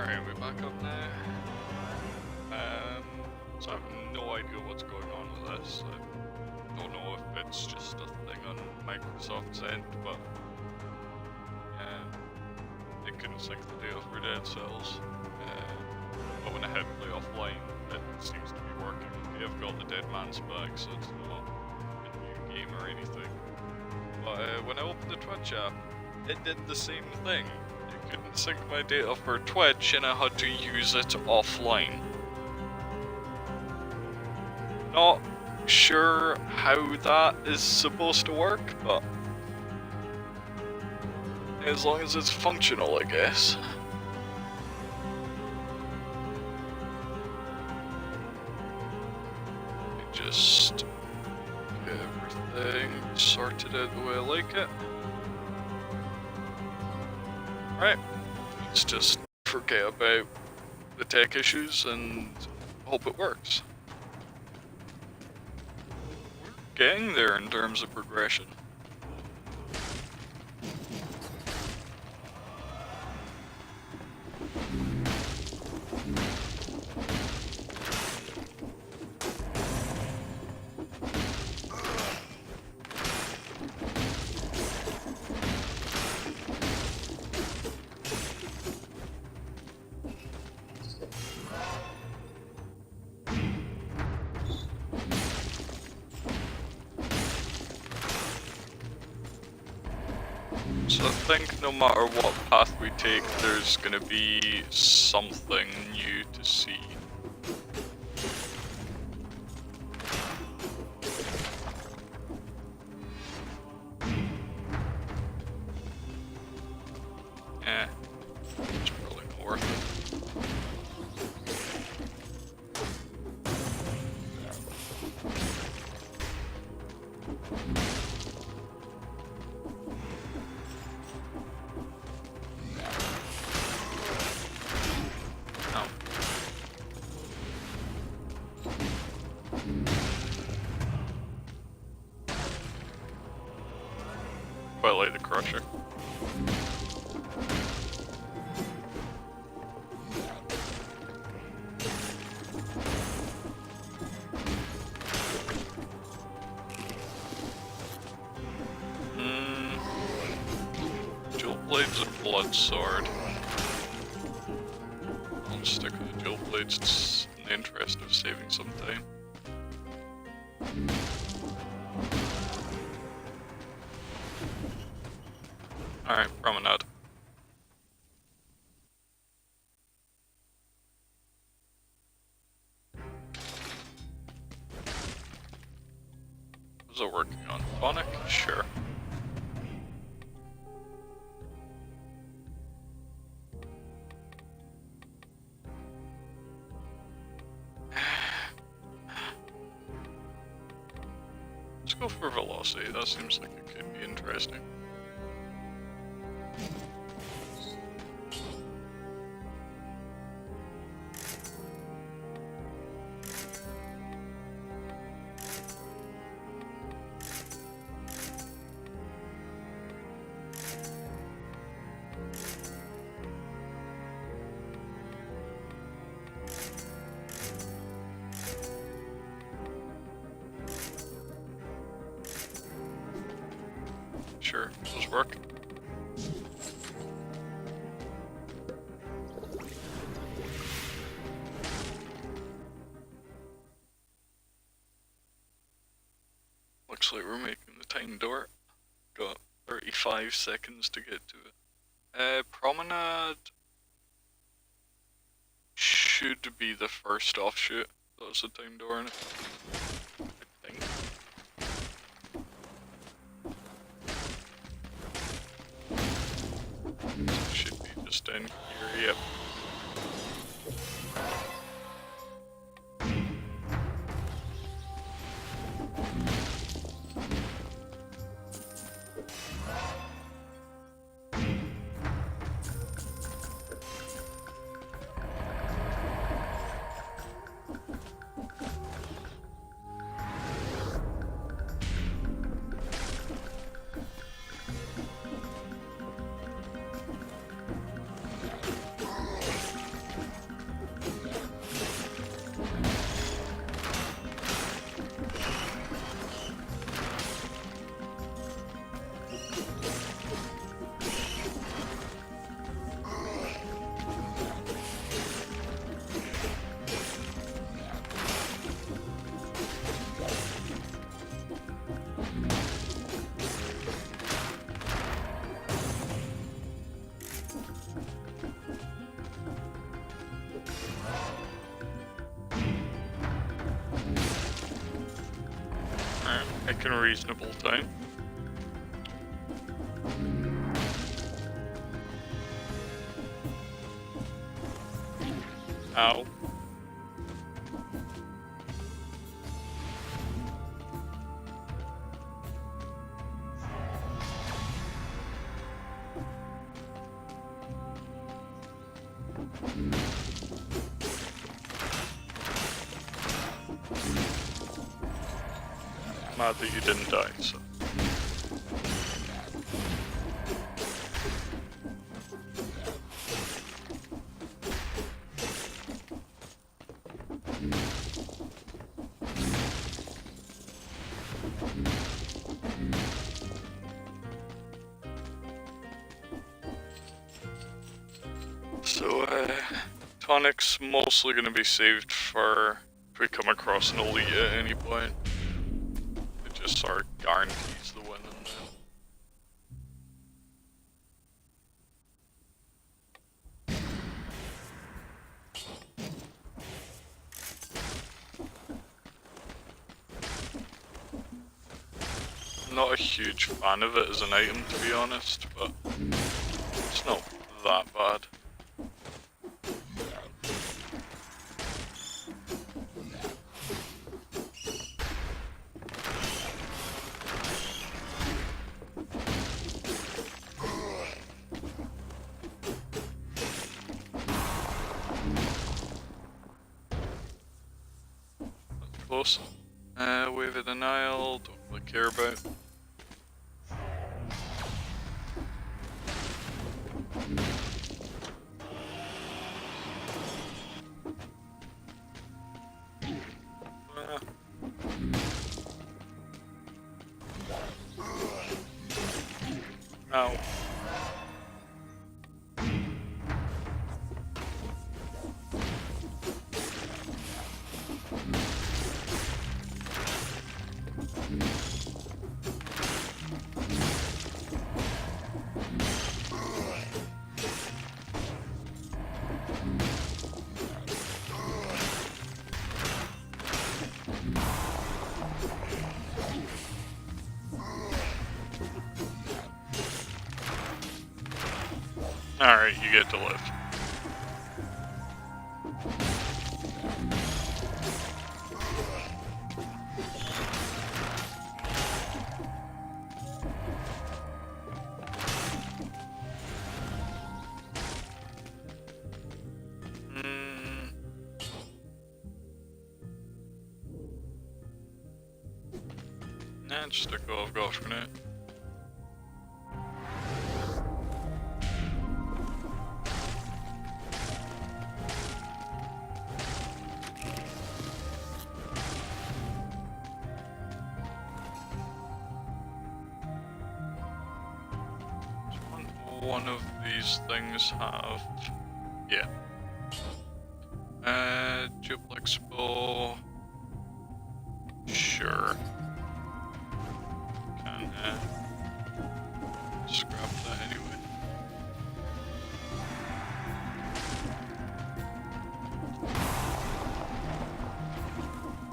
Alright, we're back up now. So I have no idea what's going on with this. I don't know if it's just a thing on Microsoft's end, but it couldn't sync the data for dead cells. But when I hit play offline, it seems to be working. I've got the dead man's back, so it's not a new game or anything. But when I opened the Twitch app, it did the same thing. It couldn't sync my data for Twitch and I had to use it offline. Not sure how that is supposed to work, but as long as it's functional, I guess. Just get everything sorted out the way I like it. Right, let's just forget about the tech issues and hope it works. We're getting there in terms of progression. So I think no matter what path we take, there's gonna be something new to see. It's probably not worth it. Quite like the crusher. Dual blades and blood sword. I'll stick with the dual blades just in the interest of saving some time. Alright, promenade. Was it working on Tonic? Sure. Let's go for velocity, that seems like it could be interesting. Sure, those work. Looks like we're making the time door. Got 35 seconds to get to it. Promenade should be the first offshoot. That was the time door in it. I think. Should be just in here, yep. Like in a reasonable time. Ow. Mad that you didn't die, so. So, tonic's mostly gonna be saved for if we come across an elite at any point. It just sort of guarantees the win and then. I'm not a huge fan of it as an item, to be honest, but it's not that bad. Close. Wave of denial, don't really care about. Ow. Alright, you get to live. Nah, just a go of golf grenade. One of these things have, yeah. Duplex bow, sure. Can scrap that anyway.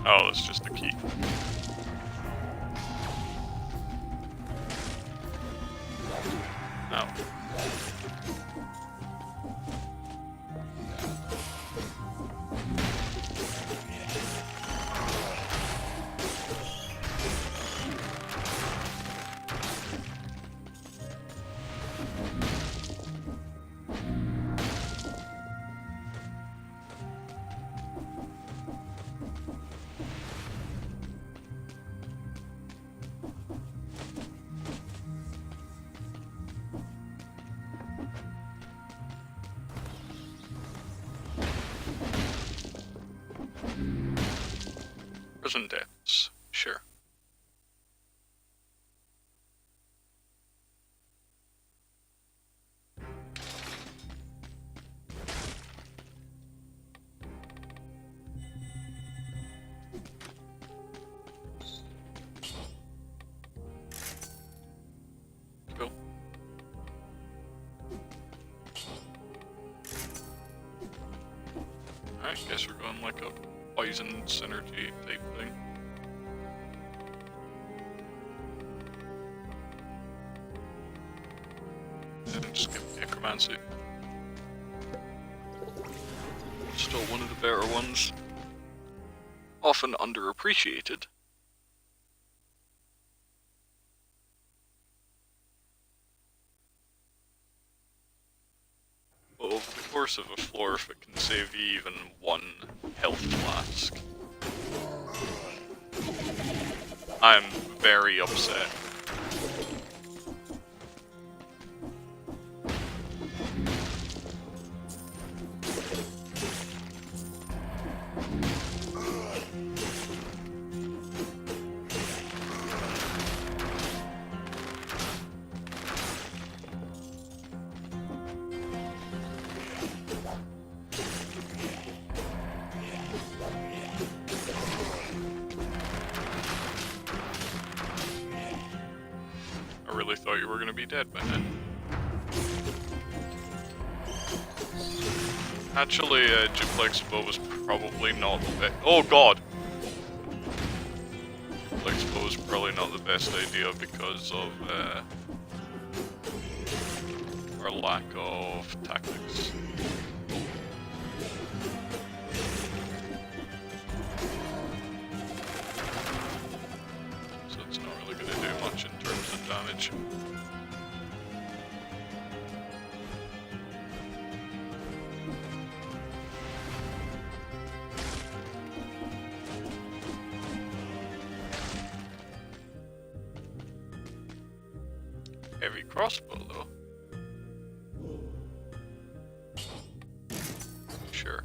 Oh, that's just the key. Oh. Prison deaths, sure. Cool. Alright, guess we're going like a poison synergy type thing. And just give necromancy. Still one of the better ones. Often underappreciated. But over the course of a floor, if it can save you even one health flask, I'm very upset. I really thought you were gonna be dead by then. Actually, duplex bow was probably not the best. Oh god! Duplex bow was probably not the best idea because of our lack of tactics. So it's not really going to do much in terms of damage. Heavy crossbow though. Sure.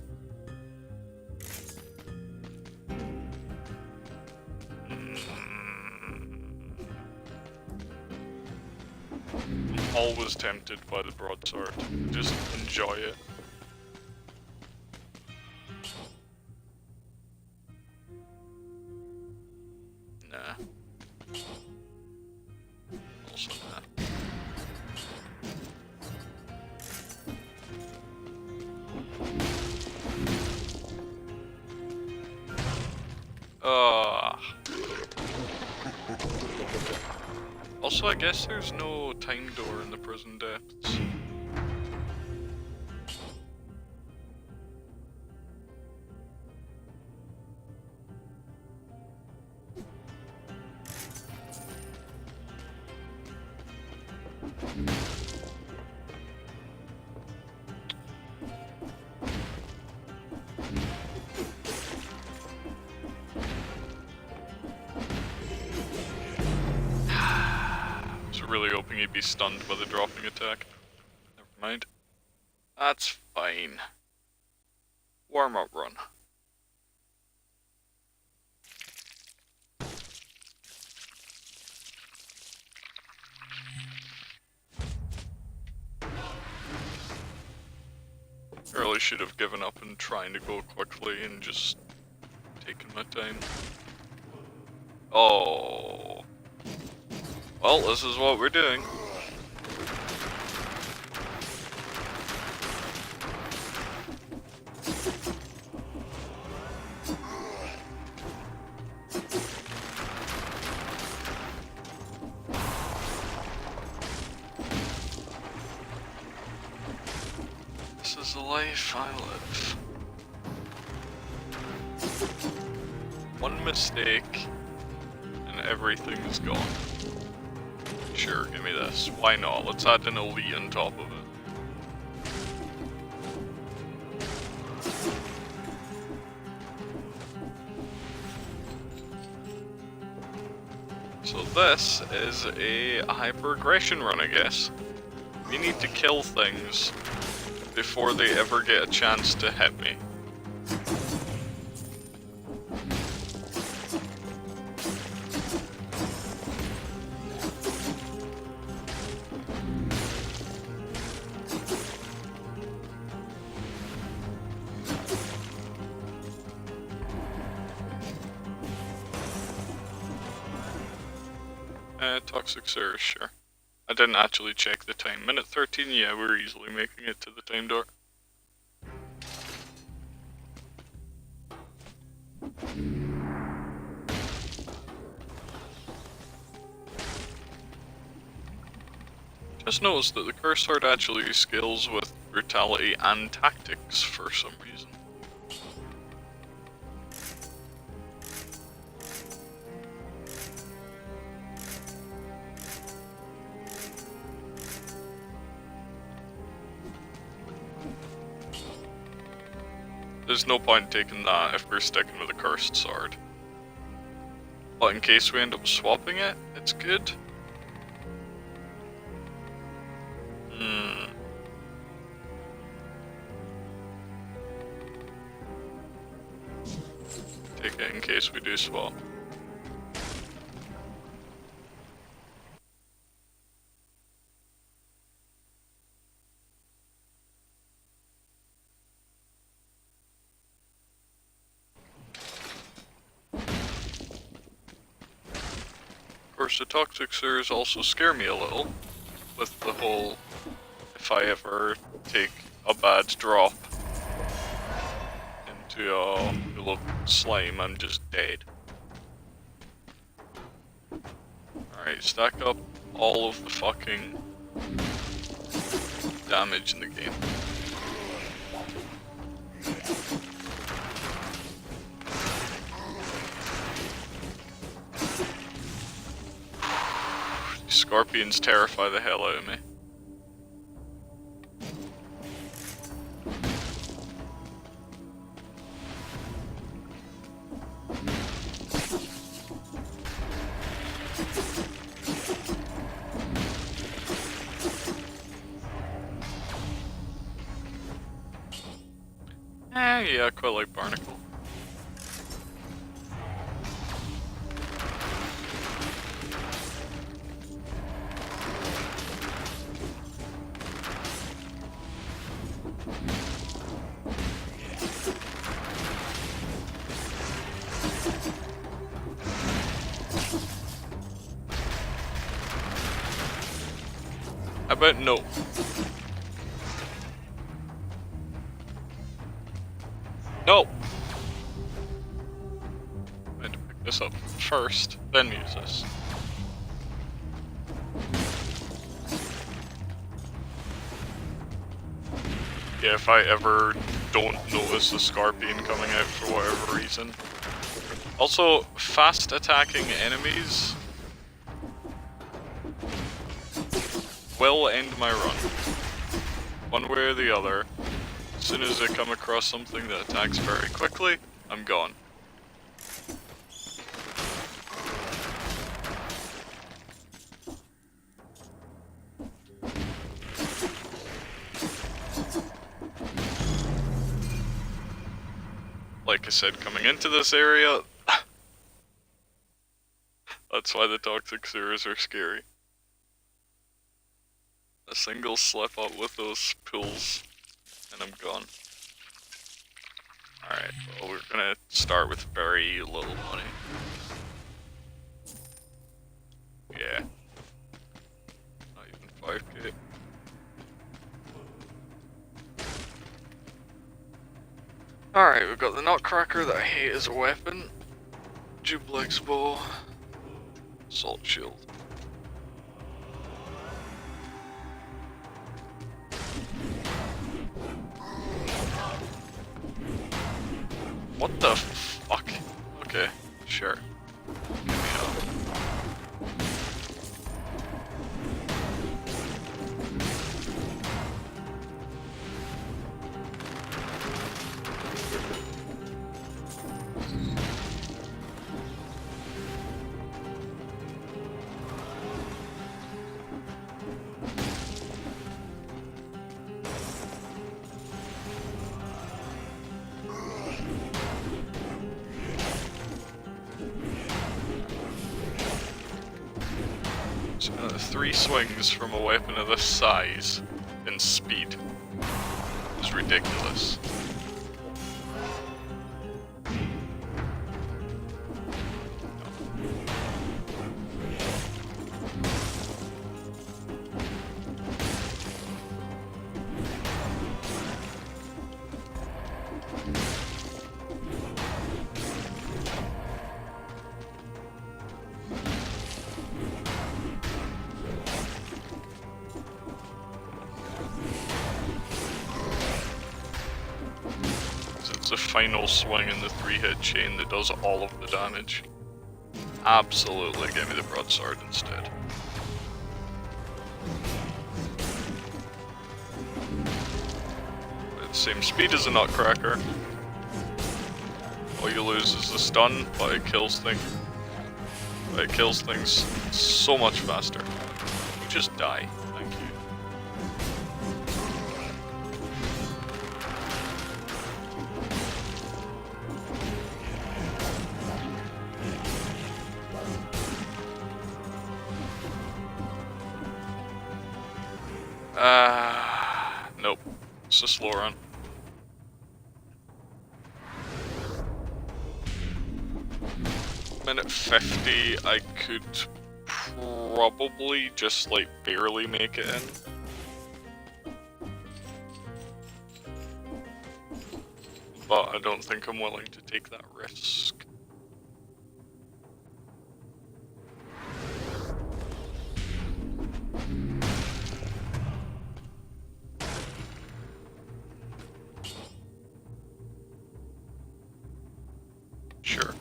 I'm always tempted by the broadsword. Just enjoy it. Nah. Also nah. Also, I guess there's no time door in the prison depths. Really hoping he'd be stunned by the dropping attack. Never mind. That's fine. Warm-up run. Really should have given up and trying to go quickly and just taken my time. Oh. Well, this is what we're doing. This is the life I live. One mistake, and everything is gone. Sure, give me this. Why not? Let's add an elite on top of it. So this is a hyper-aggression run, I guess. We need to kill things before they ever get a chance to hit me. Toxic Sewer, sure. I didn't actually check the time. Minute 13, yeah, we're easily making it to the time door. Just noticed that the Curse Sword actually scales with brutality and tactics for some reason. There's no point in taking that if we're sticking with a Cursed Sword. But in case we end up swapping it, it's good. Take it in case we do swap. Of course, the toxic sewers also scare me a little, with the whole, if I ever take a bad drop into a little slime, I'm just dead. Alright, stack up all of the fucking damage in the game. Scorpions terrify the hell out of me. Yeah, I quite like Barnacle. How about no? No! I had to pick this up first, then use this. Yeah, if I ever don't notice a Scorpion coming out for whatever reason. Also, fast attacking enemies will end my run. One way or the other. As soon as I come across something that attacks very quickly, I'm gone. Like I said, coming into this area, that's why the toxic sewers are scary. A single slip up with those pools, and I'm gone. Alright, well, we're gonna start with very little money. Yeah. Not even 5k. Alright, we've got the Nutcracker that I hate as a weapon. Duplex bow. Salt shield. What the fuck? Okay, sure. Get me up. So, 3 swings from a weapon of this size in speed is ridiculous. the final swing in the 3-hit chain that does all of the damage. Absolutely, give me the broadsword instead. Same speed as a nutcracker. All you lose is the stun, but it kills things. But it kills things so much faster. You just die. Thank you. Nope. It's a slow run. Minute 50, I could probably just like barely make it in. But I don't think I'm willing to take that risk. Sure.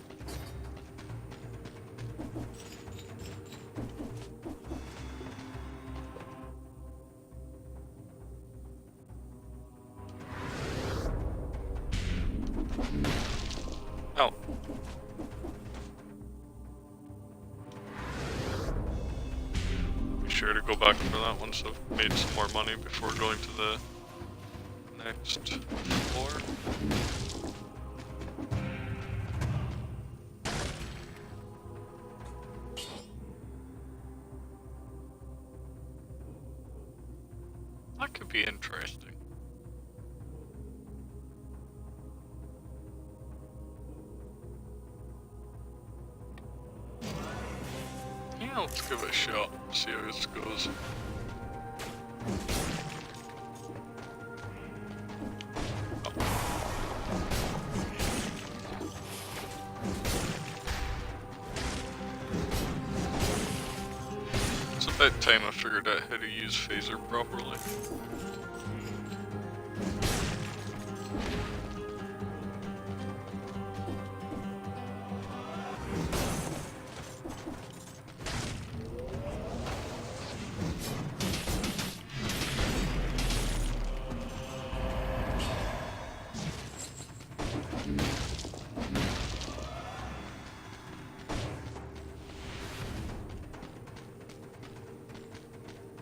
Oh. Be sure to go back for that once I've made some more money before going to the next floor. That could be interesting. Yeah, let's give it a shot, see how this goes. It's about time I figured out how to use phaser properly.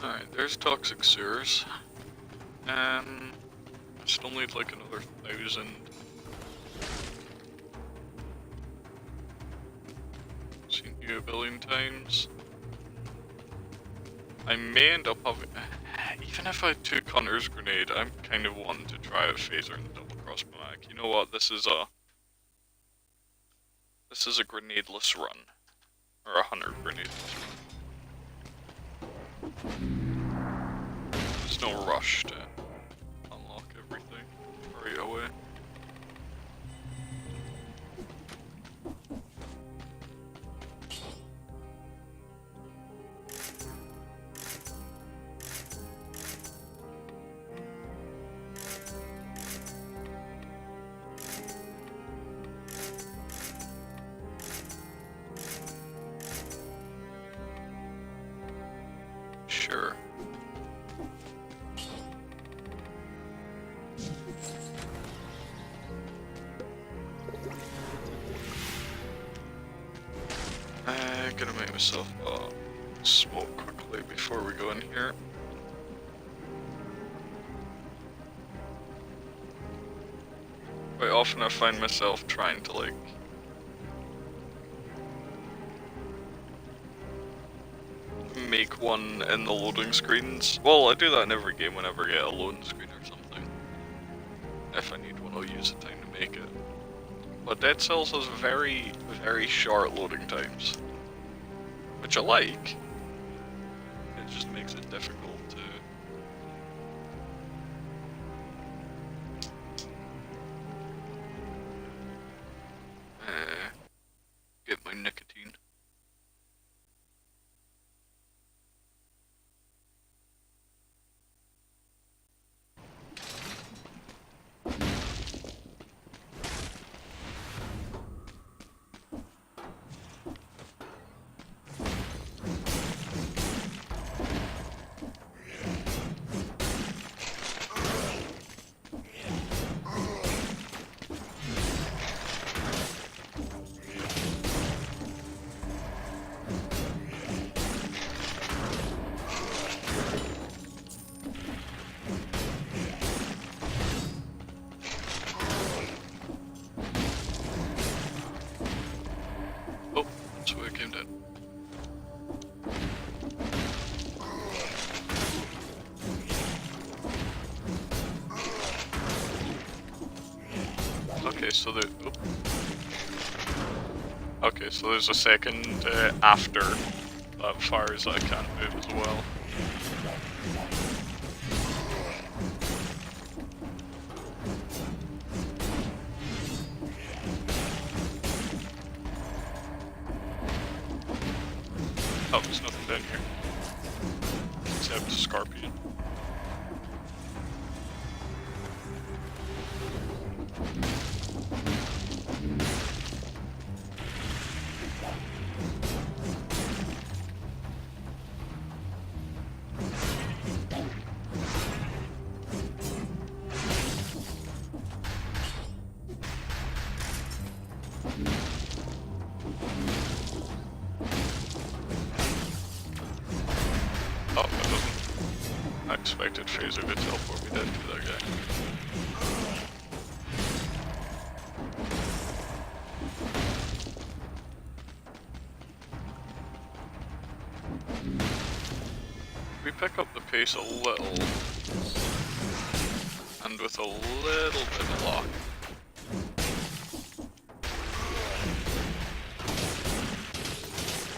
Alright, there's toxic sewers. I still need like another 1,000. Seen you a billion times. I may end up having, even if I took Hunter's Grenade, I'm kind of wanting to try a phaser and double cross my mag. You know what? This is a grenadeless run, or a Hunter grenadeless run. There's no rush to unlock everything right away. Sure. I'm gonna make myself smoke quickly before we go in here. Quite often I find myself trying to like make one in the loading screens. Well, I do that in every game whenever I get a loading screen or something. If I need one, I'll use the time to make it. But Dead Cells has very, very short loading times. Which I like. It just makes it difficult to... get my nicotine. Okay, so the... Oh. Okay, so there's a second after that fires that I can't move as well. Oh, there's nothing down here. Except Scorpion. Oh, that wasn't... I expected Phaser to teleport me dead to that guy. We pick up the pace a little, and with a little bit of luck.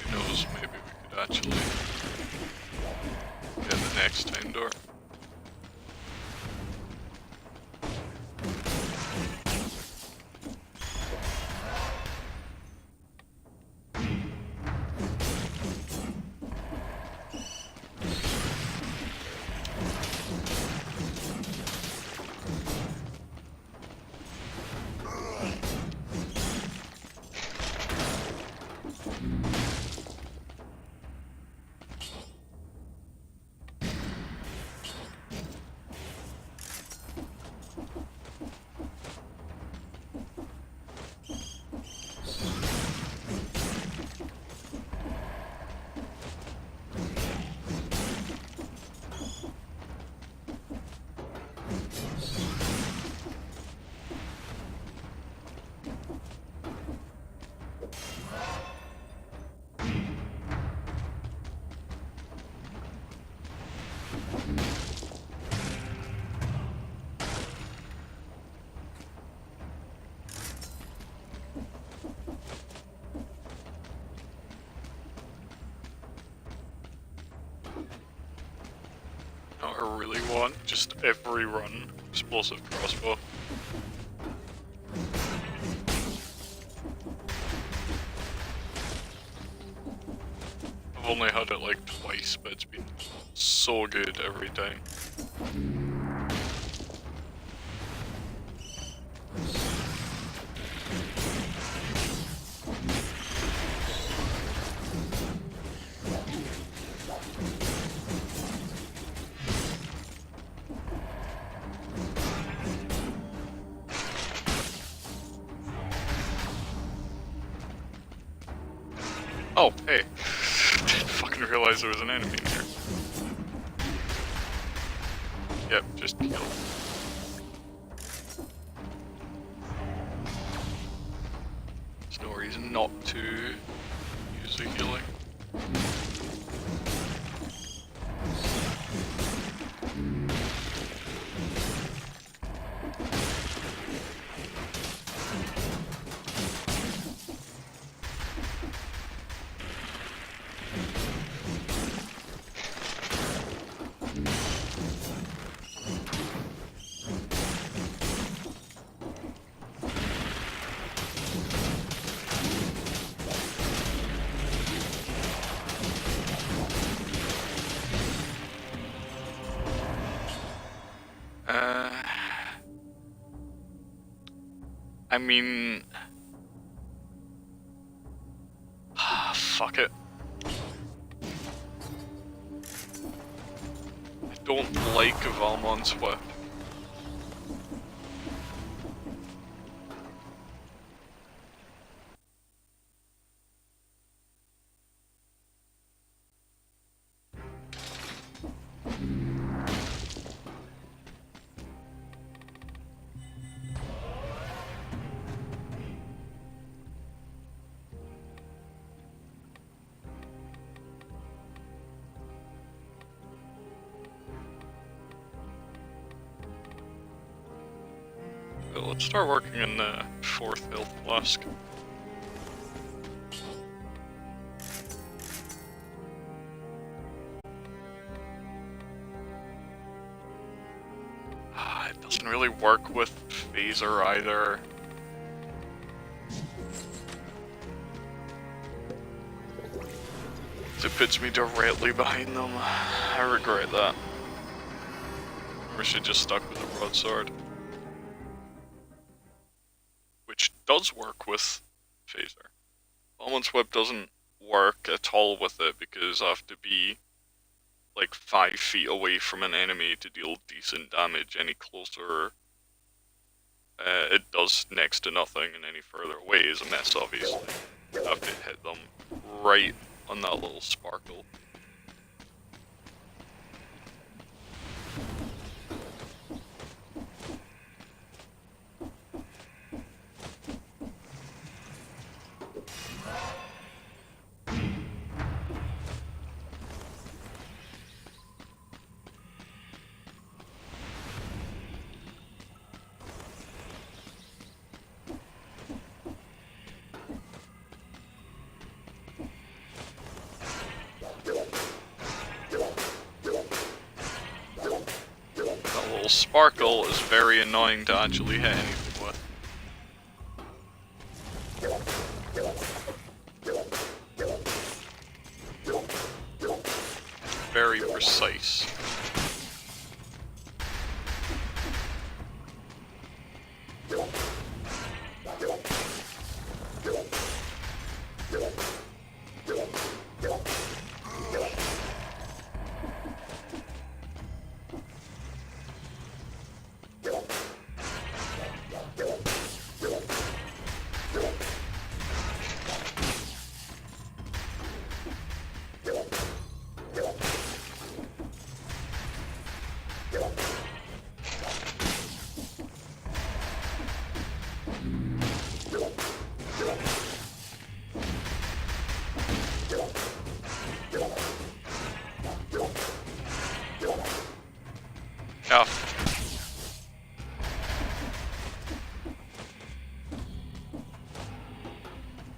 Who knows, maybe we could actually get the next time door. Not I really want, just every run, explosive crossbow. I've only had it like twice, but it's been so good every time. Oh, hey. Didn't fucking realize there was an enemy in here. Yep, just kill. There's no reason not to use the healing. I mean... fuck it. I don't like Valmon's whip. Start working in the 4th health flask. It doesn't really work with phaser either. It puts me directly behind them. I regret that. We should just stuck with the broadsword. Which does work with phaser. Almond's whip doesn't work at all with it because I have to be like 5 feet away from an enemy to deal decent damage. Any closer, it does next to nothing, and any further away is a mess, obviously. I have to hit them right on that little sparkle. Sparkle is very annoying to actually hit anything with. Very precise. Yeah.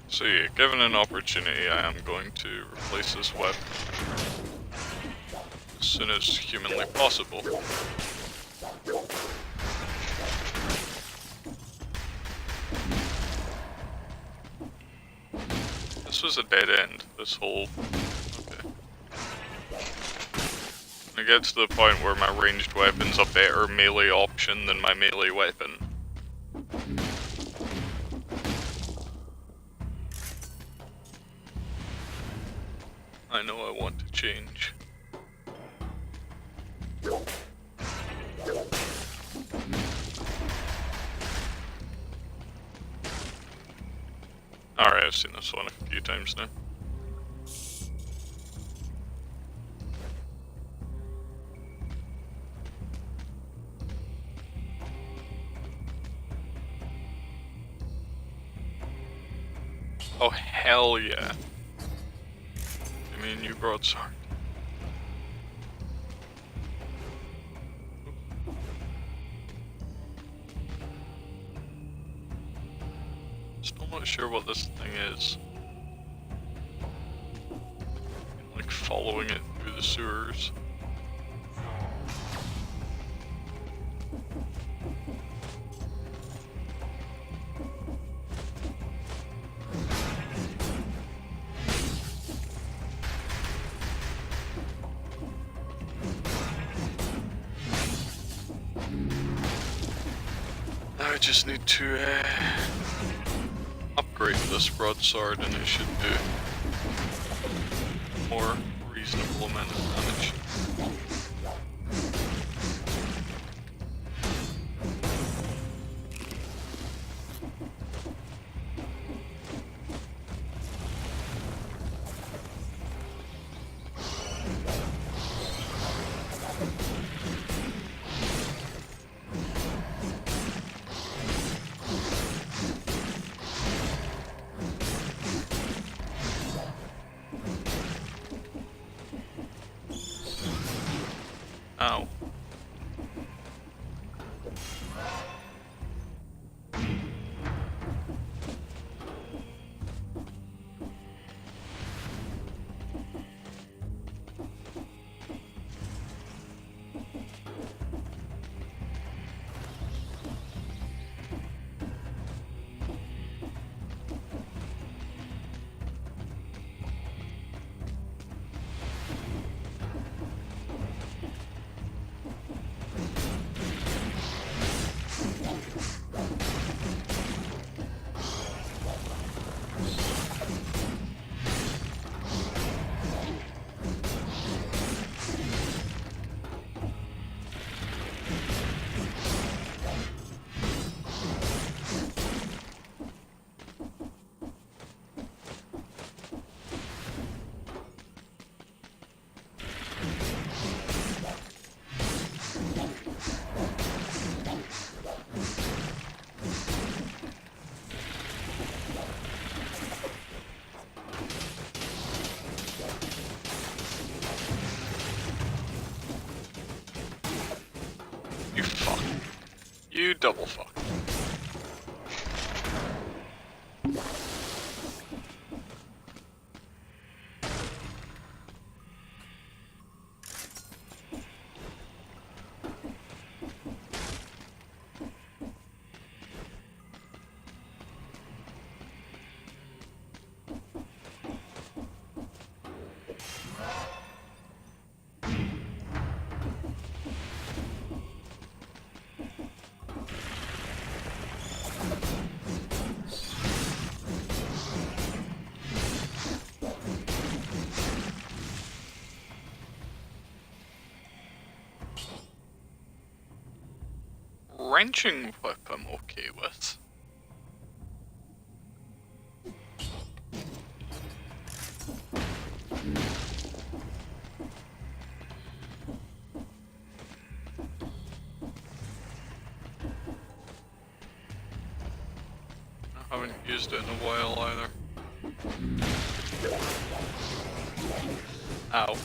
So yeah, given an opportunity, I am going to replace this weapon as soon as humanly possible. This was a dead end, this whole... Okay. I get to the point where my ranged weapon's a better melee option than my melee weapon. I know I want to change. Alright, I've seen this one a few times now. Oh, hell yeah. I mean, you broadsword. Still not sure what this thing is. Like following it through the sewers. I just need to upgrade this broadsword and it should do a more reasonable amount of damage. Ow. double fuck. Wrenching whip I'm okay with. I haven't used it in a while either. Ow.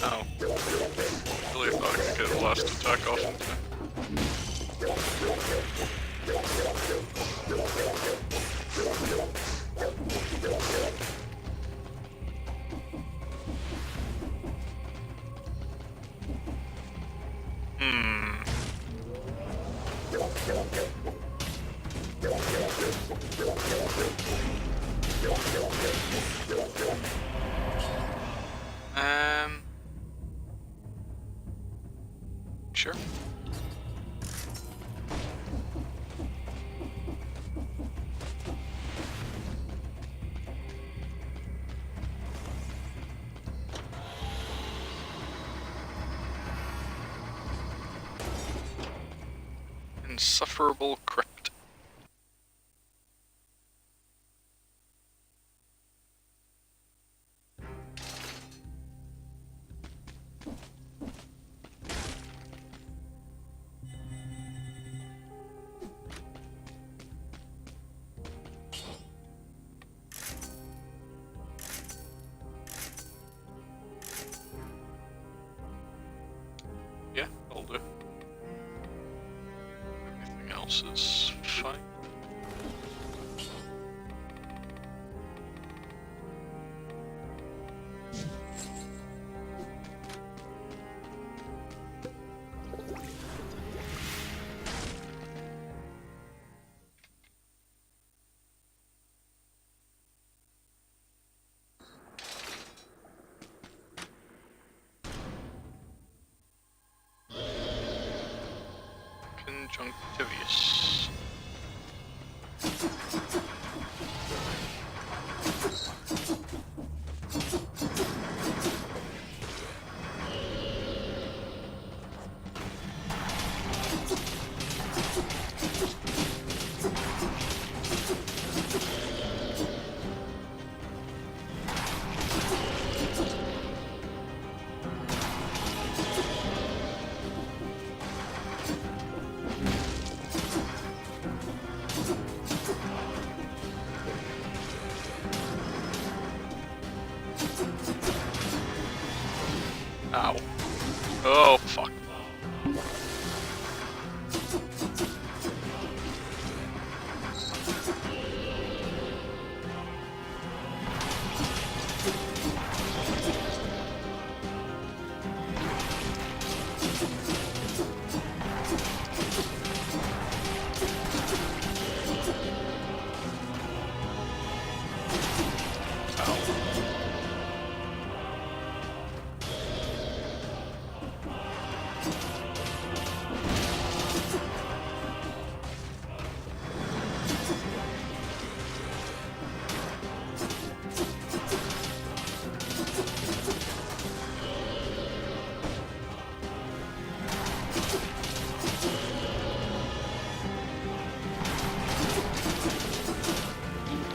Ow. Really thought I could get the last attack off him too. Sure. Insufferable crypt. Yeah, I'll do. Everything else is fine. Conjunctivius. Ow. Oh, fuck.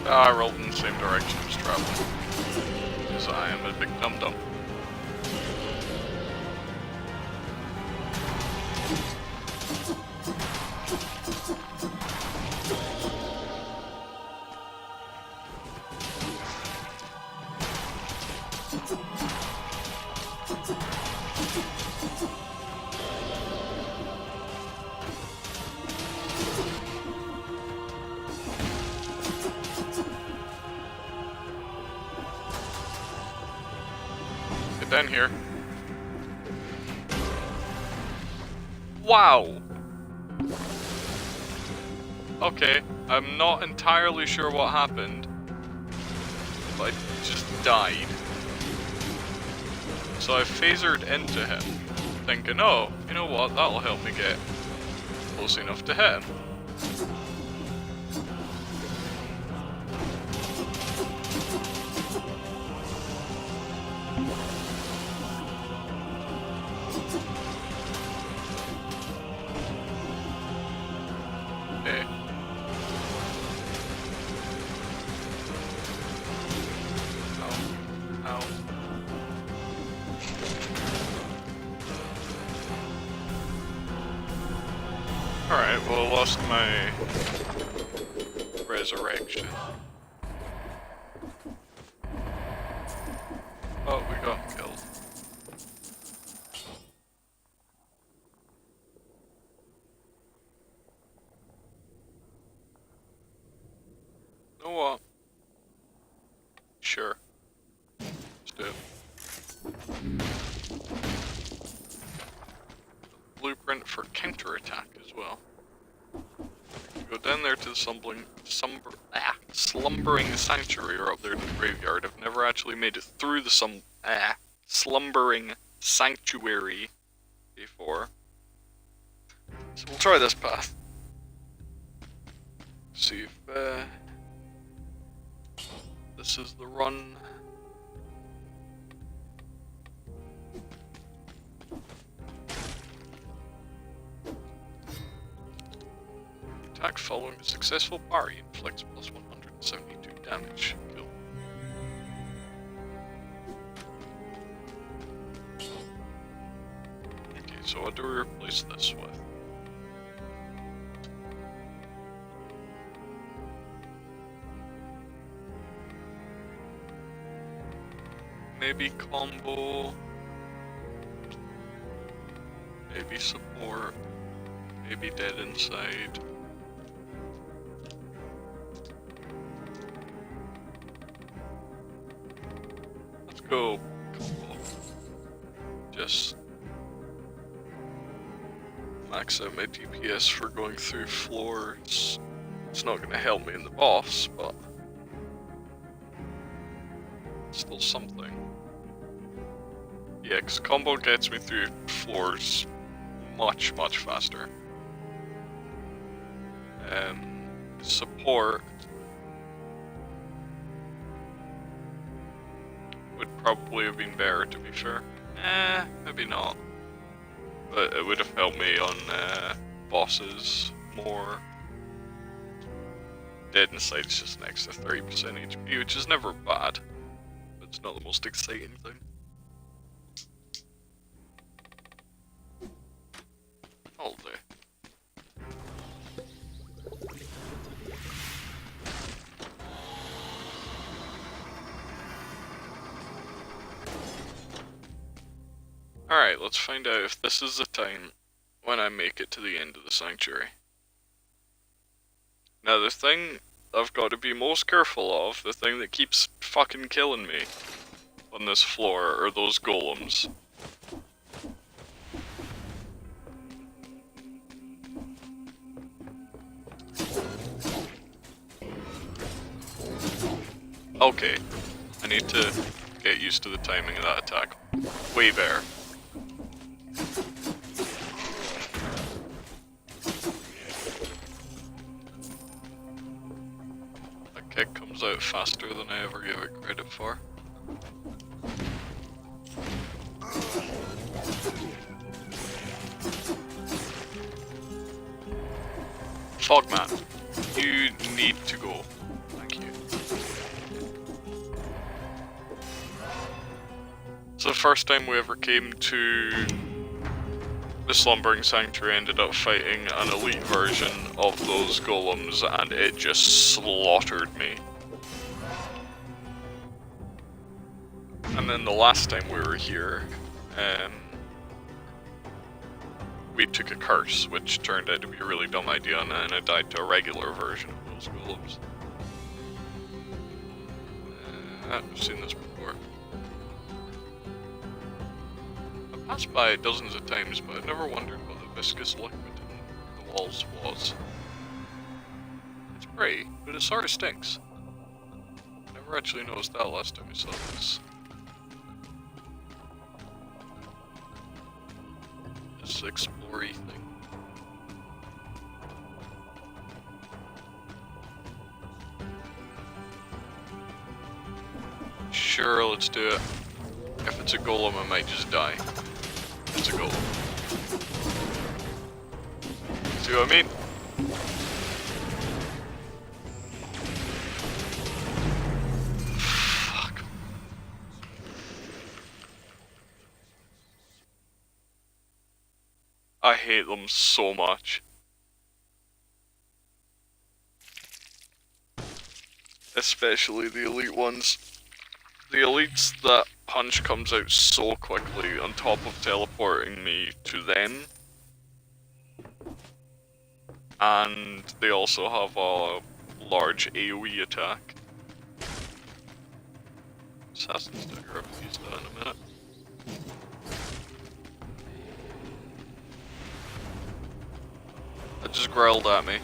I rolled in the same direction as traveling. Because I am a big dum-dum. Get down here. Wow! Okay, I'm not entirely sure what happened, but I just died. So I phasered into him, thinking, oh, you know what, that'll help me get close enough to hit him. Okay. Ow. Ow. Alright, well, I lost my resurrection. Oh, we got killed. You know what? Sure. Let's do it. Blueprint for counterattack as well. Go down there to the slumbering sanctuary, or up there to the graveyard. I've never actually made it through the slumbering sanctuary before. So we'll try this path. See if this is the run. Attack following a successful parry inflicts plus 172 damage. Cool. Okay, so what do we replace this with? Maybe combo, maybe support, maybe dead inside. Let's go combo. Just max out my DPS for going through floors. It's not going to help me in the boss, but still something. Yeah, because combo gets me through floors much faster. Support would probably have been better, to be fair. Maybe not. But it would have helped me on bosses more. Dead inside is just an extra 30% HP, which is never bad. But it's not the most exciting thing. All day. Alright, let's find out if this is the time when I make it to the end of the sanctuary. Now the thing I've got to be most careful of, the thing that keeps fucking killing me on this floor, are those golems. Okay, I need to get used to the timing of that attack. Way better. That kick comes out faster than I ever gave it credit for. Fogman, you need to go. Thank you. So the first time we ever came to the Slumbering Sanctuary, ended up fighting an elite version of those golems, and it just slaughtered me. And then the last time we were here, we took a curse, which turned out to be a really dumb idea, and I died to a regular version of those golems. I've seen this before. I passed by it dozens of times, but I never wondered what the viscous liquid in the walls was. It's pretty, but it sort of stinks. I never actually noticed that last time we saw this. This explory thing. Sure, let's do it. If it's a golem, I might just die. It's a golem. See what I mean? Fuck. I hate them so much. Especially the elite ones. The elites that punch comes out so quickly, on top of teleporting me to them. And they also have a large AoE attack. Assassin's Dagger, I'll use that in a minute. That just growled at me.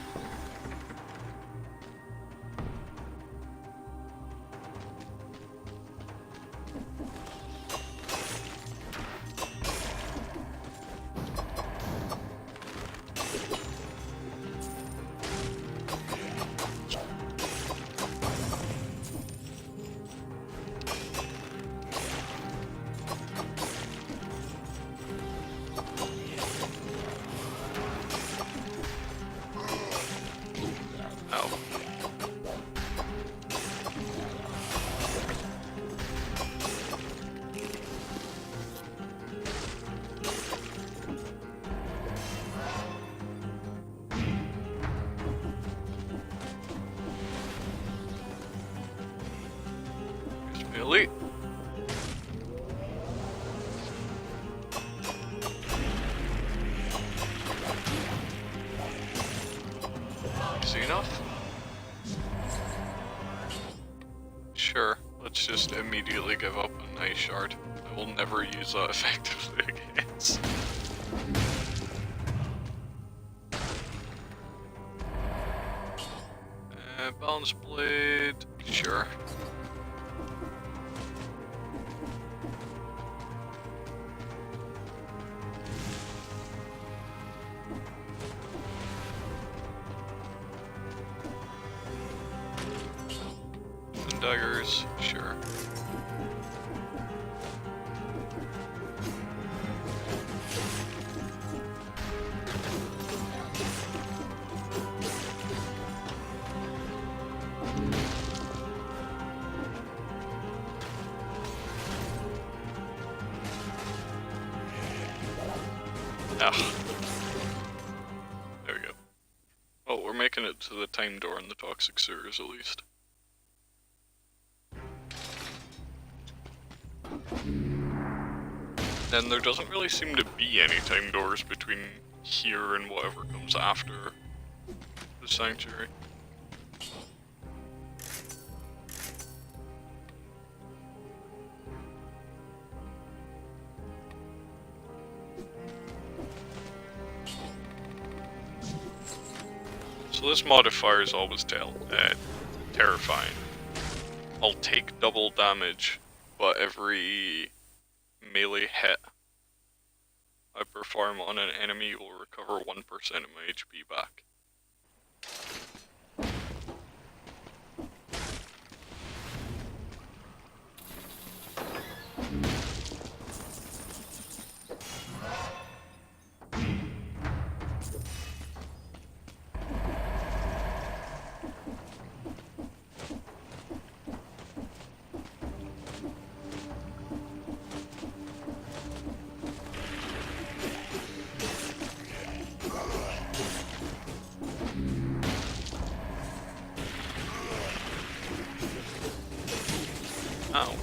Elite. Easy enough. Sure, let's just immediately give up a nice shard. I will never use that effectively against. Balance blade, sure. Daggers, sure. Ah. There we go. Oh, we're making it to the time door in the toxic sewers at least. then there doesn't really seem to be any time doors between here and whatever comes after the sanctuary. So this modifier is always terrifying. I'll take double damage, but every melee hit I perform on an enemy will recover 1% of my HP back. Ow.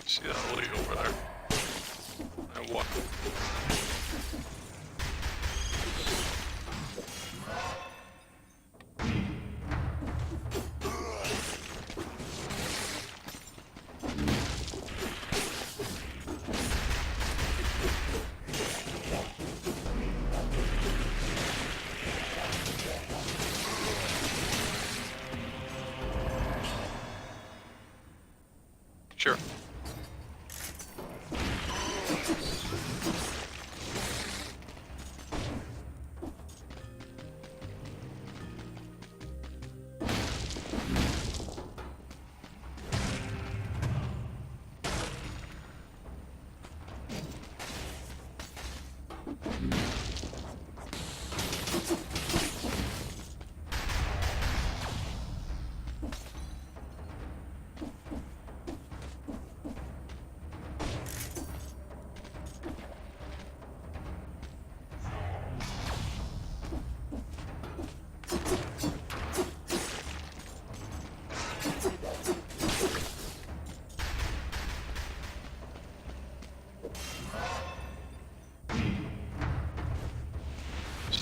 See that lady over there? And what? Sure.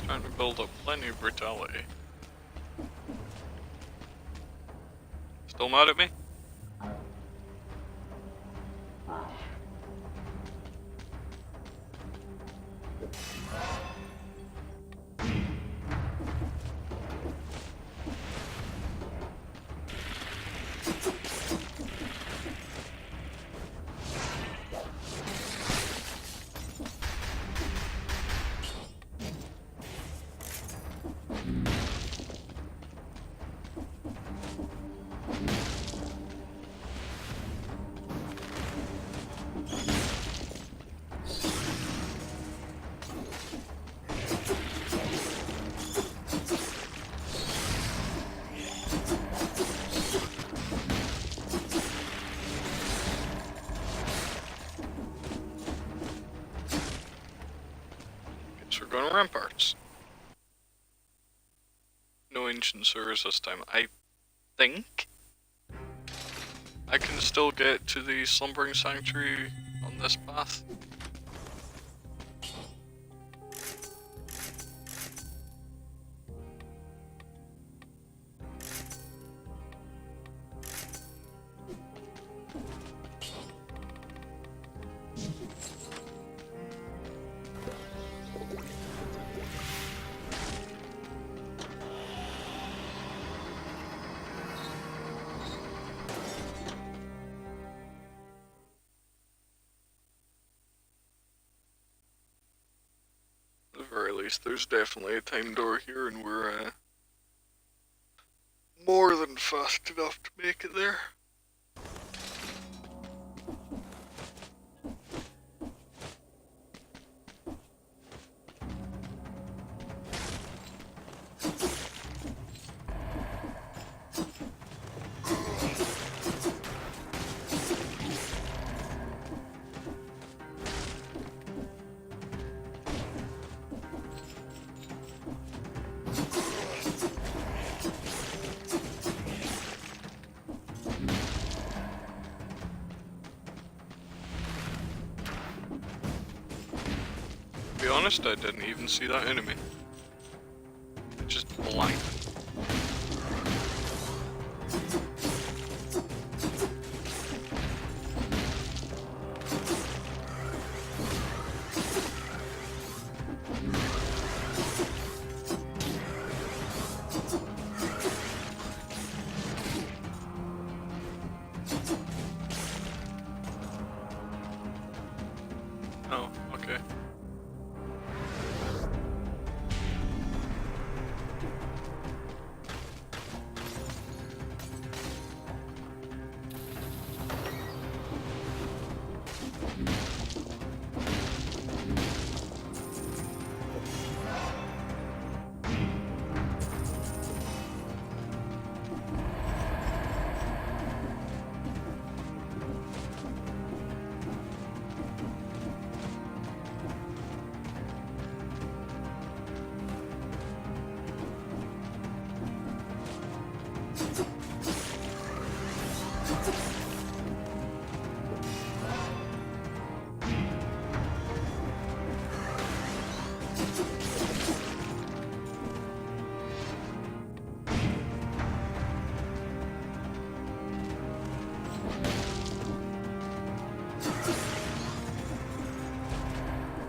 Trying to build up plenty of brutality. Still mad at me? going ramparts. No ancient sewers this time. I think I can still get to the slumbering sanctuary on this path. At the very least, there's definitely a time door here, and we're more than fast enough to make it there. To be honest, I didn't even see that enemy. It just blanked. Oh, okay.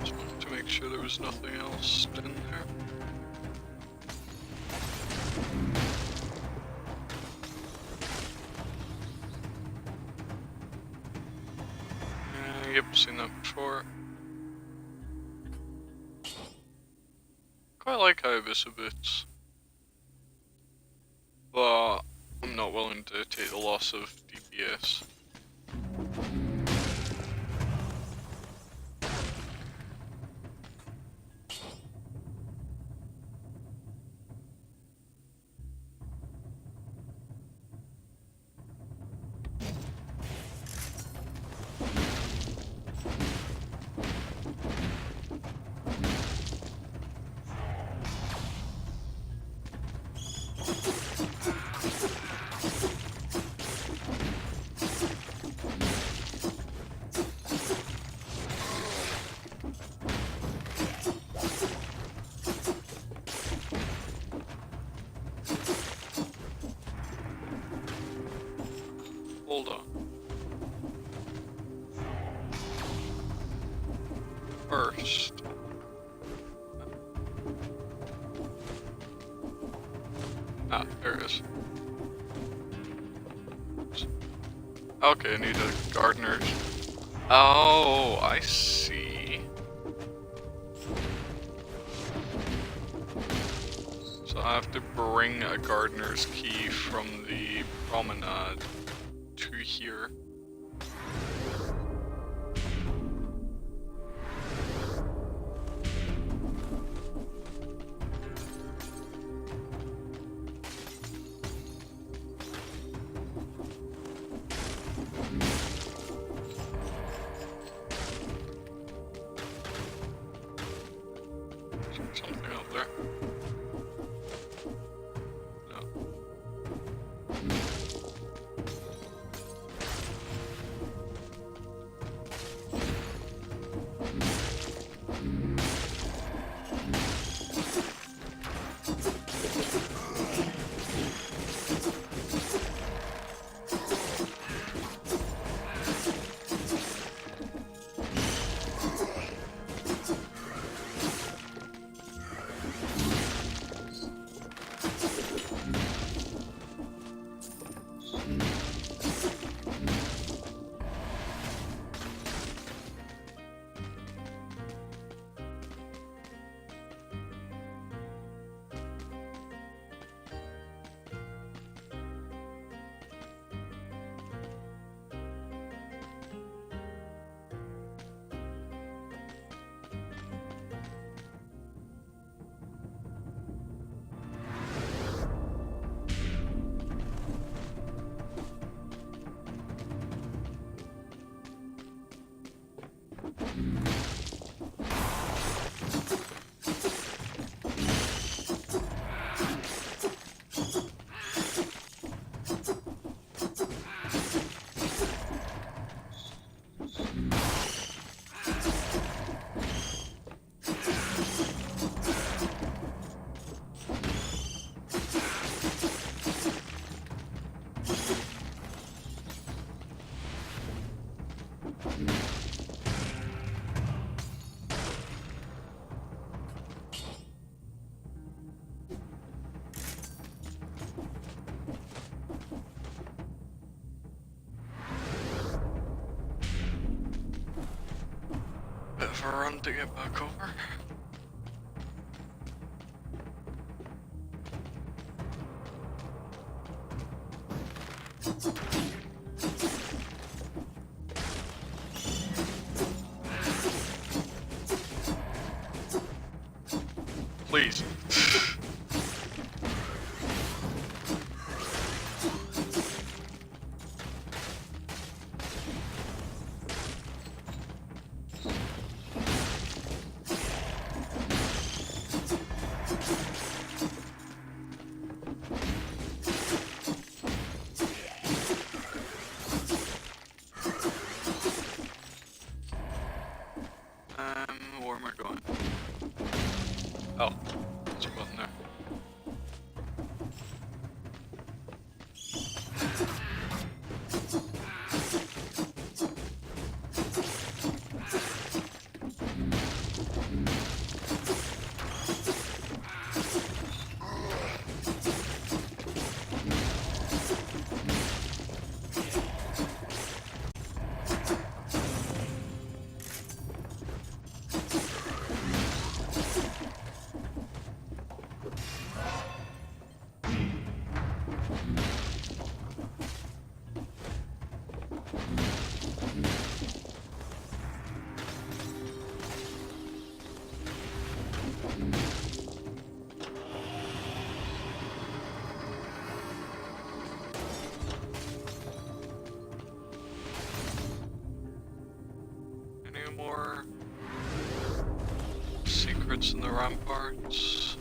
Just wanted to make sure there was nothing else in there. Yep, seen that before. Quite like how this a bit, but I'm not willing to take the loss of DPS. Hold on. First. Ah, there it is. Okay, I need a gardener. Oh, I see. So I have to bring a gardener's key from the promenade to here. of a run to get back over. Please. Where am I going? Oh, there's a button there. Any more secrets in the ramparts?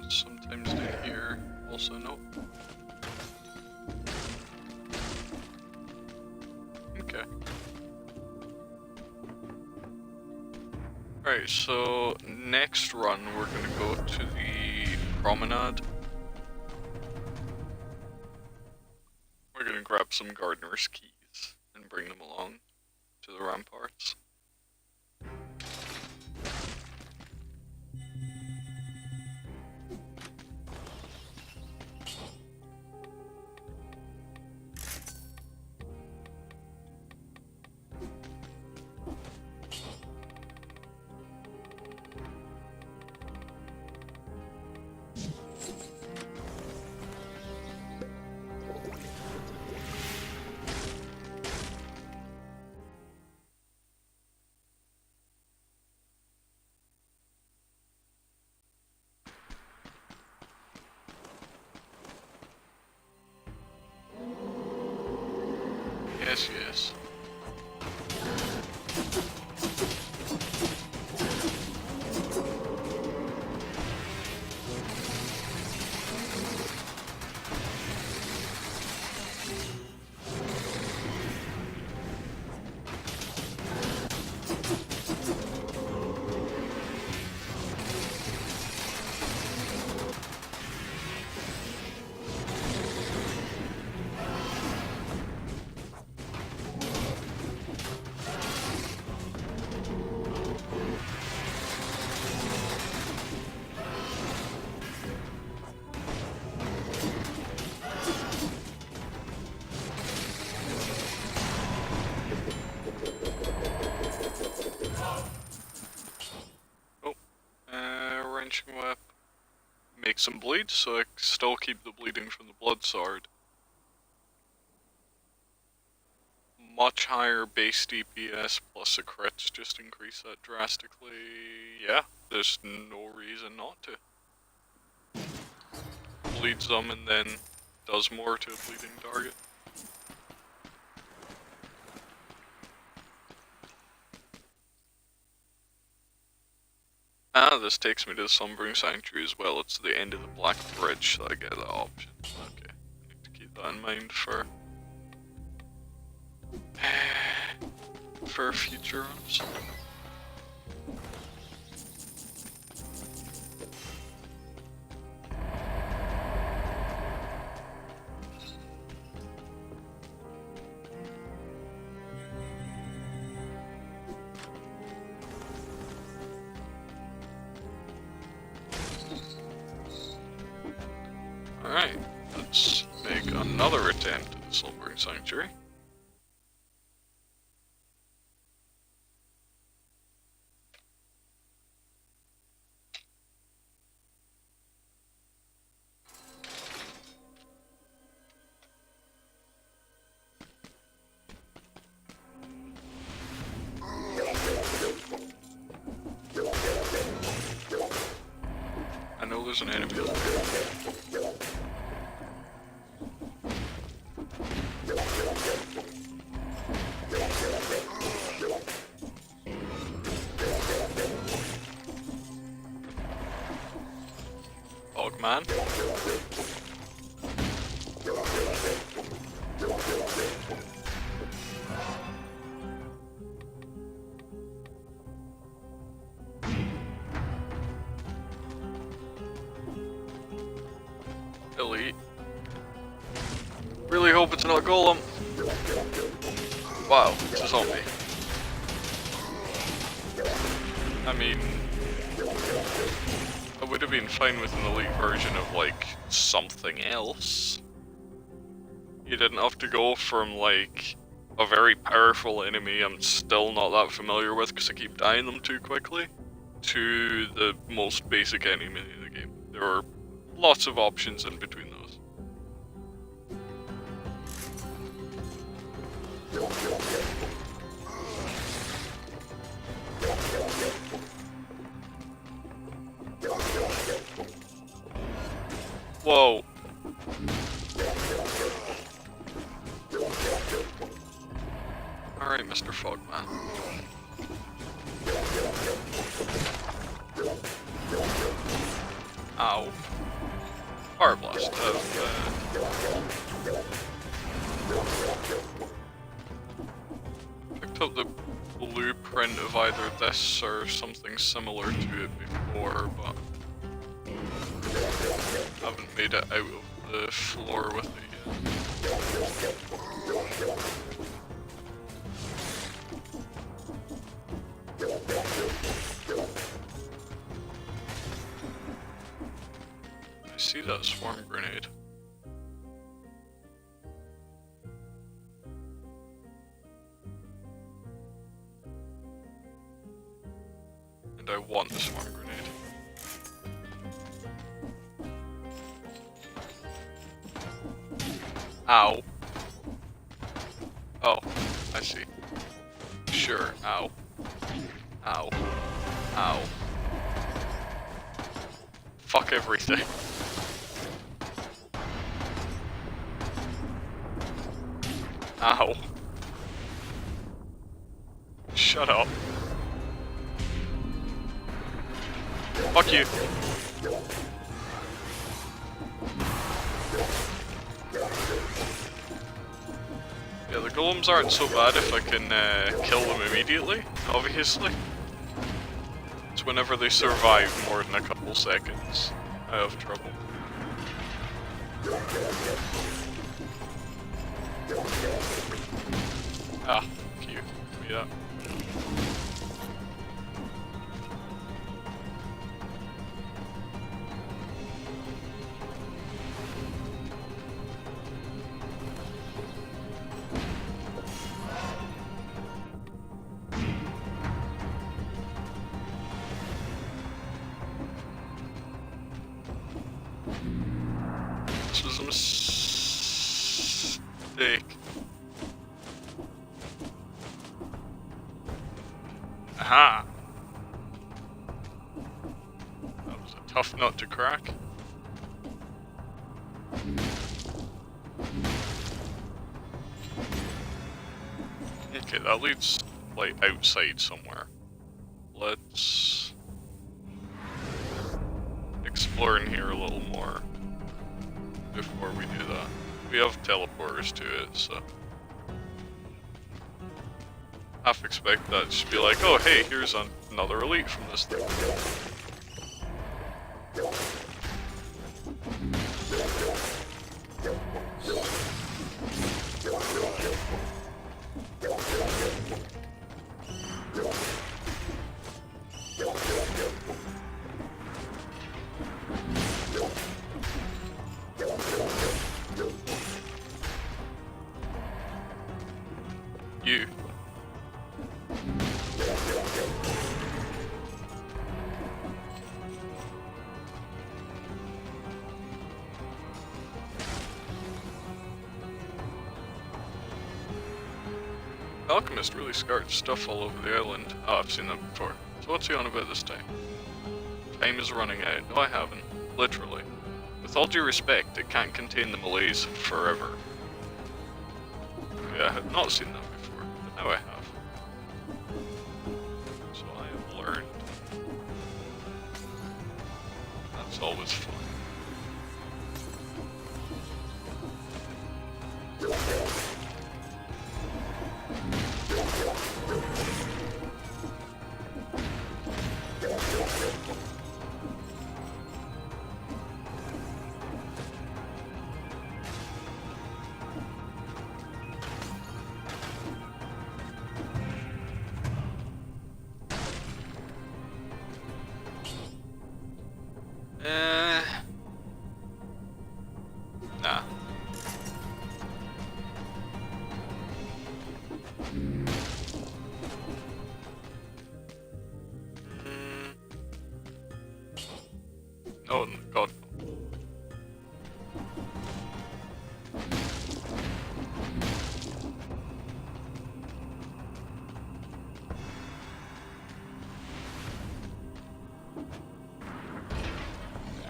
Sometimes they hear. Also, nope. Okay. Alright, so next run we're gonna go to the promenade. We're gonna grab some gardener's keys and bring them along to the ramparts. Yes, yes. Whip. Make some bleed so I still keep the bleeding from the blood sword. much higher base DPS plus the crits just increase that drastically. Yeah, there's no reason not to. Bleeds them and then does more to a bleeding target. This takes me to the Slumbering Sanctuary as well. It's the end of the Black Bridge, so I get that option. Okay, need to keep that in mind for future runs. Alright, let's make another attempt at the Slumbering Sanctuary. I know there's an enemy up there. Man. Elite. Really hope it's not a golem. Wow, it's a zombie. I mean, I would have been fine with an elite version of, like, something else. You didn't have to go from, like, a very powerful enemy I'm still not that familiar with because I keep dying them too quickly, to the most basic enemy in the game. There are lots of options in between those. Whoa. Alright, Mr. Fogman. Ow. Fire blast. Picked up the blueprint of either this or something similar to it before, but haven't made it out of the floor with it yet. I see that swarm grenade. And I want the swarm grenade. Ow. Oh, I see. Sure, ow. Ow. Ow. Fuck everything. Ow. Shut up. Fuck you. Yeah, the golems aren't so bad if I can kill them immediately, obviously. It's whenever they survive more than a couple seconds, I have trouble. Ah, cute. Yeah. This was a mistake. Aha! That was a tough nut to crack. Okay, that leads, like, outside somewhere. Let's explore in here a little more before we do that. We have teleporters to it, so half expect that to just be like, oh hey, here's another elite from this thing. You. Alchemist really scarred stuff all over the island. Oh, I've seen that before. So what's he on about this time? Time is running out. No, I haven't. Literally. With all due respect, it can't contain the malaise forever. Yeah, I had not seen that before, but now I have. So I have learned. That's always fun. Nah. Oh, God.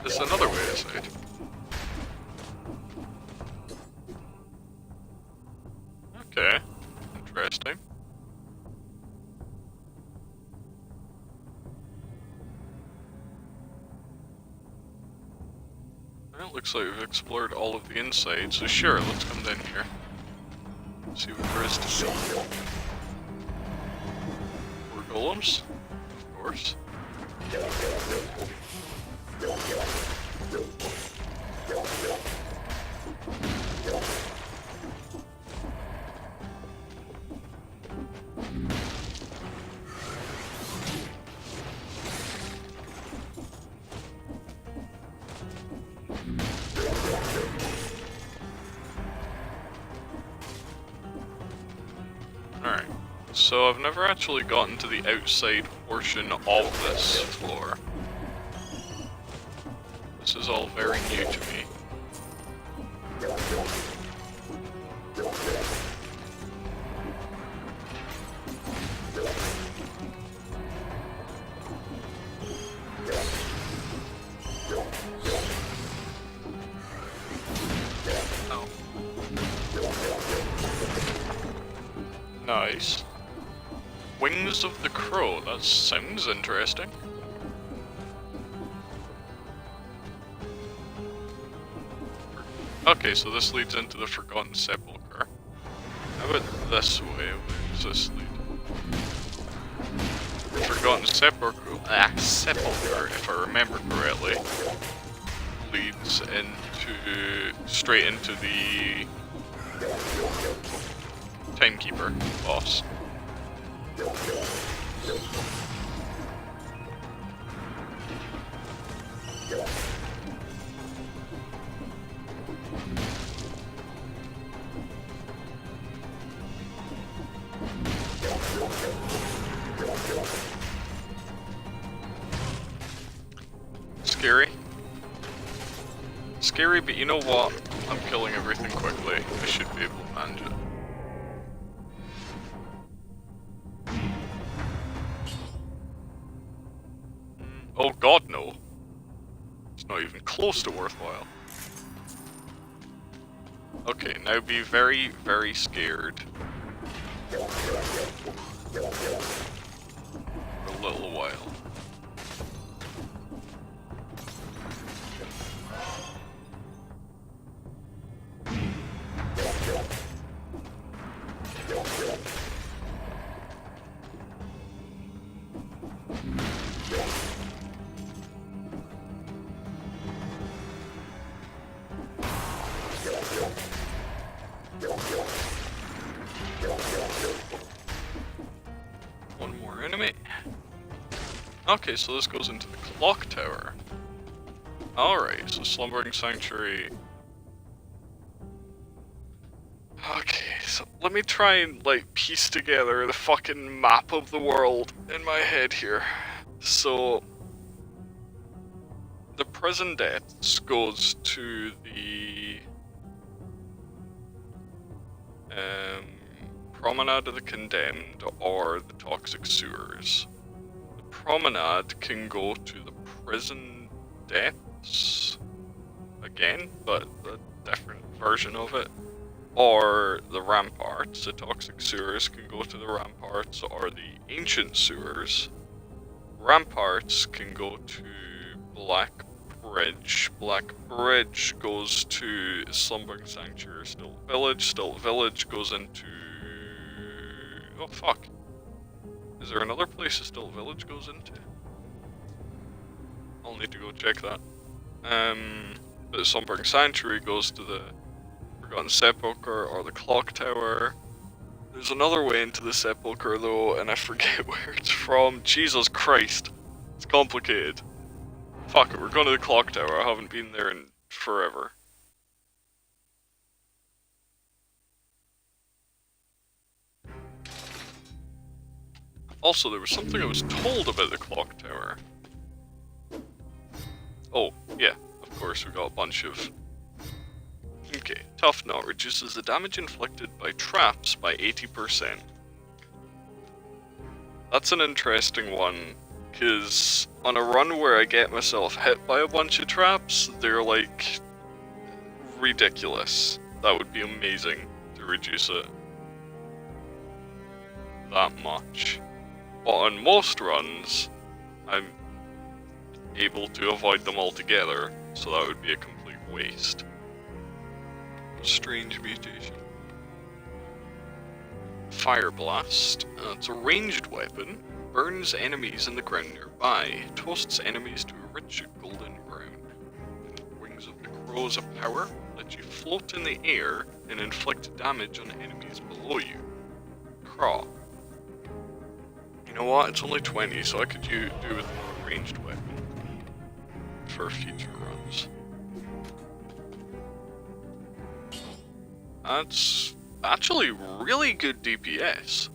There's another way aside. Okay, interesting. Well, it looks like we've explored all of the inside, so sure, let's come down here. See what there is to see. More golems, of course. Alright, so I've never actually gotten to the outside portion of this floor. This is all very new to me. Oh. Nice. Wings of the Crow, that sounds interesting. Okay, so this leads into the Forgotten Sepulchre. How about this way? Where does this lead? The Forgotten Sepulchre, if I remember correctly, leads straight into the Timekeeper boss. Scary. Scary, but you know what? I'm killing everything quickly. I should be able to manage it. even close to worthwhile. Okay, now be very, very scared. For a little while. One more enemy. Okay, so this goes into the clock tower. Alright, so Slumbering Sanctuary. Okay, so let me try and like piece together the fucking map of the world in my head here. So the Prison Depths goes to the Promenade of the Condemned or the Toxic Sewers. The Promenade can go to the Prison Depths again, but a different version of it. Or the Ramparts. The Toxic Sewers can go to the Ramparts or the Ancient Sewers. Ramparts can go to Black Bridge. Black Bridge goes to Slumbering Sanctuary, Still Village. Still Village goes into... oh fuck. Is there another place that Still Village goes into? I'll need to go check that. But Slumbering Sanctuary goes to the Forgotten Sepulchre or the Clock Tower. There's another way into the Sepulchre though, and I forget where it's from. Jesus Christ. It's complicated. Fuck it, we're going to the Clock Tower. I haven't been there in forever. Also, there was something I was told about the Clock Tower. Oh, yeah, of course, we got a bunch of... Okay, Tough Knot reduces the damage inflicted by traps by 80%. That's an interesting one, because on a run where I get myself hit by a bunch of traps, they're like... ridiculous. That would be amazing to reduce it that much. But on most runs, I'm able to avoid them altogether, so that would be a complete waste. Strange mutation. Fire Blast. It's a ranged weapon. Burns enemies in the ground nearby. Toasts enemies to a rich golden brown. Wings of the Crows of Power let you float in the air and inflict damage on enemies below you. Craw. You know what? It's only 20, so I could do with more ranged weapon for future runs. That's actually really good DPS.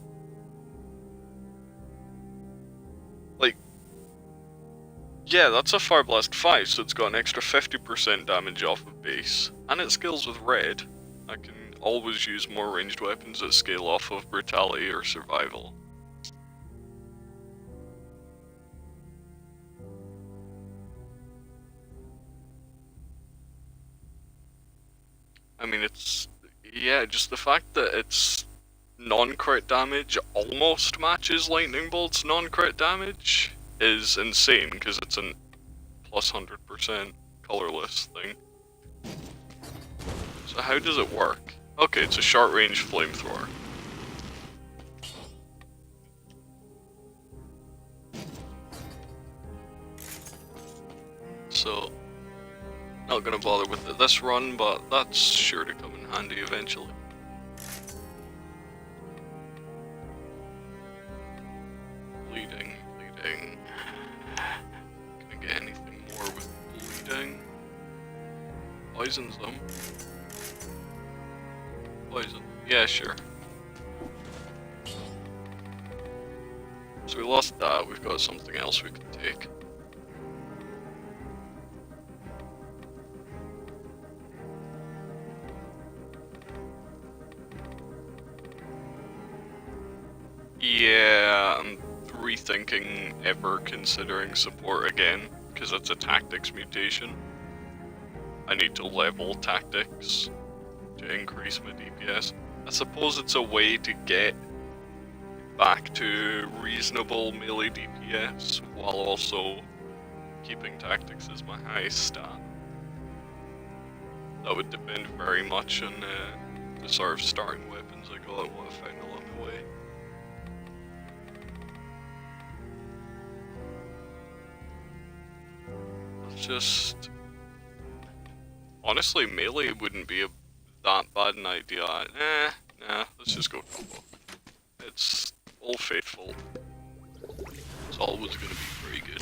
Like, yeah, that's a Fire Blast 5, so it's got an extra 50% damage off of base. And it scales with red. I can always use more ranged weapons that scale off of brutality or survival. I mean, it's... yeah, just the fact that it's non-crit damage almost matches Lightning Bolt's non-crit damage is insane, because it's an plus 100% colorless thing. So how does it work? Okay, it's a short-range flamethrower. So... not gonna bother with it this run, but that's sure to come in handy eventually. Bleeding. Can I get anything more with bleeding? Poisons them. Poison. Yeah, sure. So we lost that, we've got something else we can take. Yeah, I'm rethinking ever considering support again, because it's a tactics mutation. I need to level tactics to increase my DPS. I suppose it's a way to get back to reasonable melee DPS while also keeping tactics as my highest stat. That would depend very much on the sort of starting weapons I got and what I found along the way. Let's just... Honestly, melee wouldn't be that bad an idea. Nah, let's just go combo. It's Old Faithful. It's always going to be pretty good.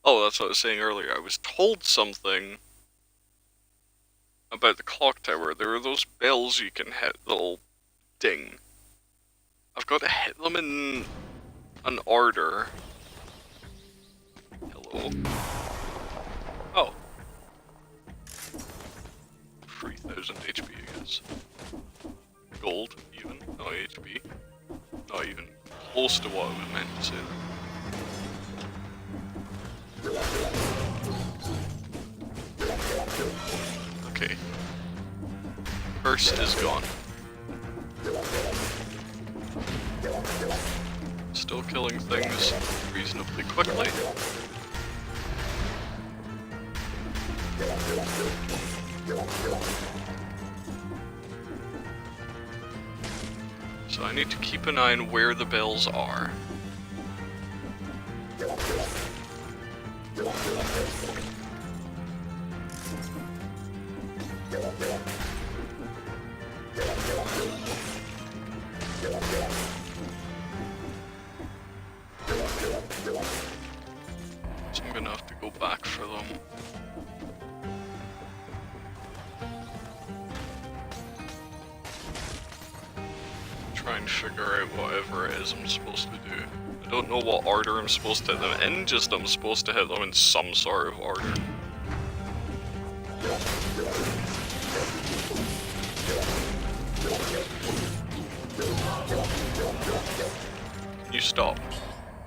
Oh, that's what I was saying earlier. I was told something about the clock tower. There are those bells you can hit that'll ding. I've got to hit them in an order. Hello. Oh. 3000 HP, I guess. Gold, even, not HP. Not even close to what I was meant to say there. Okay. First is gone. Still killing things reasonably quickly. So I need to keep an eye on where the bells are. So I'm gonna have to go back for them. Try and figure out whatever it is I'm supposed to do. I don't know what order I'm supposed to hit them in, just I'm supposed to hit them in some sort of order. Can you stop?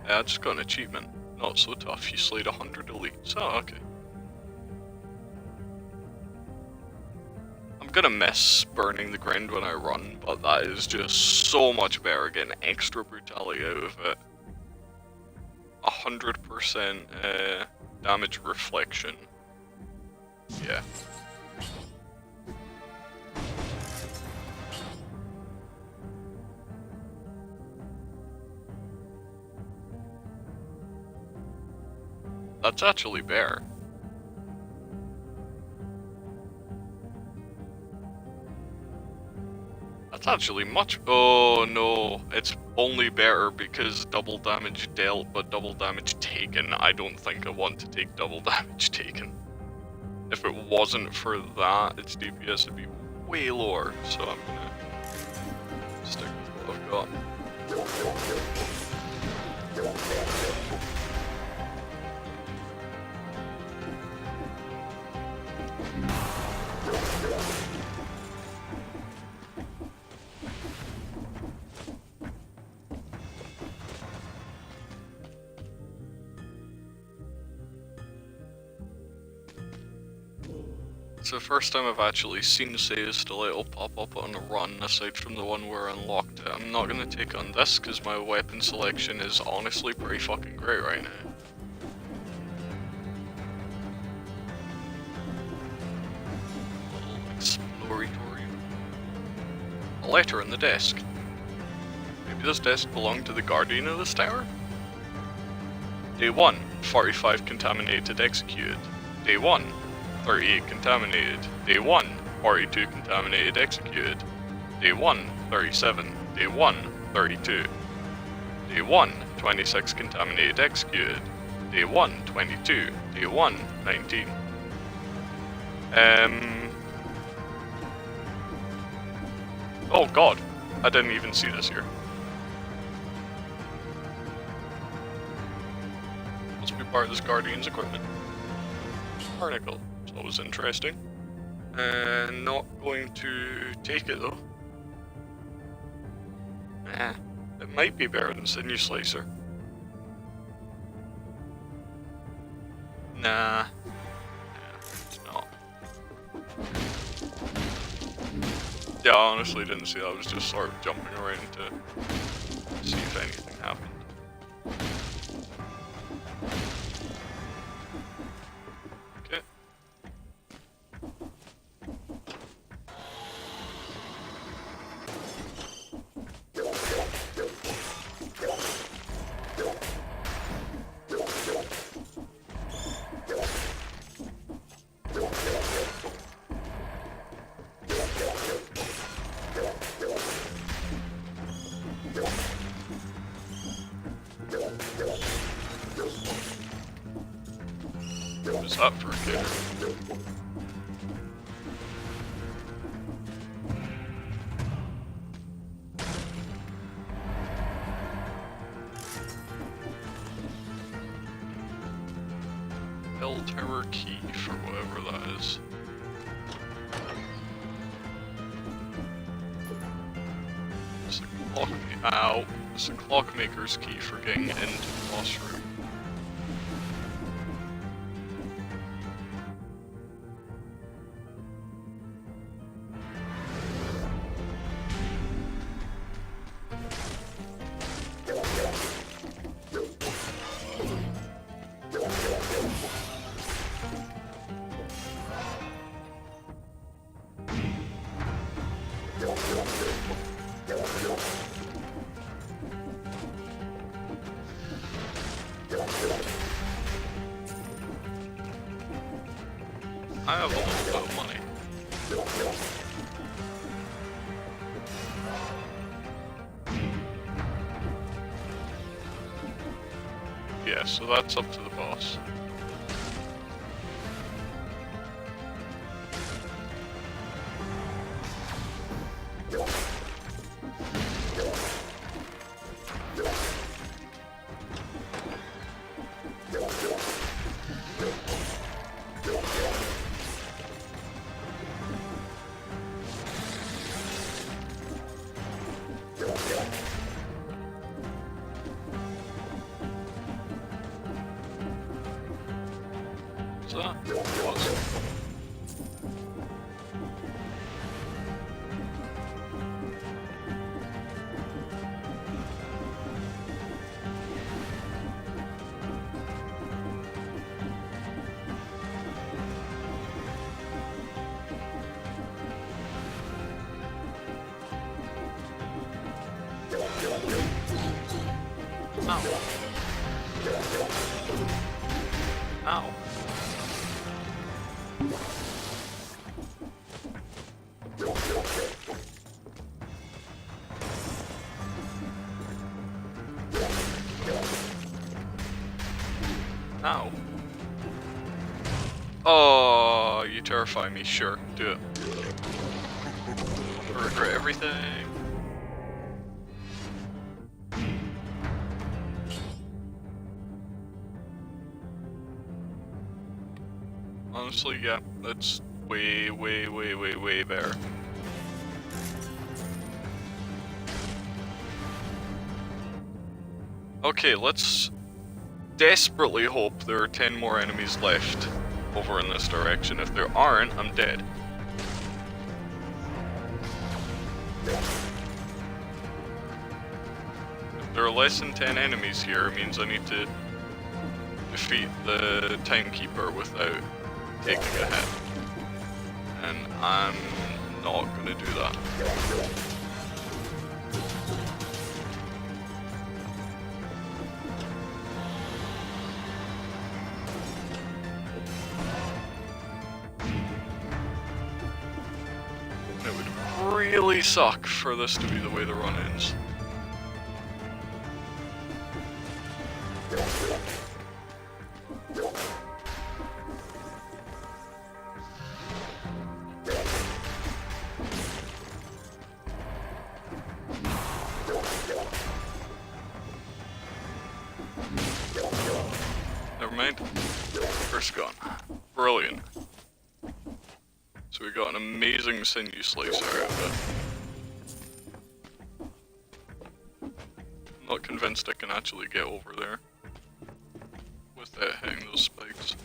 Yeah, I just got an achievement. Not so tough, you slayed 100 elites. Oh, okay. I'm gonna miss burning the ground when I run, but that is just so much better, getting extra brutality out of it. 100% damage reflection. Yeah. That's actually better. That's actually much... Oh no, it's only better because double damage dealt, but double damage taken. I don't think I want to take double damage taken. If it wasn't for that, its DPS would be way lower, so I'm gonna stick with what I've got. It's the first time I've actually seen Say Stiletto pop up on a run, aside from the one where I unlocked it. I'm not going to take on this because my weapon selection is honestly pretty fucking great right now. Exploratory. A letter on the desk. Maybe this desk belonged to the guardian of this tower? Day 1, 45 contaminated executed. Day 1, 38 contaminated. Day 1, 42 contaminated executed. Day 1, 37. Day 1, 32. Day 1, 26 contaminated executed. Day 1, 22. Day 1, 19. Oh god, I didn't even see this here. Must be part of this Guardian's equipment. Article. It's always interesting. Not going to take it though. It might be better than Sinew Slicer. Nah. It's not. Yeah, I honestly didn't see that. I was just sort of jumping around to see if anything happened. Okay. What's up for a kid? Bell tower key for whatever that is. It's a clock. Ow! It's a clockmaker's key for getting into the boss room. I have a little bit of money. Yeah, so that's up to the boss. So that was. Ow. Ow. Ow. Oh, you terrify me. Sure, do it. I regret everything. Honestly, yeah, that's way better. Okay, let's desperately hope there are 10 more enemies left over in this direction. If there aren't, I'm dead. If there are less than 10 enemies here, it means I need to defeat the timekeeper without taking a hit. And I'm not gonna do that. It would really suck for this to be the way the run ends. Never mind. First gone. Brilliant. So we got an amazing sinew slicer out of it. I'm not convinced I can actually get over there without hitting those spikes.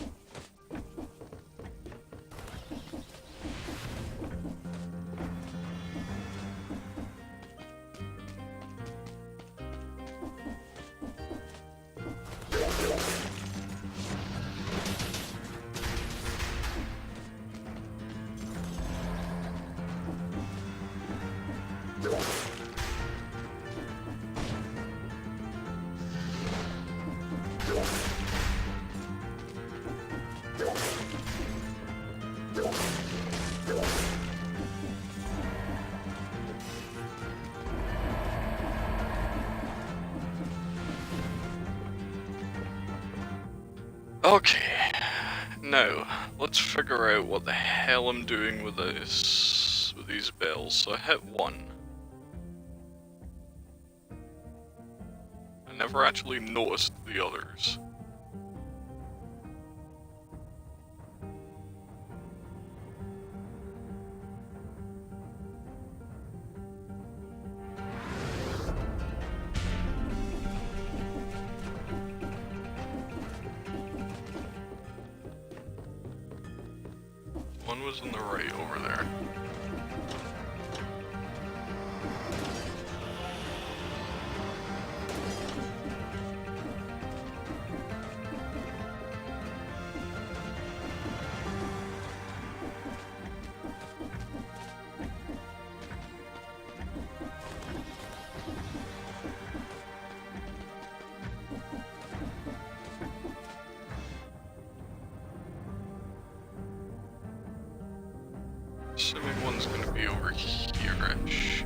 Okay, now let's figure out what the hell I'm doing with this, with these bells. So I hit one. I never actually noticed the others. One was on the right over there. Assuming one's gonna be over here-ish.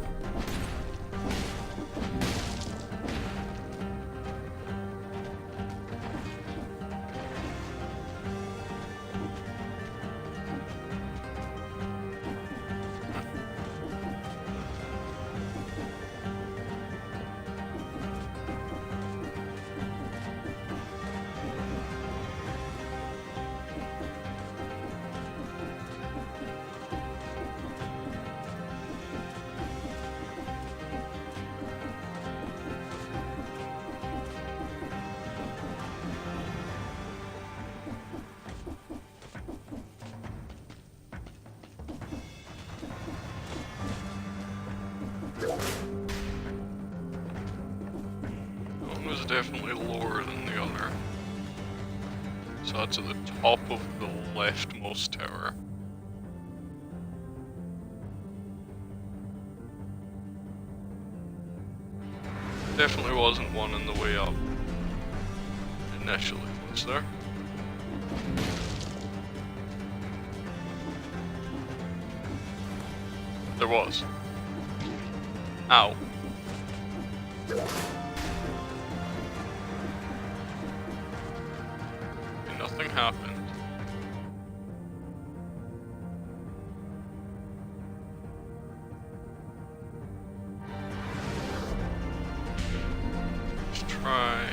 One was definitely lower than the other. So that's at the top of the leftmost tower. Definitely wasn't one on the way up initially, was there? There was. Ow. And nothing happened. Let's try.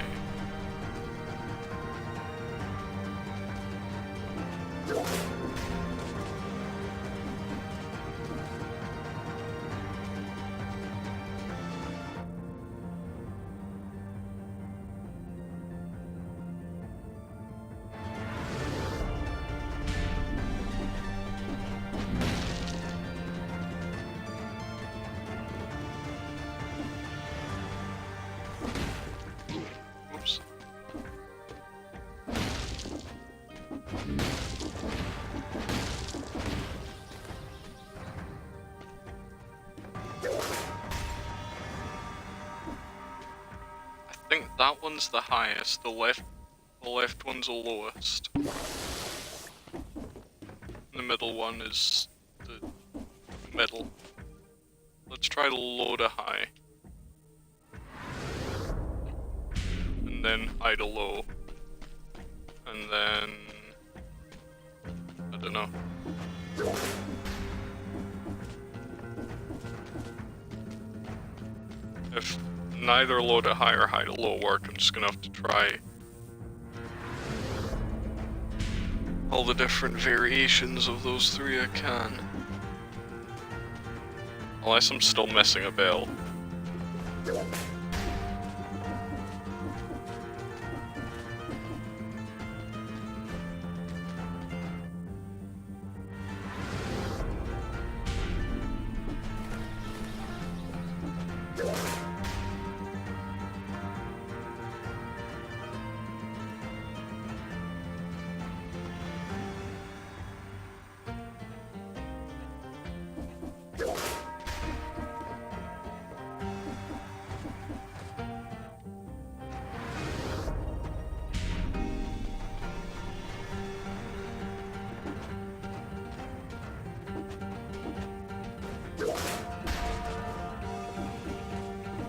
Oops. I think that one's the highest, the left one's the lowest. The middle one is the middle. Let's try to low to high. And then high to low. And then... I don't know. If neither low to high or high to low work, I'm just gonna have to try all the different variations of those three I can. Unless I'm still missing a bell.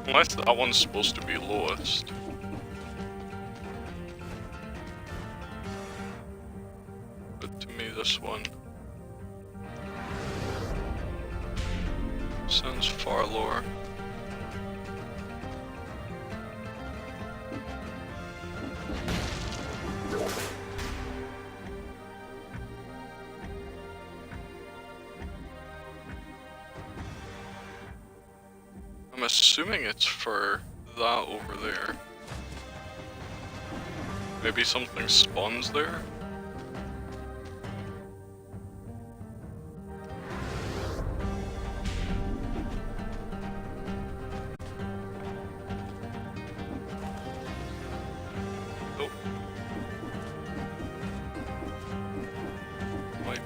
Unless that one's supposed to be lowest. But to me this one sounds far lower. I'm assuming it's for that over there. Maybe something spawns there? Nope. Might.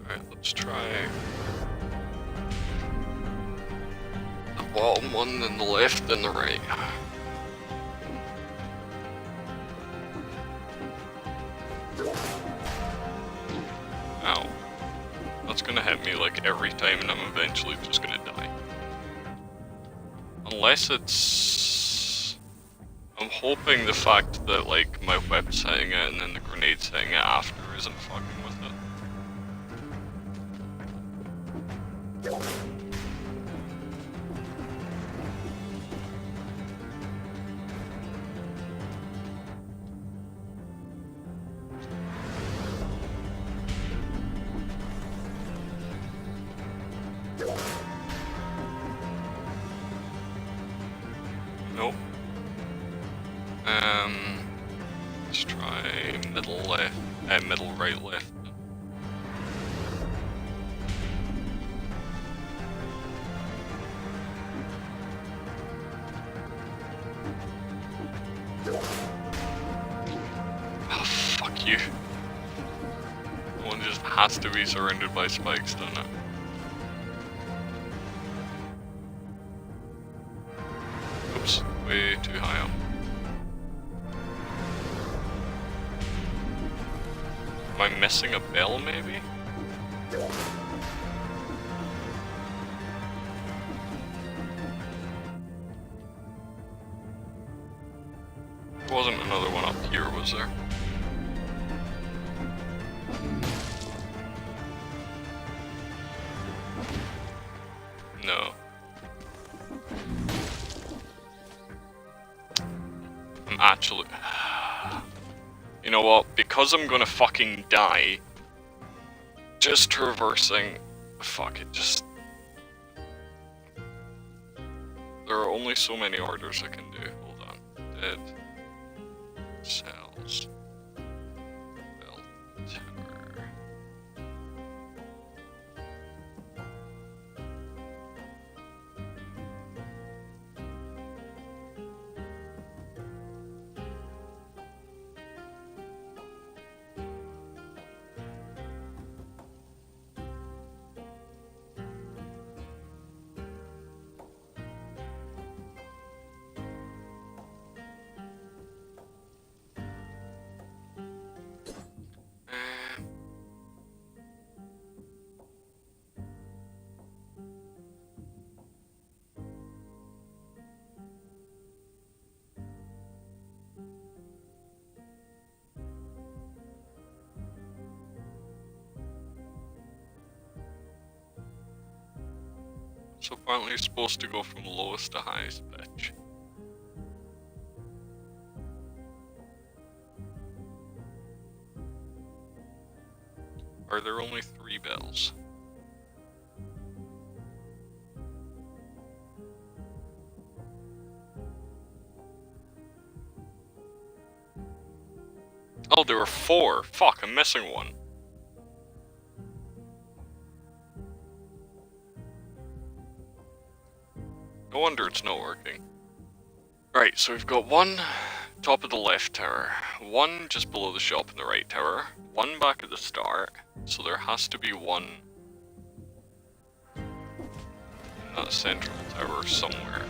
Alright, let's try the bottom one, then the left, then the right. Ow. That's gonna hit me like every time and I'm eventually just gonna die. Unless it's... I'm hoping the fact that like my whip's hitting it and then the grenade's hitting it after isn't fucking with it. Nope. Let's try middle left, middle right left. Oh, fuck you. One just has to be surrounded by spikes, doesn't it? Oops, way too high up. Am I missing a bell, maybe? There wasn't another one up here, was there? No. I'm actually... You know what? Because I'm gonna fucking die, just traversing... Fuck it, just... There are only so many orders I can do. Hold on. Dead. Cells. Bell tower. So apparently you're supposed to go from lowest to highest pitch. Are there only 3 bells? Oh, there were 4! Fuck, I'm missing one. No wonder it's not working. Right, so we've got one top of the left tower, one just below the shop in the right tower, one back at the start, so there has to be one in that central tower somewhere.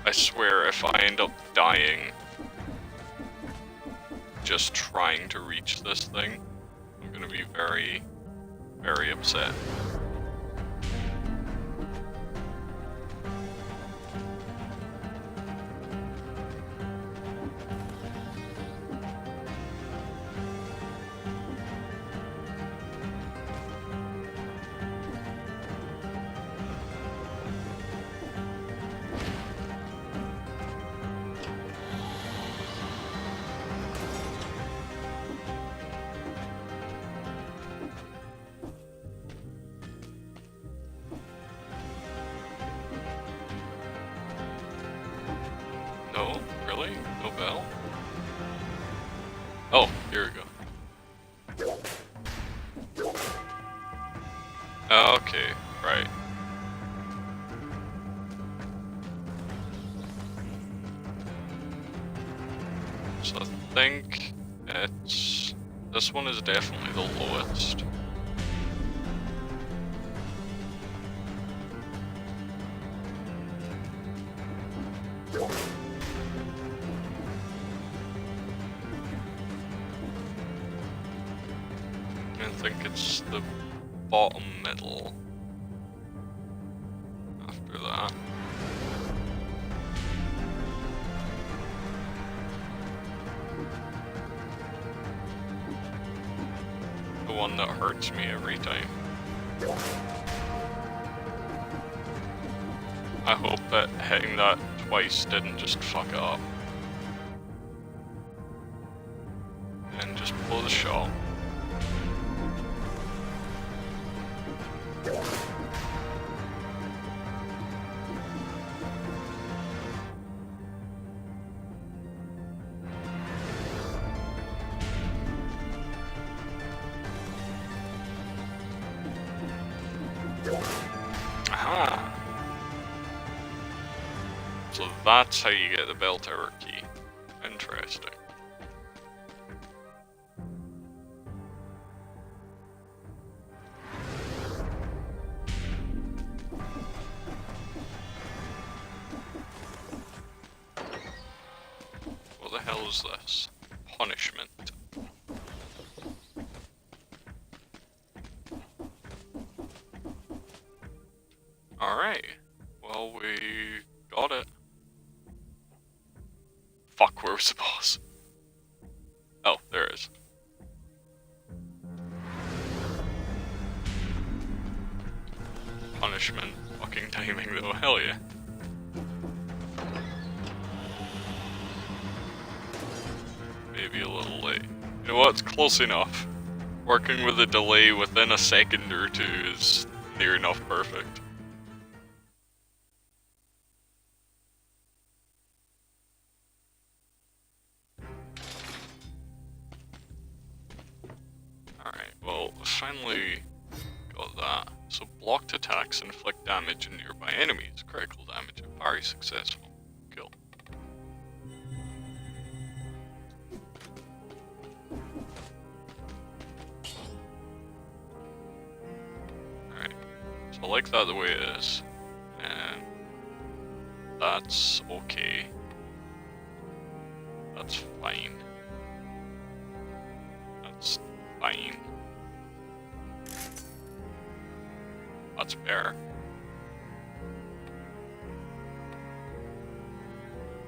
I swear if I end up dying just trying to reach this thing, I'm gonna be very, very upset. No? Really? No bell? Oh, here we go. Okay, right. So I think it's... this one is definitely the lowest. I think it's the bottom middle after that. The one that hurts me every time. I hope that hitting that twice didn't just fuck it up. And just blow the shot. Aha! So that's how you get the bell tower key. Interesting. What the hell is this? Punishment. Alright. Well, we got it. Fuck, where was the boss? Oh, there it is. Punishment. Fucking timing though, hell yeah. Maybe a little late. You know what, it's close enough. Working with a delay within a second or two is near enough perfect. Alright, well, finally got that. So blocked attacks inflict damage on nearby enemies. Critical damage, very successful. Cool. Alright, so I like that the way it is. And that's okay. That's fine. That's fine. That's fair.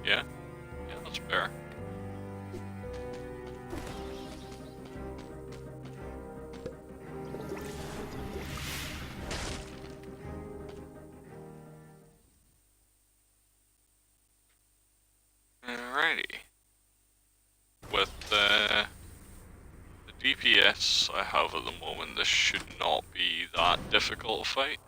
Yeah? Yeah, that's fair. Alrighty. With the DPS I have at the moment, this should not be that difficult a fight.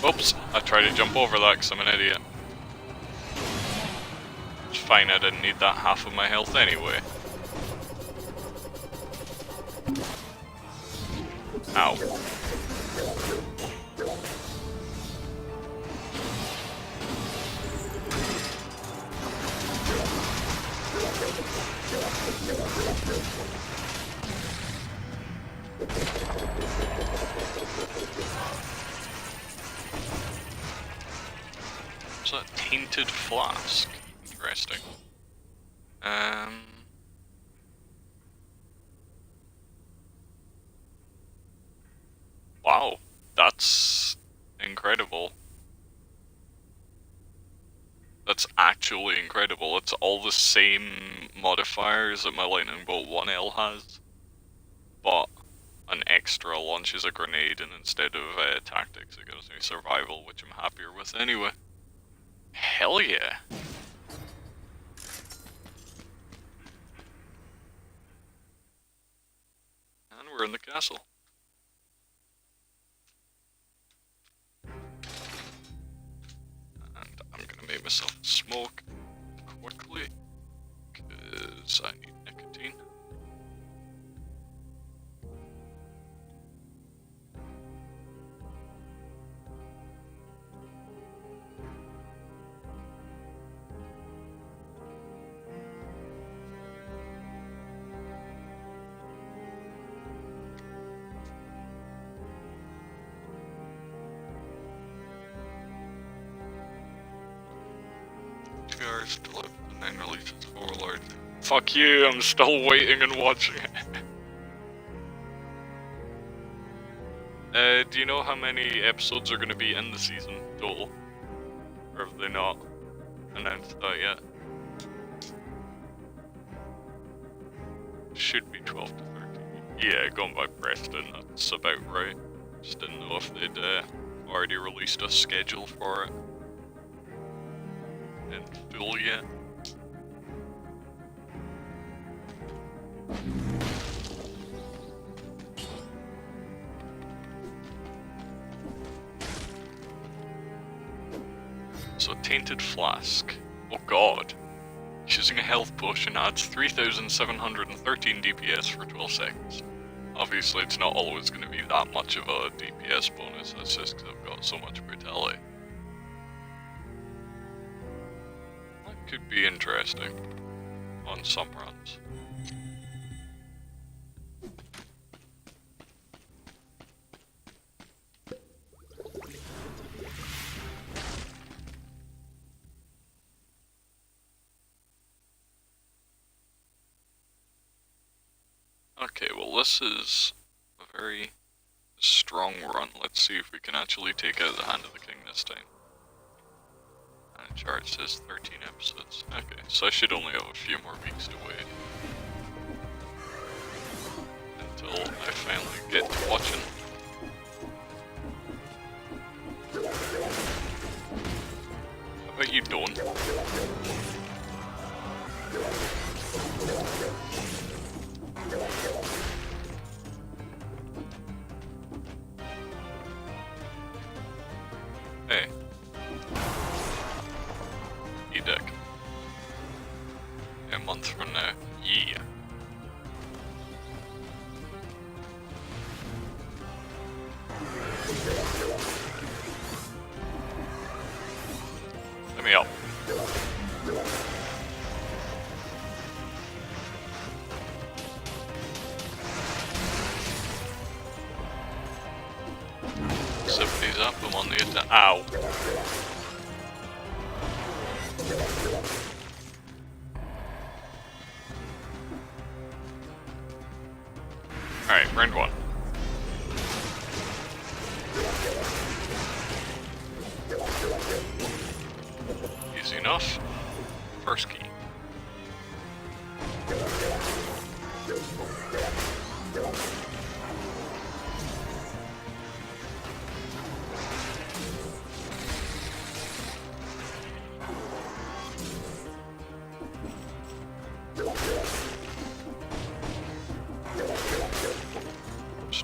Oops, I tried to jump over that because I'm an idiot. It's fine, I didn't need that half of my health anyway. Ow. was that? Tainted Flask. Interesting. Wow, that's incredible. That's actually incredible. It's all the same modifiers that my Lightning Bolt 1L has, but an extra launches a grenade, and instead of tactics it gives me survival, which I'm happier with anyway. Hell yeah! And we're in the castle. And I'm gonna make myself smoke quickly, because I need nicotine. Still have the 9 releases for Warlord. Fuck you, I'm still waiting and watching it. Do you know how many episodes are going to be in the season total? Or have they not announced that yet? Should be 12 to 13. Yeah, going by Preston, that's about right. Just didn't know if they'd already released a schedule for it. In full yet. So Tainted Flask. Oh god. Choosing a health potion adds 3,713 DPS for 12 seconds. Obviously it's not always going to be that much of a DPS bonus, that's just because I've got so much brutality. Could be interesting on some runs. Okay, well this is a very strong run. Let's see if we can actually take out the Hand of the King this time. Chart says 13 episodes. Okay, so I should only have a few more weeks to wait until I finally get to watching. How about you don't? Hey. Deck. A month from now. Yeah. Let me up. Zip these up, I'm on the attack. Ow. Alright, round one. Easy enough. First key.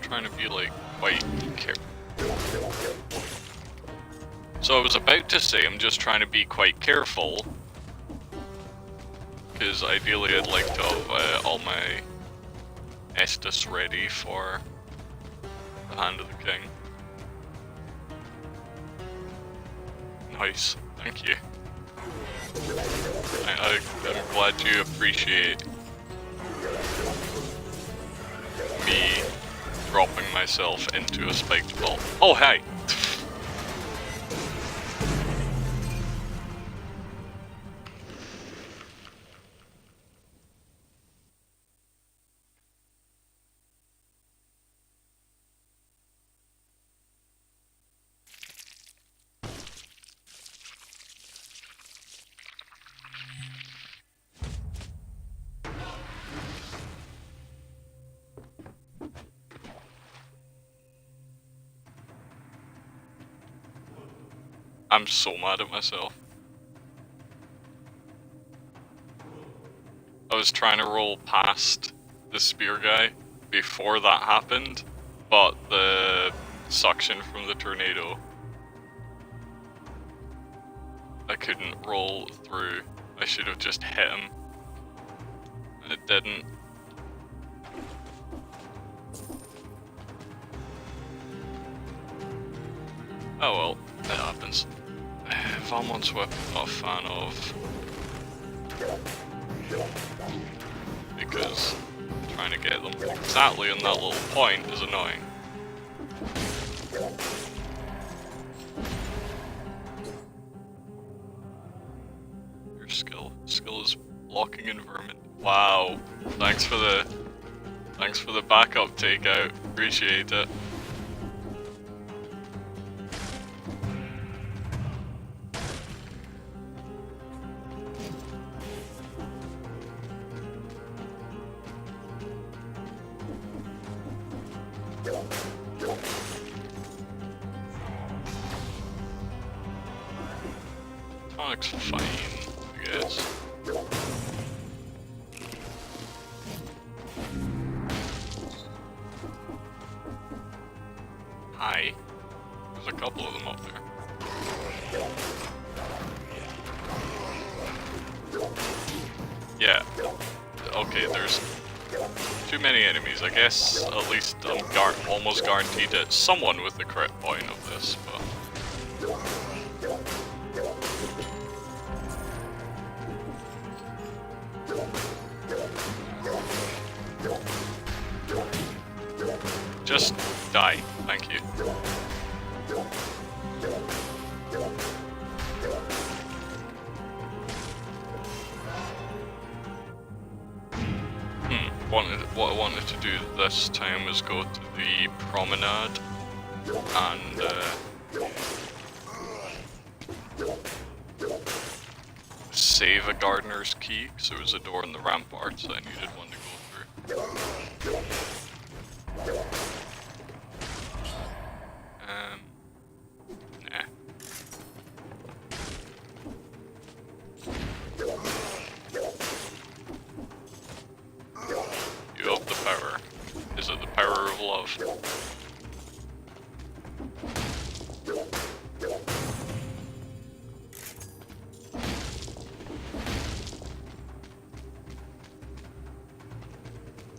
Trying to be like quite careful. So I was about to say I'm just trying to be quite careful, because ideally I'd like to have all my Estus ready for the Hand of the King. Nice, thank you. I'm glad you appreciate me dropping myself into a spiked ball. Oh, hey! I'm so mad at myself. I was trying to roll past the spear guy before that happened, but the suction from the tornado, I couldn't roll through. I should have just hit him, and it didn't. Oh well, it happens. Valmont's weapon I'm not a fan of, because trying to get them exactly on that little point is annoying. Your skill is blocking and vermin. Wow, thanks for the backup takeout. Appreciate it. Tonic's fine, I guess. Hi. There's a couple of them up there. Yeah. Okay, there's too many enemies. I guess at least I'm almost guaranteed that someone with the crit point of this, but... Just die, thank you. What I wanted to do this time was go to the promenade and save a gardener's key, because there was a door in the ramparts that I needed one to go through. Nah. You have the power. Is it the power of love?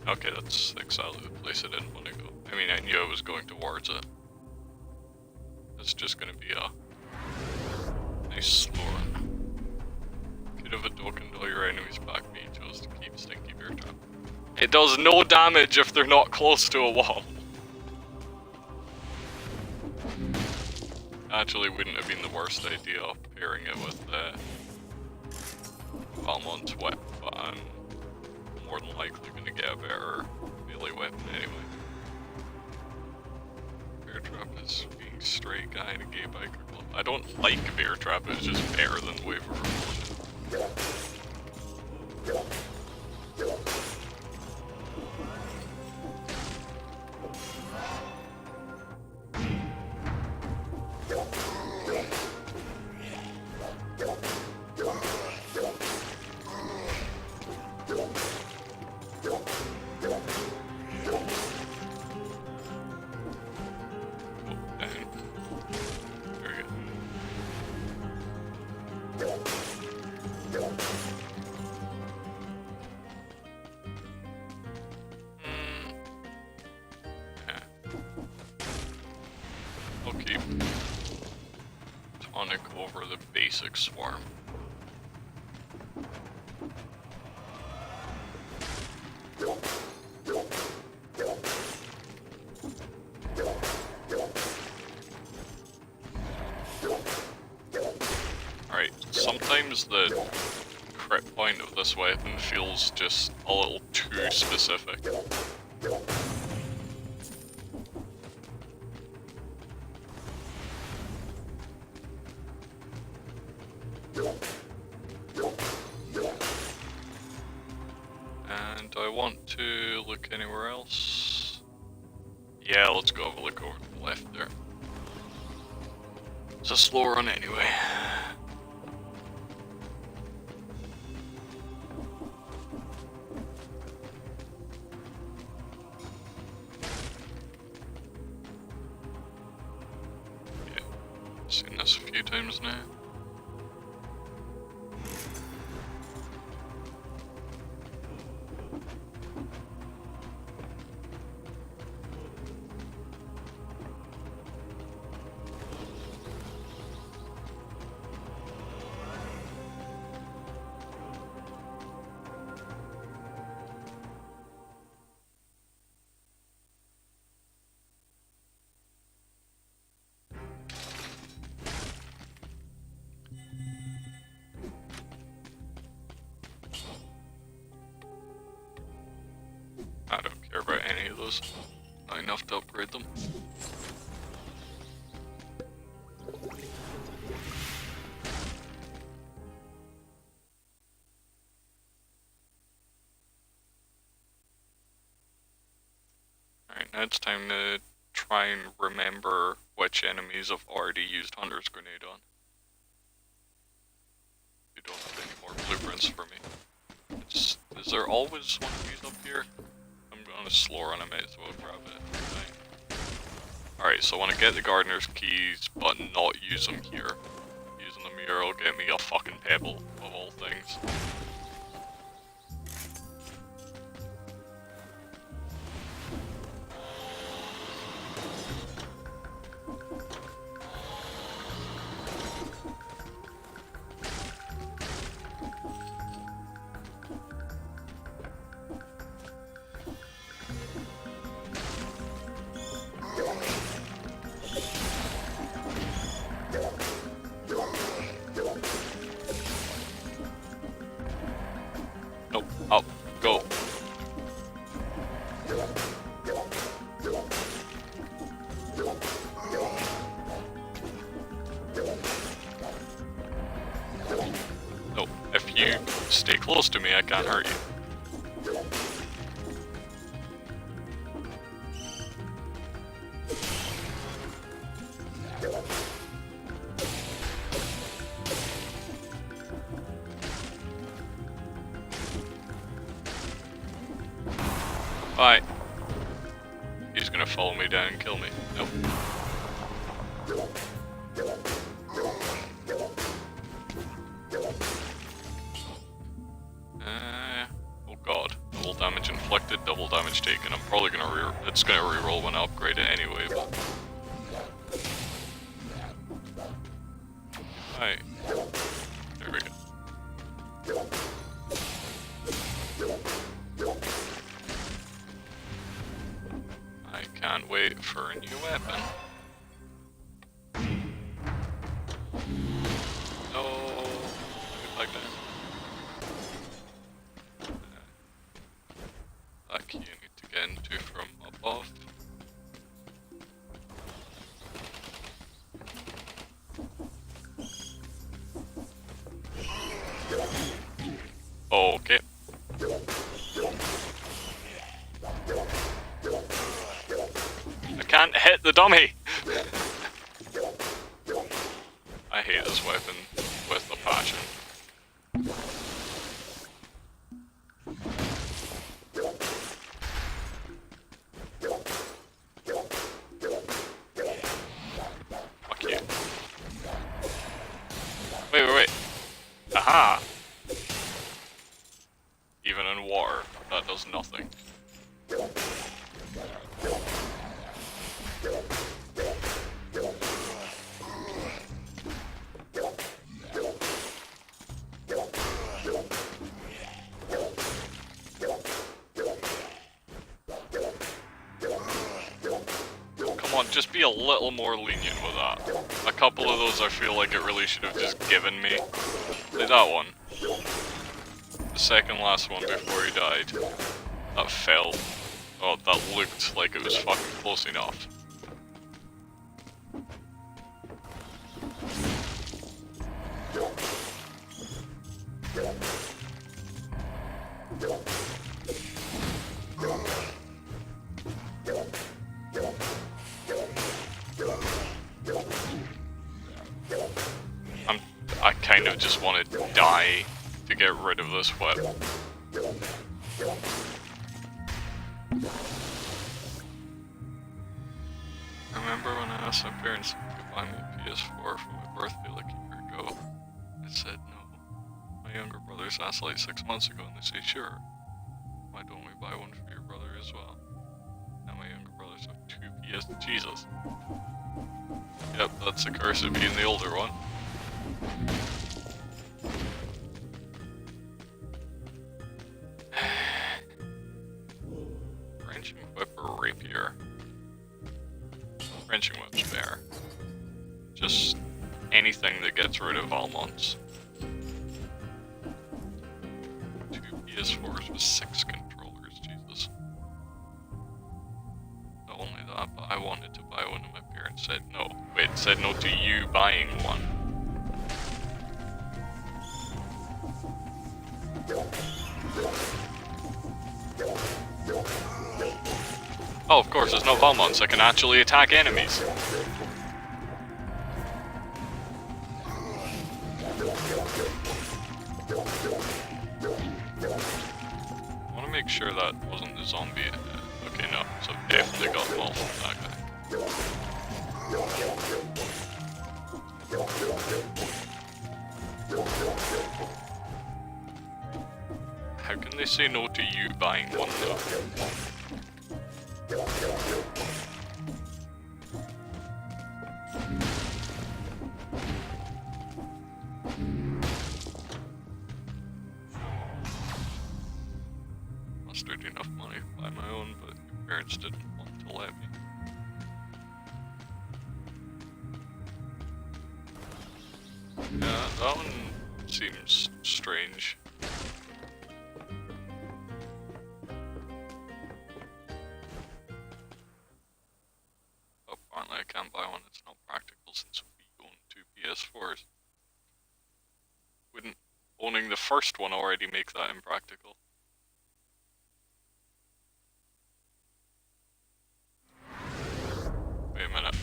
Okay, that's exactly the place I didn't want to go. I mean, I knew I was going towards it. It's just gonna be a nice slow run. Could have Hadoukened all your enemies back, but you chose to keep Stinky Bear Trap. It does no damage if they're not close to a wall. Actually, wouldn't have been the worst idea pairing it with Valmont's weapon, but I'm more than likely gonna get a better melee weapon anyway. Bear Trap is being straight guy in a gay biker club. I don't like Bear Trap, it's just better than Wave of Revolution. Keep tonic over the basic swarm. Alright, sometimes the crit point of this weapon feels just a little too specific. And do I want to look anywhere else? Yeah, let's go have a look over to the left there. It's a slow run anyway. Yeah, seen this a few times now. I don't care about any of those. Not enough to upgrade them. Alright, now it's time to try and remember which enemies I've already used Hunter's Grenade on. You don't have any more blueprints for me. Is there always one of these up here? I'm on a slow run, I might as well grab it. Right. Alright, so I want to get the gardener's keys, but not use them here. Using them here will get me a fucking pebble, of all things. Nope, up, go. Nope, if you stay close to me, I can't hurt you. Bye. He's gonna follow me down and kill me. Nope. Oh god. Double damage inflicted, double damage taken. I'm probably gonna it's gonna reroll when I upgrade it anyway, but... Alright. There we go. I can't wait for a new weapon. No, like that. That key you need to get into from above. Okay. I can't hit the dummy! I hate this weapon with a passion. Fuck you. Wait. Aha! Even in water, that does nothing. Come on, just be a little more lenient with that. A couple of those I feel like it really should have just given me. Like that one. The second last one before he died. That fell. Oh, that looked like it was fucking close enough. I kind of just want to die to get rid of this whip. I remember when I asked my parents if they could buy me a PS4 for my birthday like a year ago. I said no. My younger brothers asked like 6 months ago and they say sure. Why don't we buy one for your brother as well? Now my younger brothers have 2 PS. Jesus. Yep, that's the curse of being the older one. Wrenching whip or rapier? Wrenching whip's fair. Just anything that gets rid of Almonds. 2 PS4s with 6 controllers, Jesus. Not only that, but I wanted to buy one and my parents said no. Wait, said no to you buying one. Oh, of course, there's no Valmonts that can actually attack enemies. I want to make sure that wasn't the zombie. Okay, no, so definitely got balls from that guy. How can they say no to you buying one though? Mustered enough money to buy my own, but your parents didn't want to let me. Yeah, that one seems strange. Apparently I can't buy one, it's not practical since we own 2 PS4s. Wouldn't owning the first one already make that impractical? Wait a minute,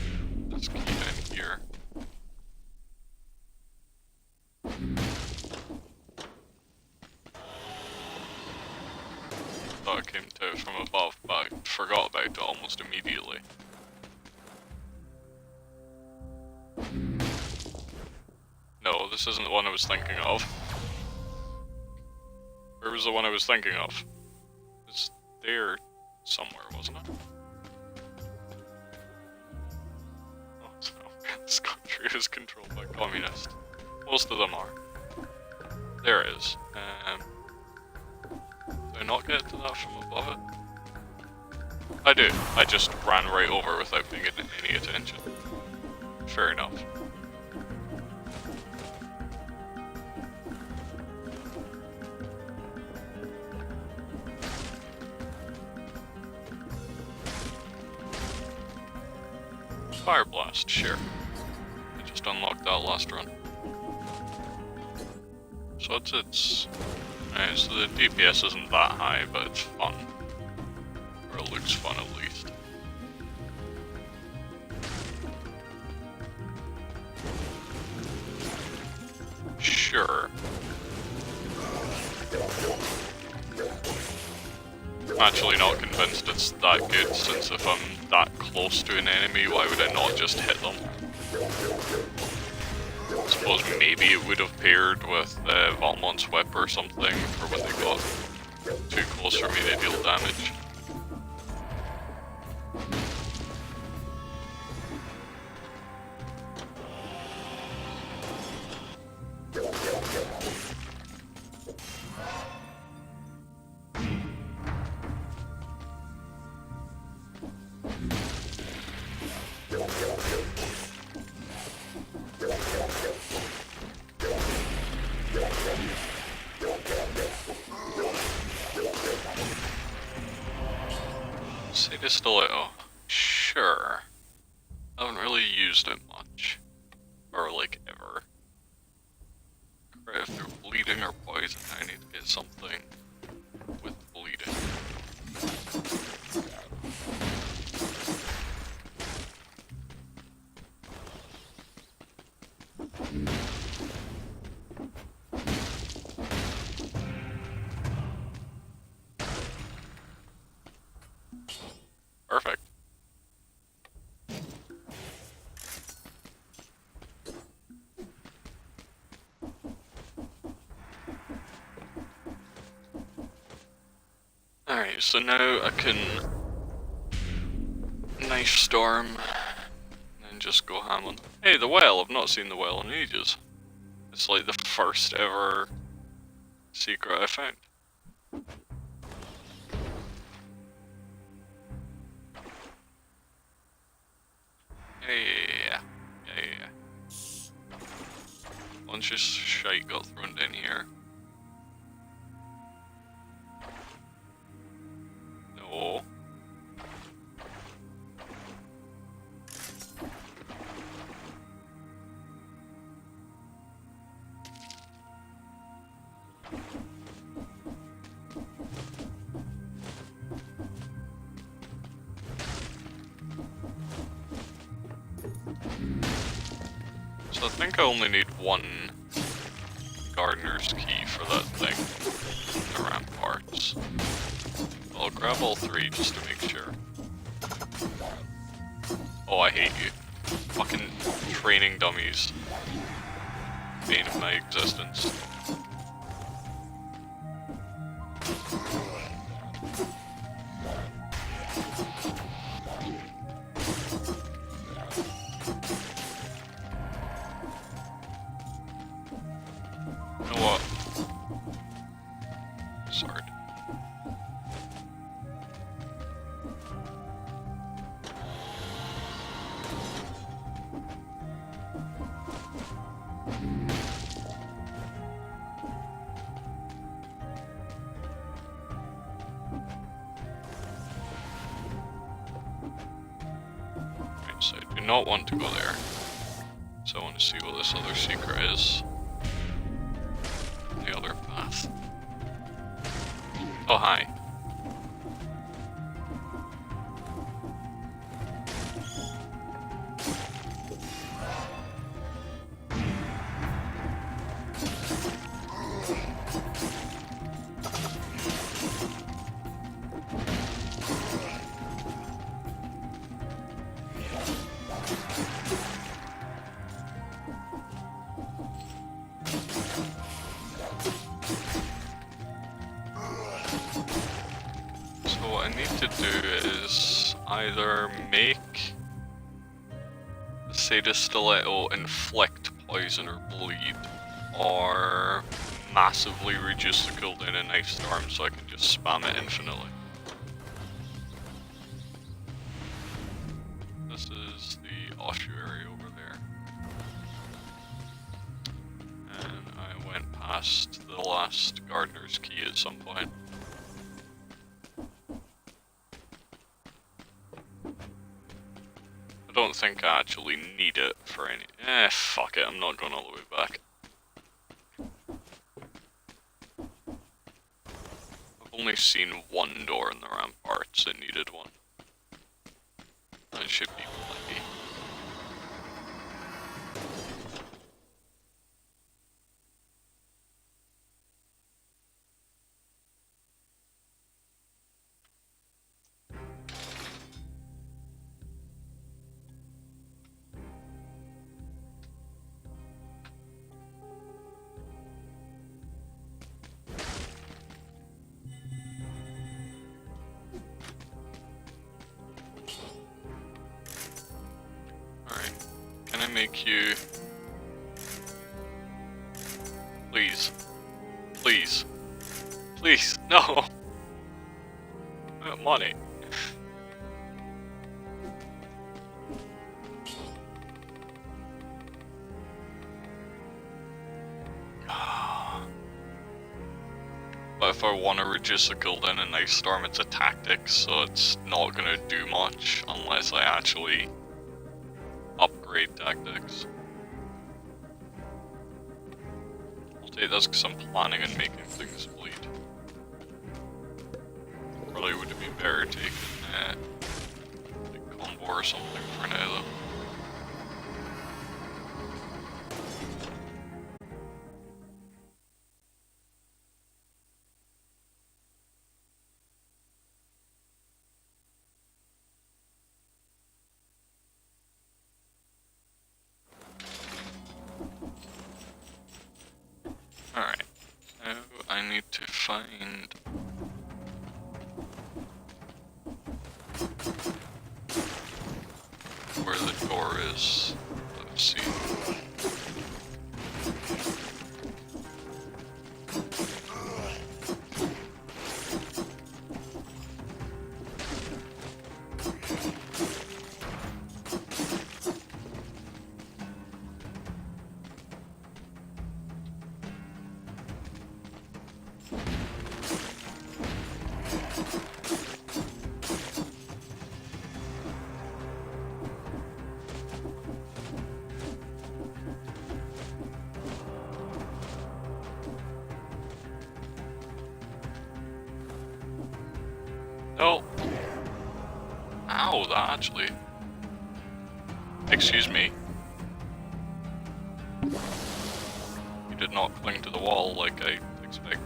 there's a key down here. Thought it came to it from above, but I forgot about it almost immediately. No, this isn't the one I was thinking of. Where was the one I was thinking of? It was there somewhere, wasn't it? Oh, so this country is controlled by communists. Most of them are. There it is. Did I not get to that from above it? I do. I just ran right over without paying any attention. Fair enough. Fire Blast, sure. I just unlocked that last run. So it's Alright, so the DPS isn't that high, but it's fun. Or it looks fun at least. Sure. I'm actually not convinced it's that good, since if I'm that close to an enemy, why would I not just hit them? I suppose maybe it would have paired with Valmont's whip or something for when they got too close for me to deal damage. Say Stiletto. Sure. I haven't really used it much. Or like ever. If they're bleeding or poison, I need to get something with bleeding. Alright, so now I can knife storm and just go ham on. Hey, the well! I've not seen the well in ages. It's like the first ever secret I found. Yeah. Bunch of shite got thrown in here. No. So I think I only need one gardener's key for that thing. The ramparts. I'll grab all three just to make sure. Oh, I hate you. Fucking training dummies. Bane of my existence. You know what? Sword. Right, so I do not want to go there. So I want to see what this other secret is. The other path. Oh, hi. So what I need to do is either make the Sadist Stiletto inflict poison or bleed, or massively reduce the cooldown in Knife Storm so I can just spam it infinitely. This is the ossuary over there. And I went past the last gardener's key at some point. I don't think I actually need it for any. Fuck it, I'm not going all the way back. I've only seen one door in the ramparts that needed one. That should be plenty. Can I make you... Please. Please. Please, no! I got money. But if I want to reduce the cooldown in Knife Storm, it's a tactic, so it's not gonna do much unless I actually upgrade tactics. I'll take this because I'm planning on making things bleed. Probably would have been better taking like combo or something for now though. Alright, now I need to find is. Let's see. Oh. Ow, that actually. Excuse me. You did not cling to the wall like I expect.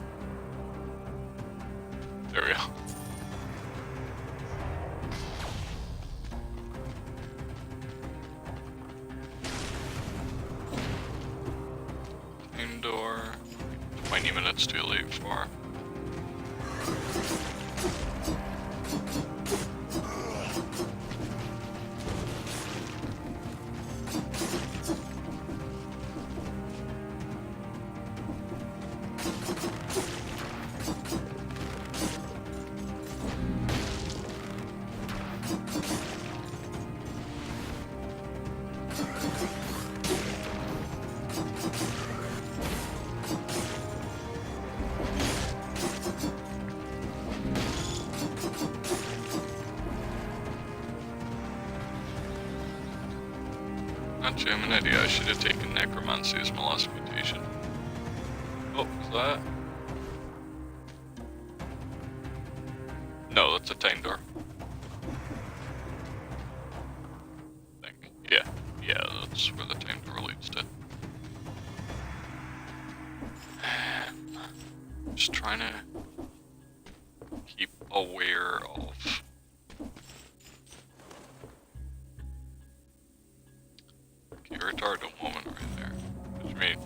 There we go. Indoor. 20 minutes too late for. Actually, I'm an idiot. I should have taken necromancy as my last mutation. Oh, is that? No, that's a time door. I think. Yeah, that's where the time door leads to. Just trying to keep aware of. You're a retarded woman right there. What do you mean?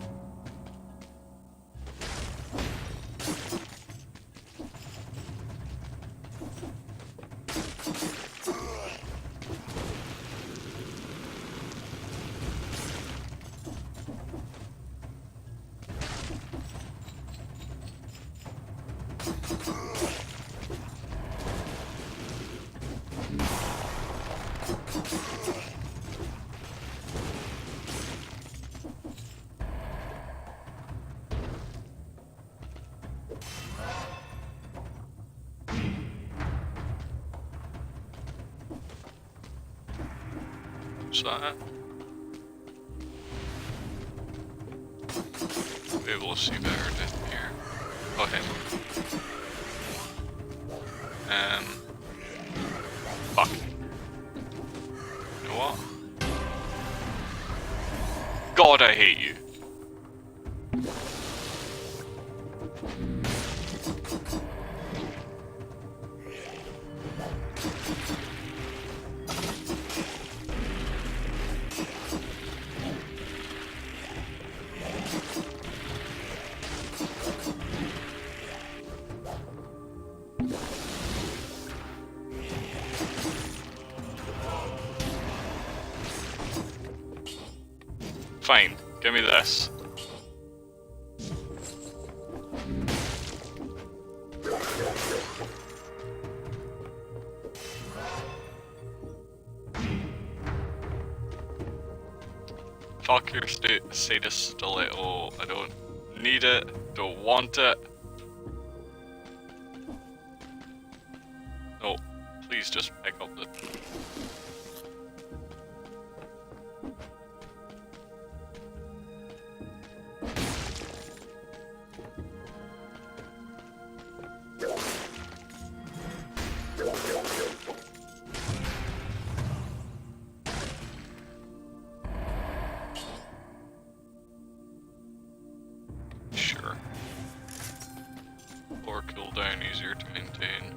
That. Be able to see better down here. Oh, hey. Fuck. You know what? God, I hate you. Fine, give me this. Fuck your status stiletto. I don't need it, don't want it. No, please just pick up the... Sure. Or cooldown easier to maintain.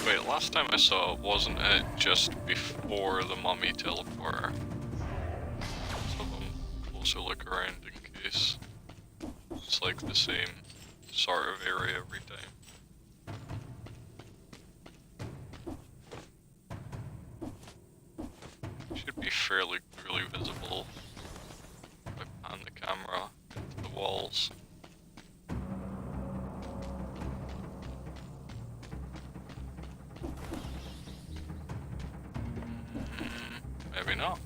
Wait, last time I saw it, wasn't it just before the mummy teleporter? Let's have a closer look around in case it's like the same sort of area every time. Should be fairly clearly visible if I pan the camera into the walls. Maybe not.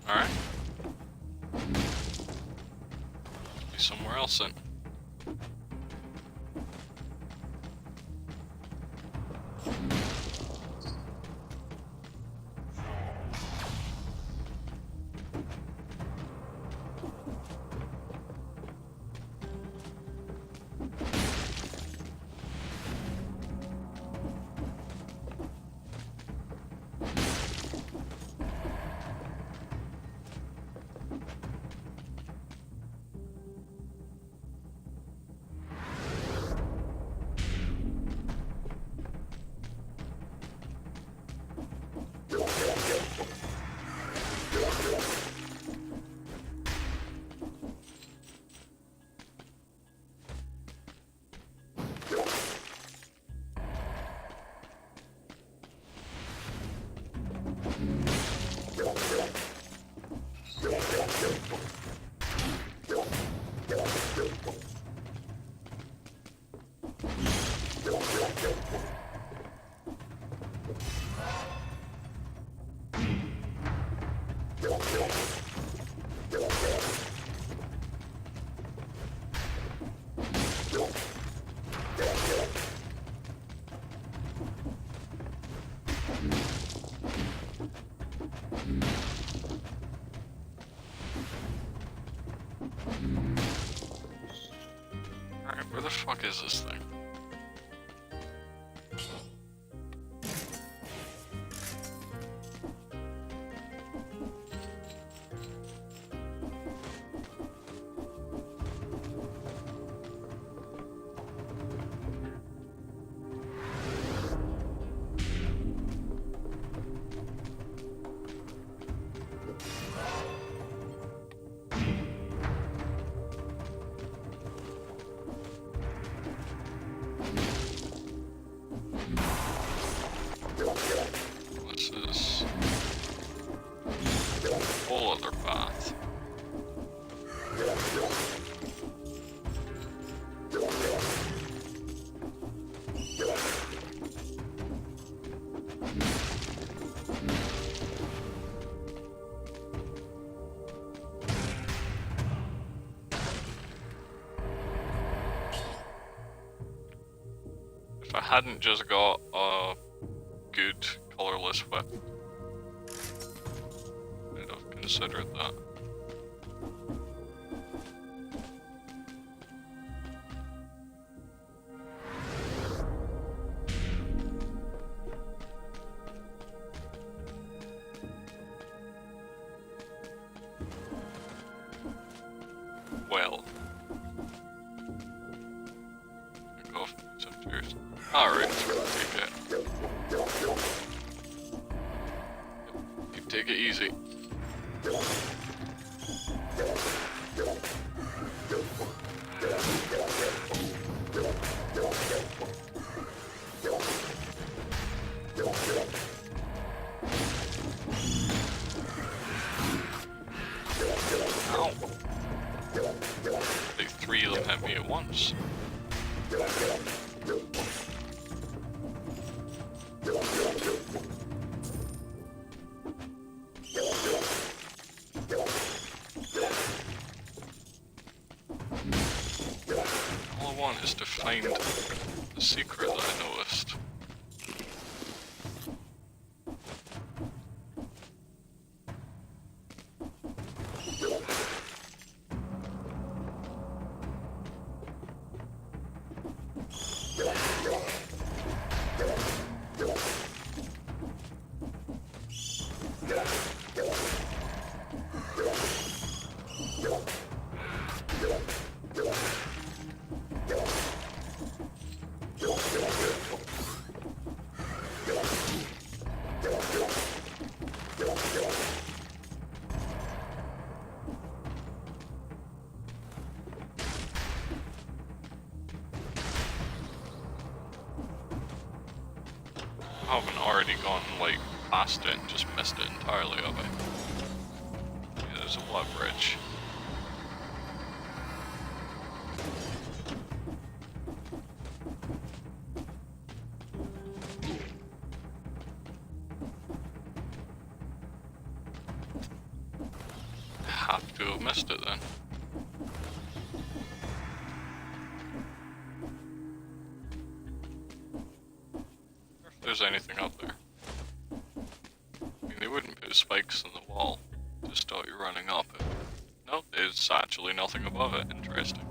Alright. Be somewhere else then. Alright, where the fuck is this thing? This is a whole other path. If I hadn't just got a good colorless whip, I'd have considered that. Well, go off these upstairs. Alright, take it. You take it easy. Ow. Like 3 of them hit me at once. All I want is to find the secret that I noticed. I haven't already gone like past it and just missed it entirely, have I? Yeah, there's a blood bridge. Have to have missed it then. If there's anything up there. I mean, they wouldn't put spikes in the wall to start you running up it. Nope, there's actually nothing above it. Interesting.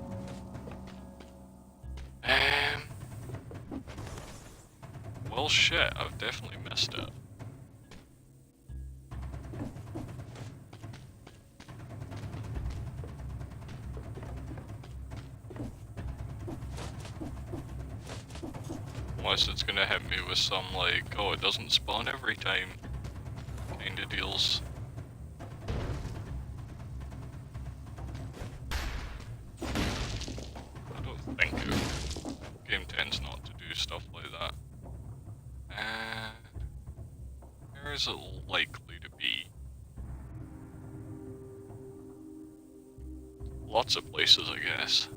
Well shit, I've definitely missed it. Unless it's gonna hit me with some like, oh, it doesn't spawn every time kinda deals. I don't think it. Game tends not to do stuff like that. Where is it likely to be? Lots of places, I guess.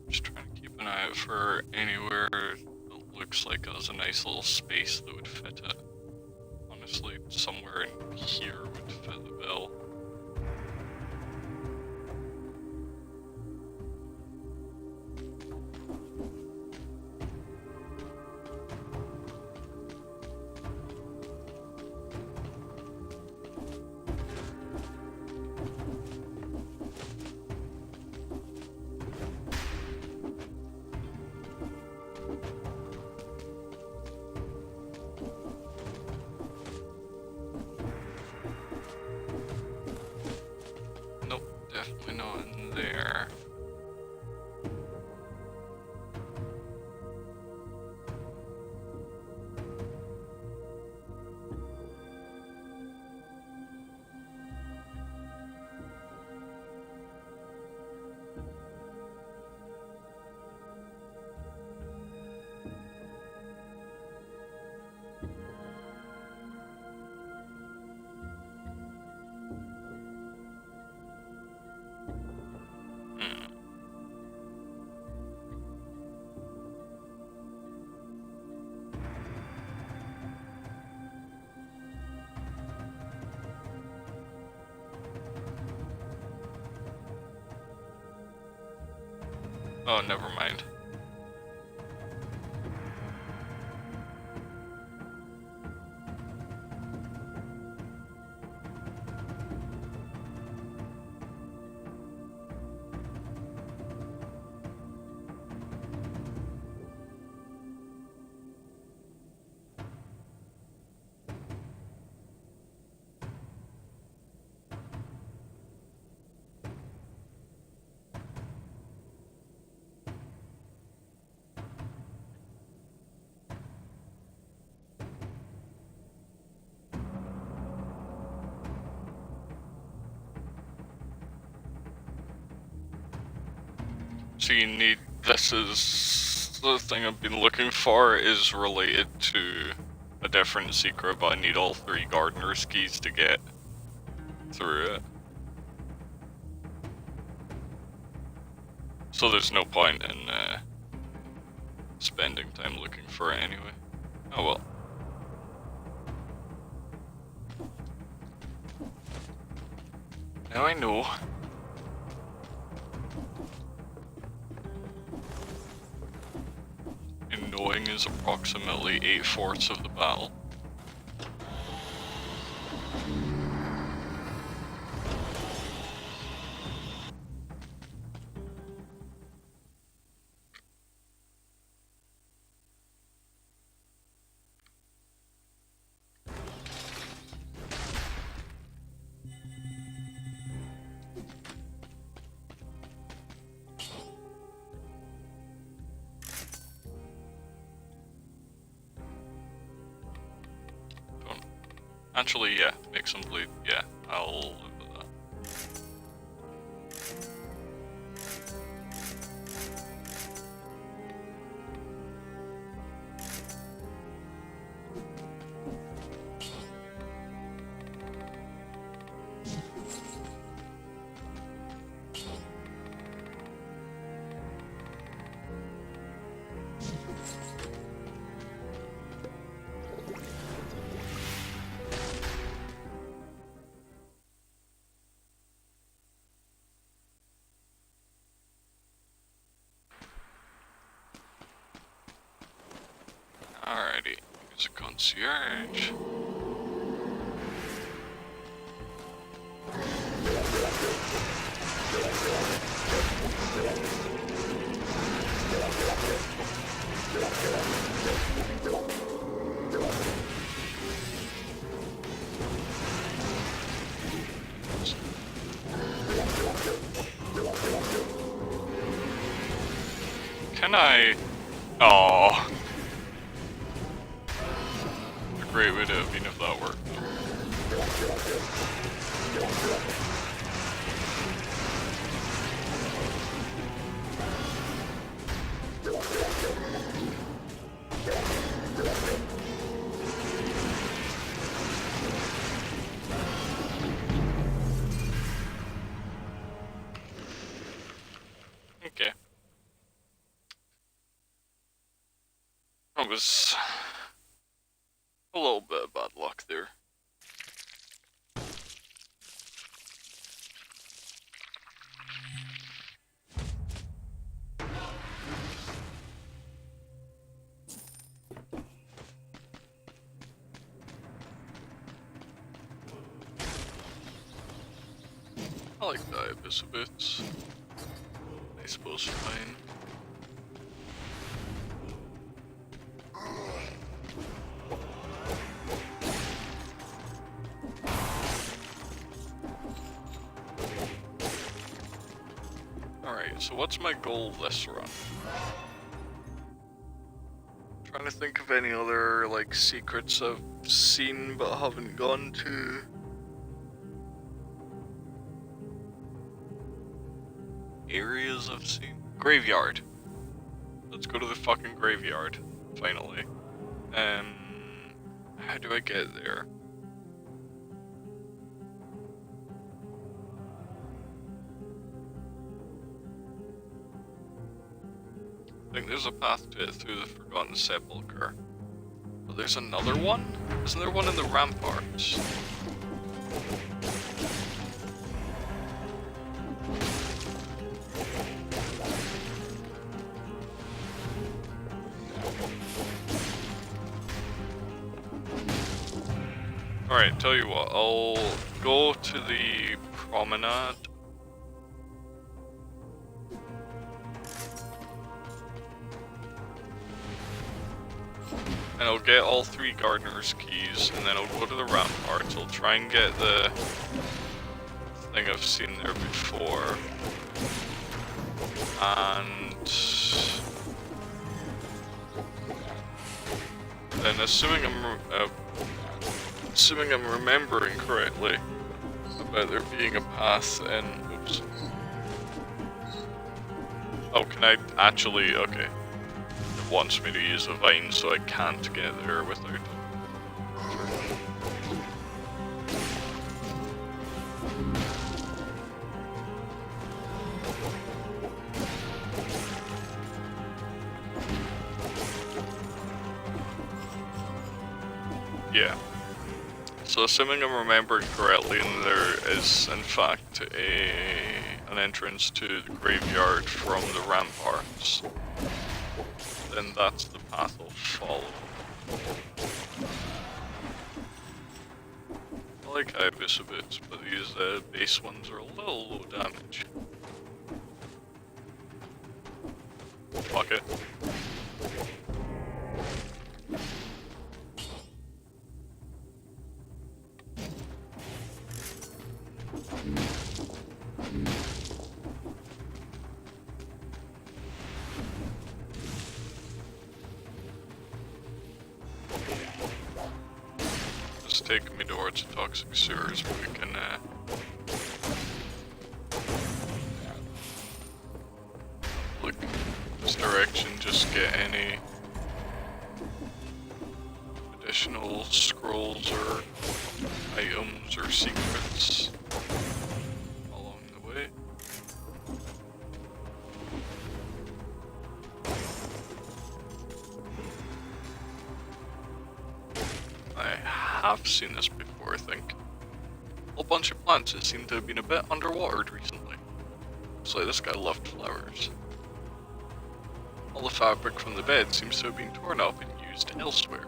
Just trying to keep an eye out for anywhere that looks like there's a nice little space that would fit it. Honestly, somewhere in here would fit the bill. Nope, definitely not in there. Oh, never mind. So you need, this is the thing I've been looking for, is related to a different secret, but I need all 3 gardener's keys to get through it. So there's no point in spending time looking for it anyway. Oh well. Now I know. And knowing is approximately 8/4 of the battle. Actually, yeah, make some bleed. Yeah, I'll live with that. Alrighty, here's a concierge. Can I? Oh. A great way to have been if that worked. Okay. That was a little bit of bad luck there. I like the Ibis a bit. I suppose fine. Alright, so what's my goal this run? Trying to think of any other like secrets I've seen but haven't gone to. Areas I've seen? Graveyard. Let's go to the fucking graveyard, finally. How do I get there? I think there's a path to it through the Forgotten Sepulchre. But there's another one? Isn't there one in the ramparts? Alright, tell you what, I'll go to the promenade. And I'll get all 3 gardener's keys, and then I'll go to the ramparts. I'll try and get the thing I've seen there before. And then assuming I'm remembering correctly about there being a path in, oops. Oh, can I actually, okay. It wants me to use a vine, so I can't get there without it. Yeah. So assuming I'm remembering correctly, and there is in fact an entrance to the graveyard from the ramparts, then that's the path I'll follow. I like Ibis a bit, but these base ones are a little low damage. Fuck it. is taking me towards the toxic sewers, but we can, look this direction, just get any additional scrolls or items or secrets along the way. I have seen this before, I think. A whole bunch of plants that seem to have been a bit underwatered recently. Looks like this guy loved flowers. All the fabric from the bed seems to have been torn up and used elsewhere.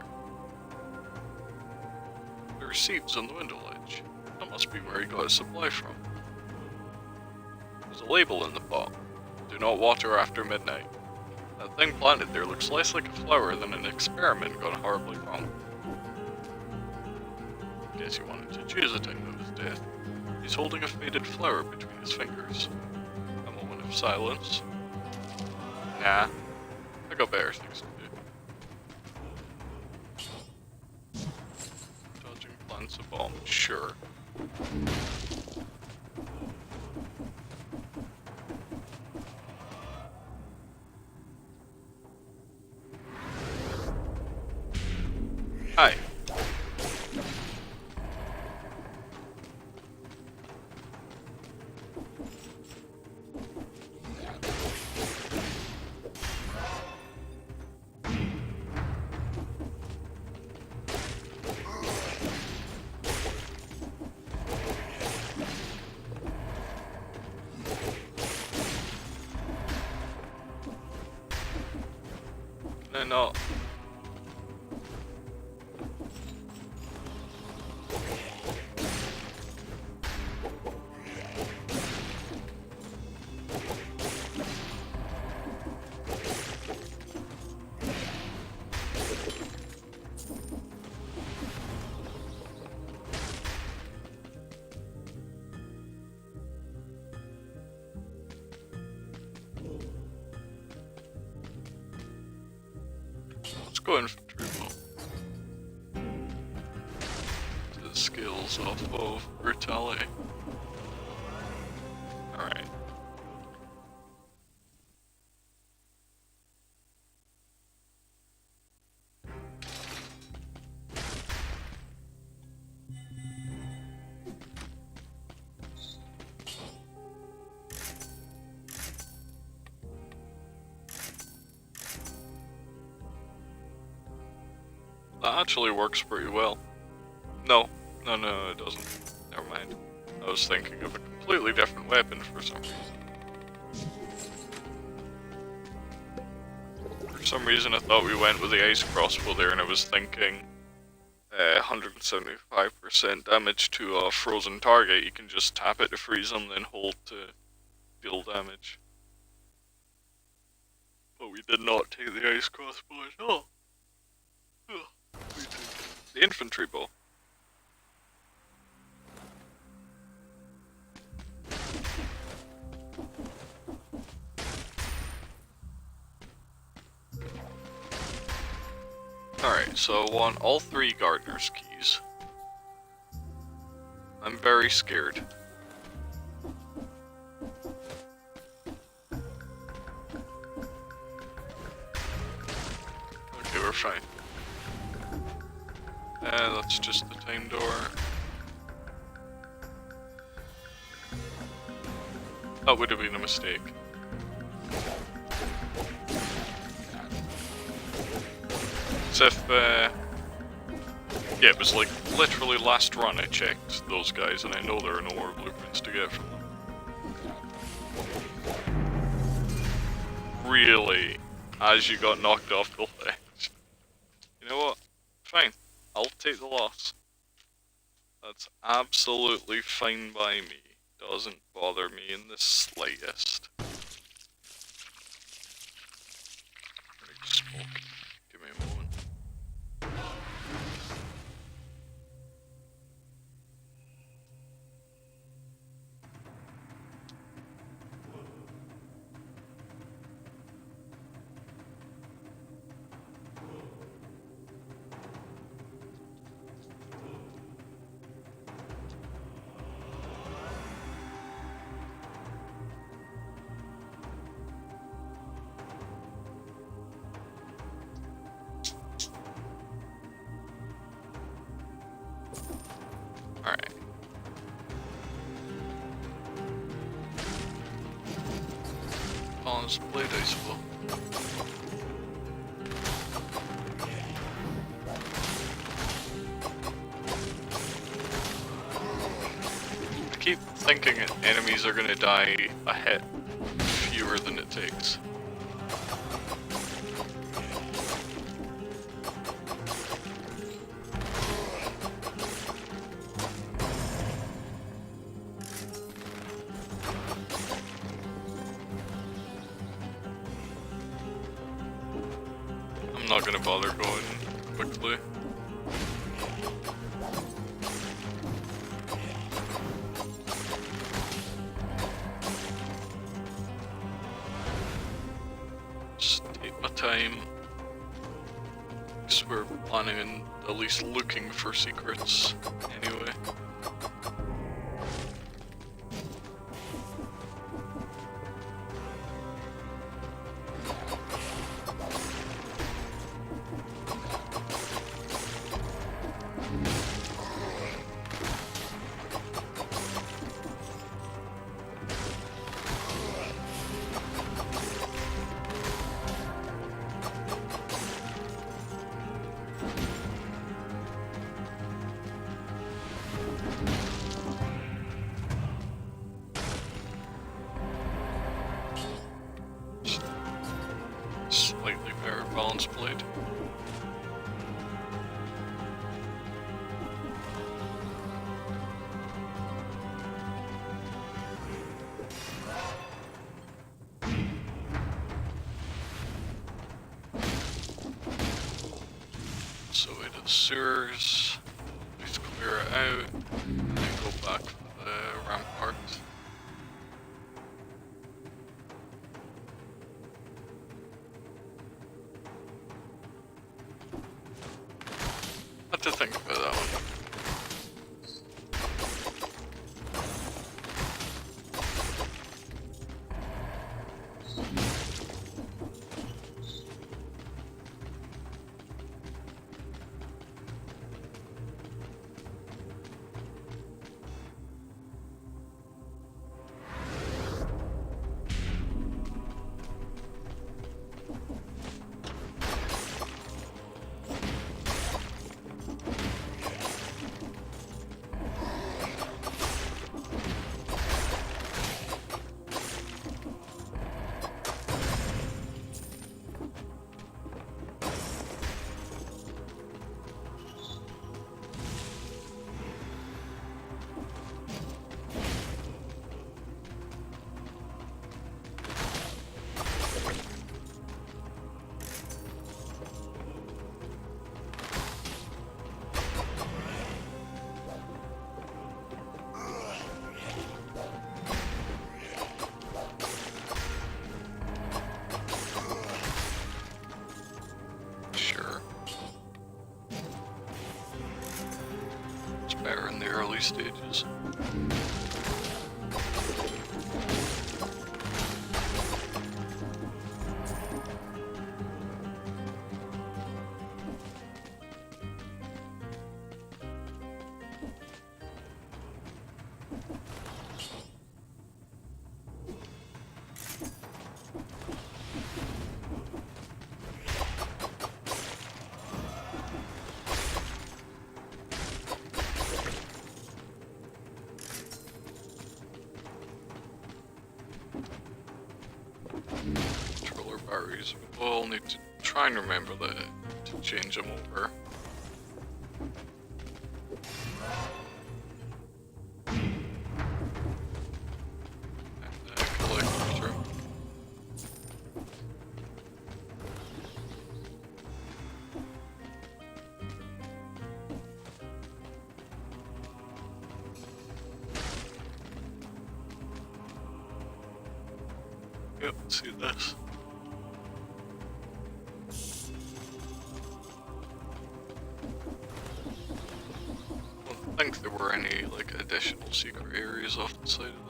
There are seeds on the window ledge. That must be where he got his supply from. There's a label in the pot. Do not water after midnight. That thing planted there looks less like a flower than an experiment gone horribly wrong. Guess he wanted to choose a time of his death. He's holding a faded flower between his fingers. A moment of silence. Nah, I got better things to do. Dodging plants a bomb, sure. Hi. Can I not? Let's go infantry mode. To the skills off of brutality. Alright. That actually works pretty well. No, it doesn't. Never mind. I was thinking of a completely different weapon for some reason. For some reason I thought we went with the ice crossbow there, and I was thinking 175% damage to a frozen target. You can just tap it to freeze them, then hold to deal damage. But we did not take the ice crossbow at all. The infantry bow. Alright, so I want all 3 gardener's keys. I'm very scared. Okay, we're fine. And that's just the time door. That would have been a mistake. As if, yeah, it was like literally last run I checked those guys, and I know there are no more blueprints to get from them. Really? As you got knocked off the ledge. You know what? Fine. I'll take the loss. That's absolutely fine by me. Doesn't bother me in the slightest. Smoke. Give me a moment. balanced blade, I suppose. I keep thinking enemies are gonna die a hit fewer than it takes. I'm not gonna bother going quickly. Just take my time. Because we're planning on at least looking for secrets anyway. Slightly better balanced blade. So we did the sewers, let's clear it out, and then go back for the rampart. What to think about that one? Better in the early stages. Controller batteries. We'll need to try and remember to change them over. And collector. Yep, see this. I don't think there were any like additional secret areas off the side of that.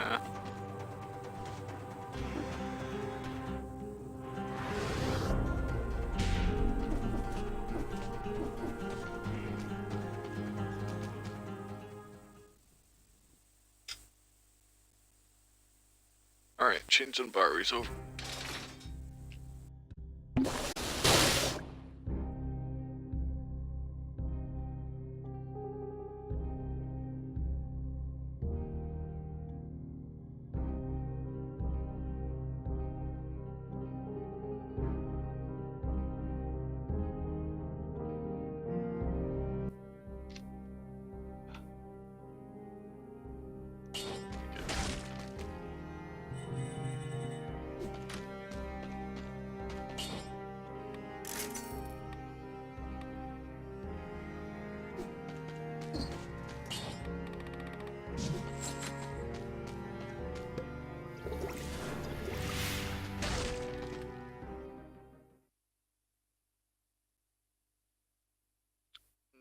Yeah. Alright, changing batteries over.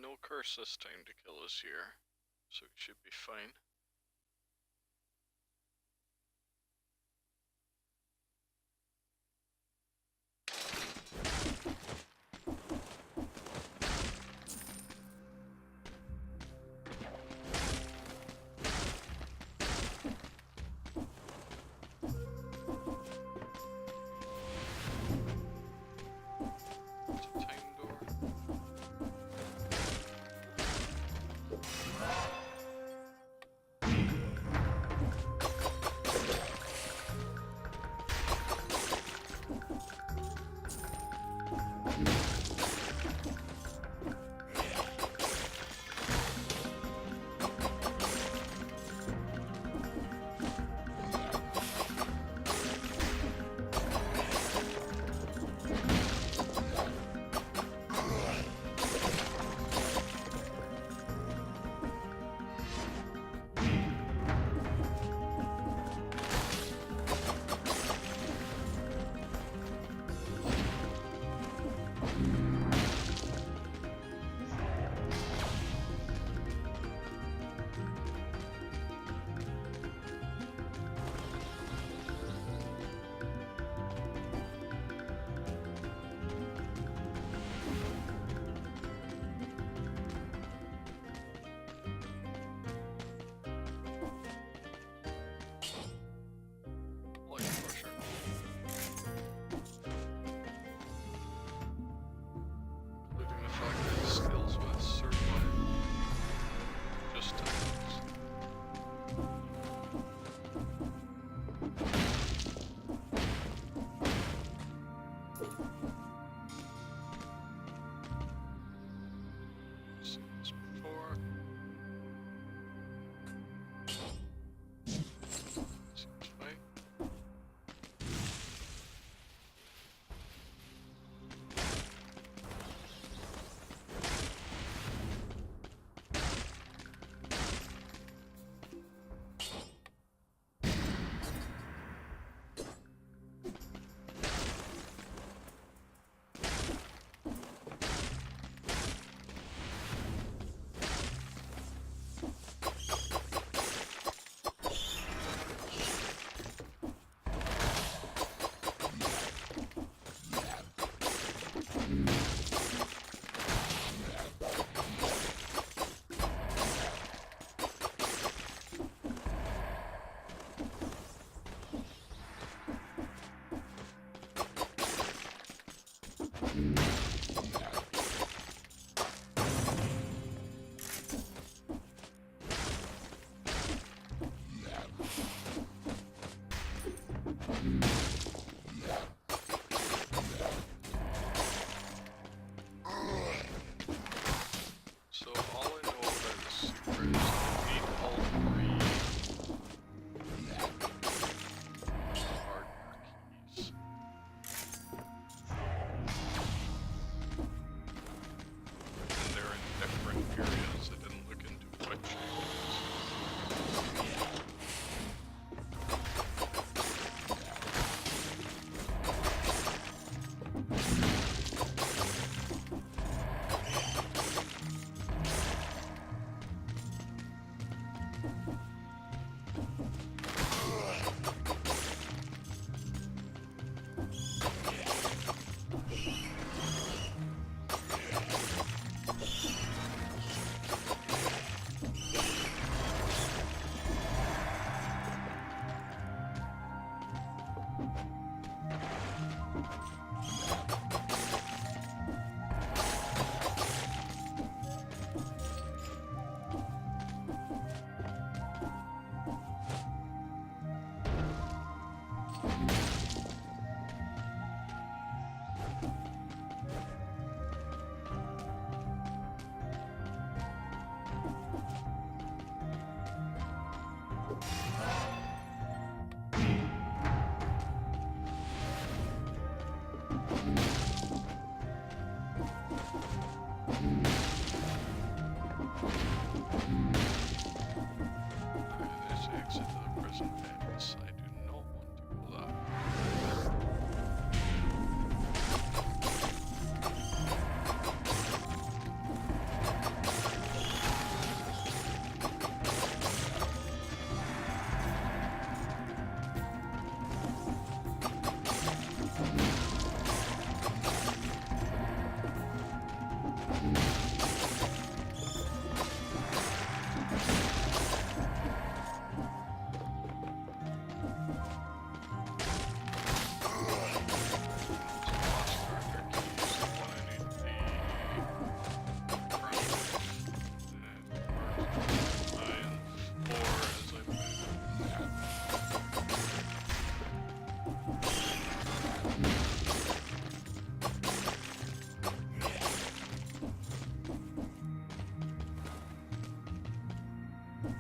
No curse this time to kill us here, so we should be fine. It's a time door.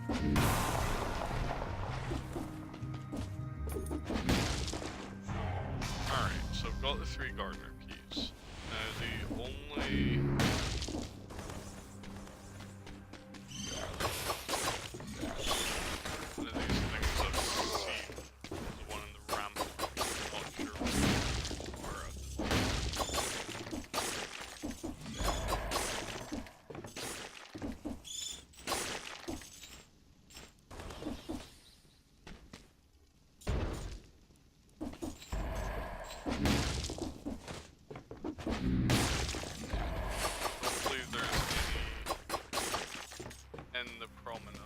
Alright, so I've got the 3 gardener keys. Now the only... one of these things I've seen is one in the ramp. Not sure where at the moment. Don't believe there's any in the promenade.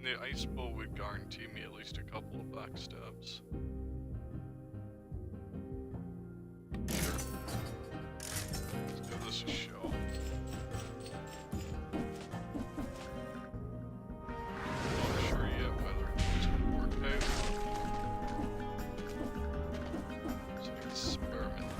The ice bow would guarantee me at least a couple of backstabs. Sure. Let's give this a shot. Not sure yet whether it's gonna work out. So experiment.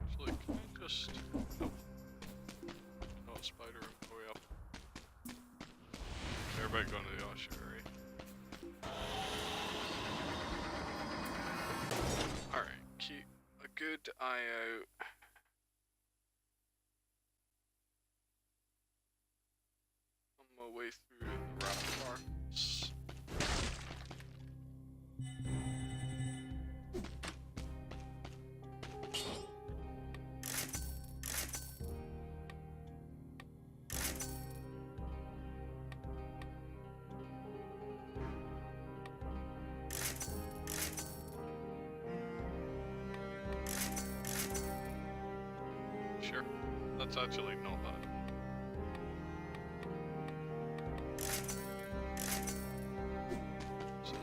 Actually, can I just... Nope. Not spider way up. Everybody going to the ossuary. Alright, keep a good eye out. On my way through the ramparts. Sure, that's actually not bad. So,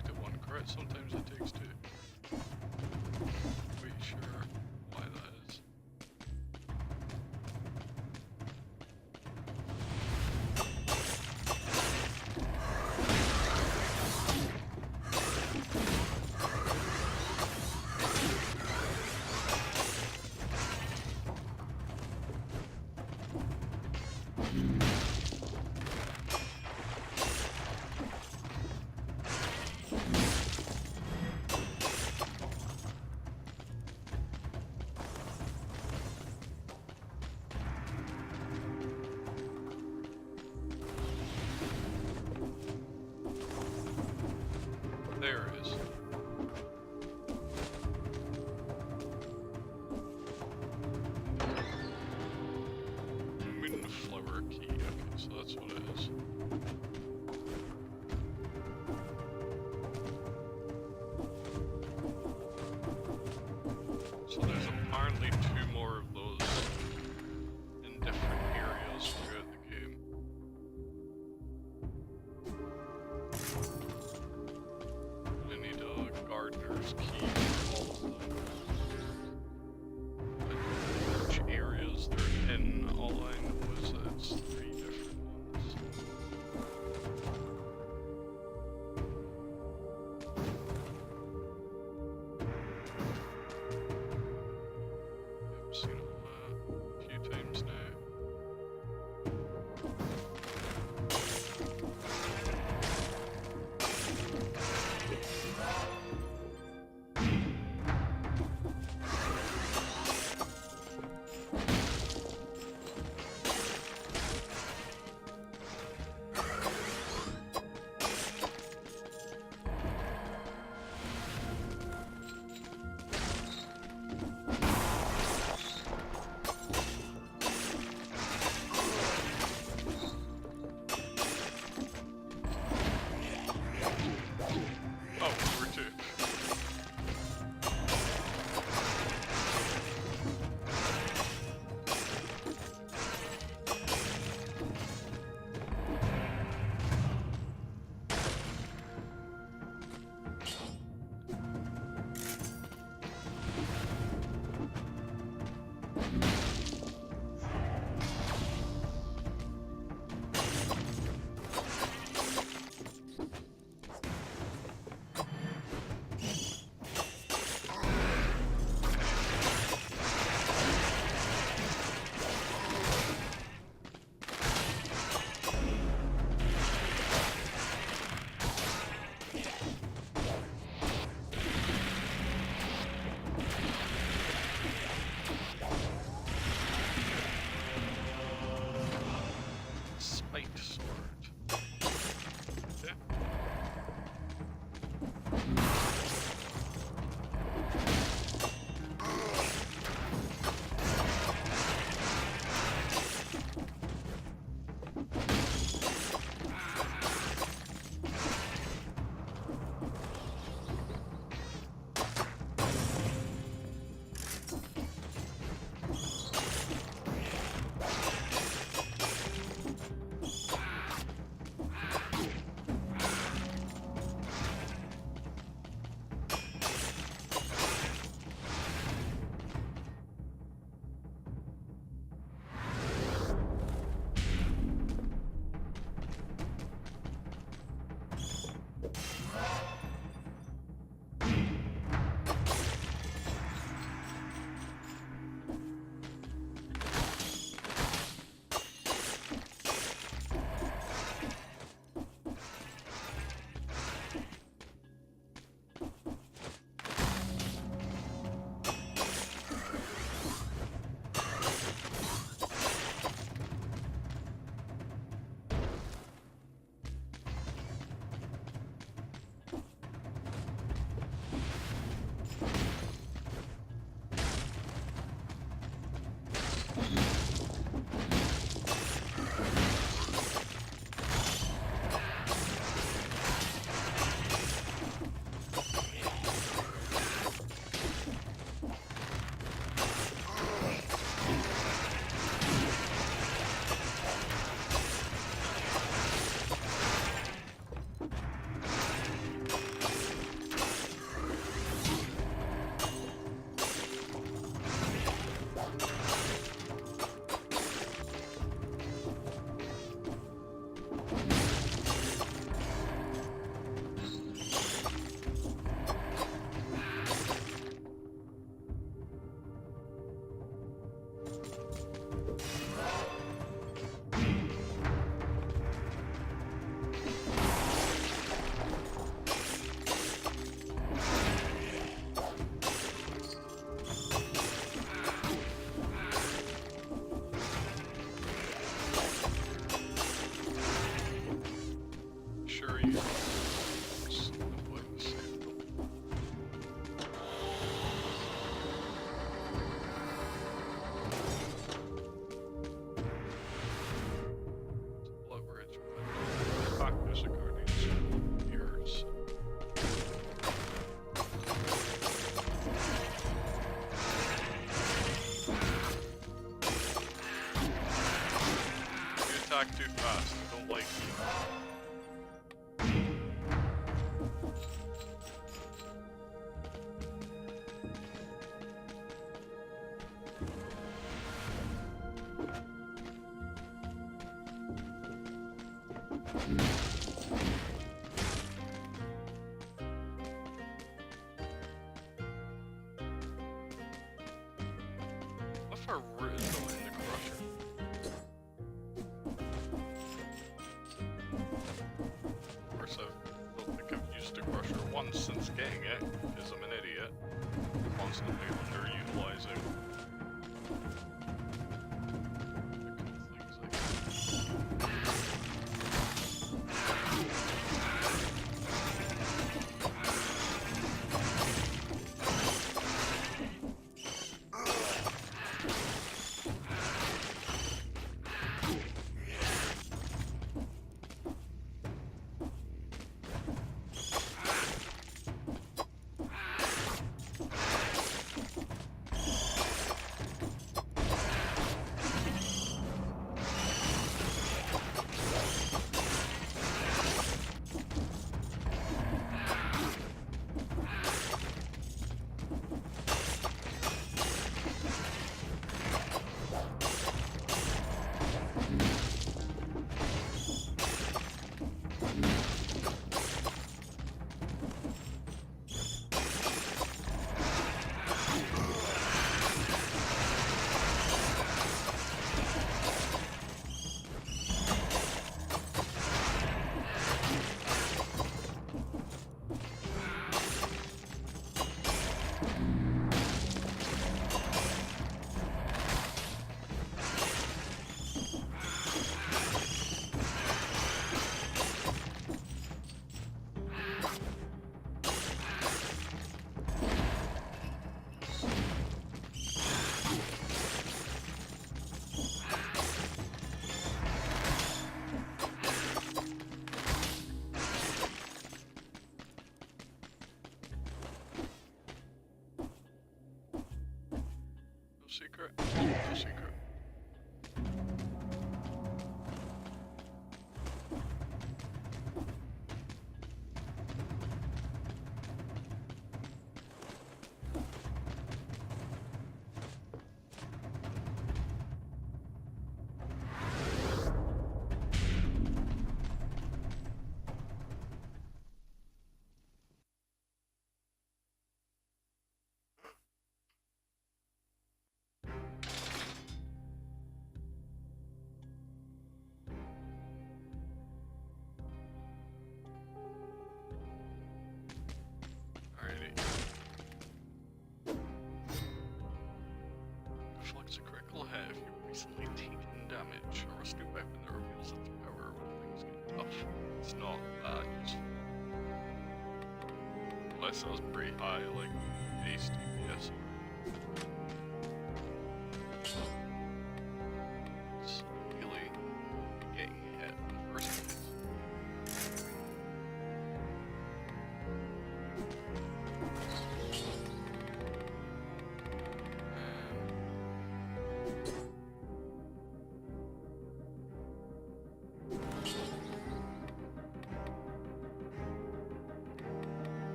expected one crit, sometimes it takes two. Quite sure why that is. There it is. Moonflower key, okay, so that's what it is. So there's apparently 2 more of those in different areas throughout the game. I need a gardener's key for all of them. But which areas they're in, all I know is that it's 3 different ones. I've seen all that a few times now. back too fast. I don't like it. What if I root them in the crusher? Of course, I don't think I've used the crusher once since getting it, because I'm an idiot. Constantly underutilizing. Secret? No secret. Reflects a critical hit if you've recently taken damage, or a new weapon that reveals its power when things get tough. It's not that useful. Unless it was pretty high, like base DPS. It's really getting hit in the first place.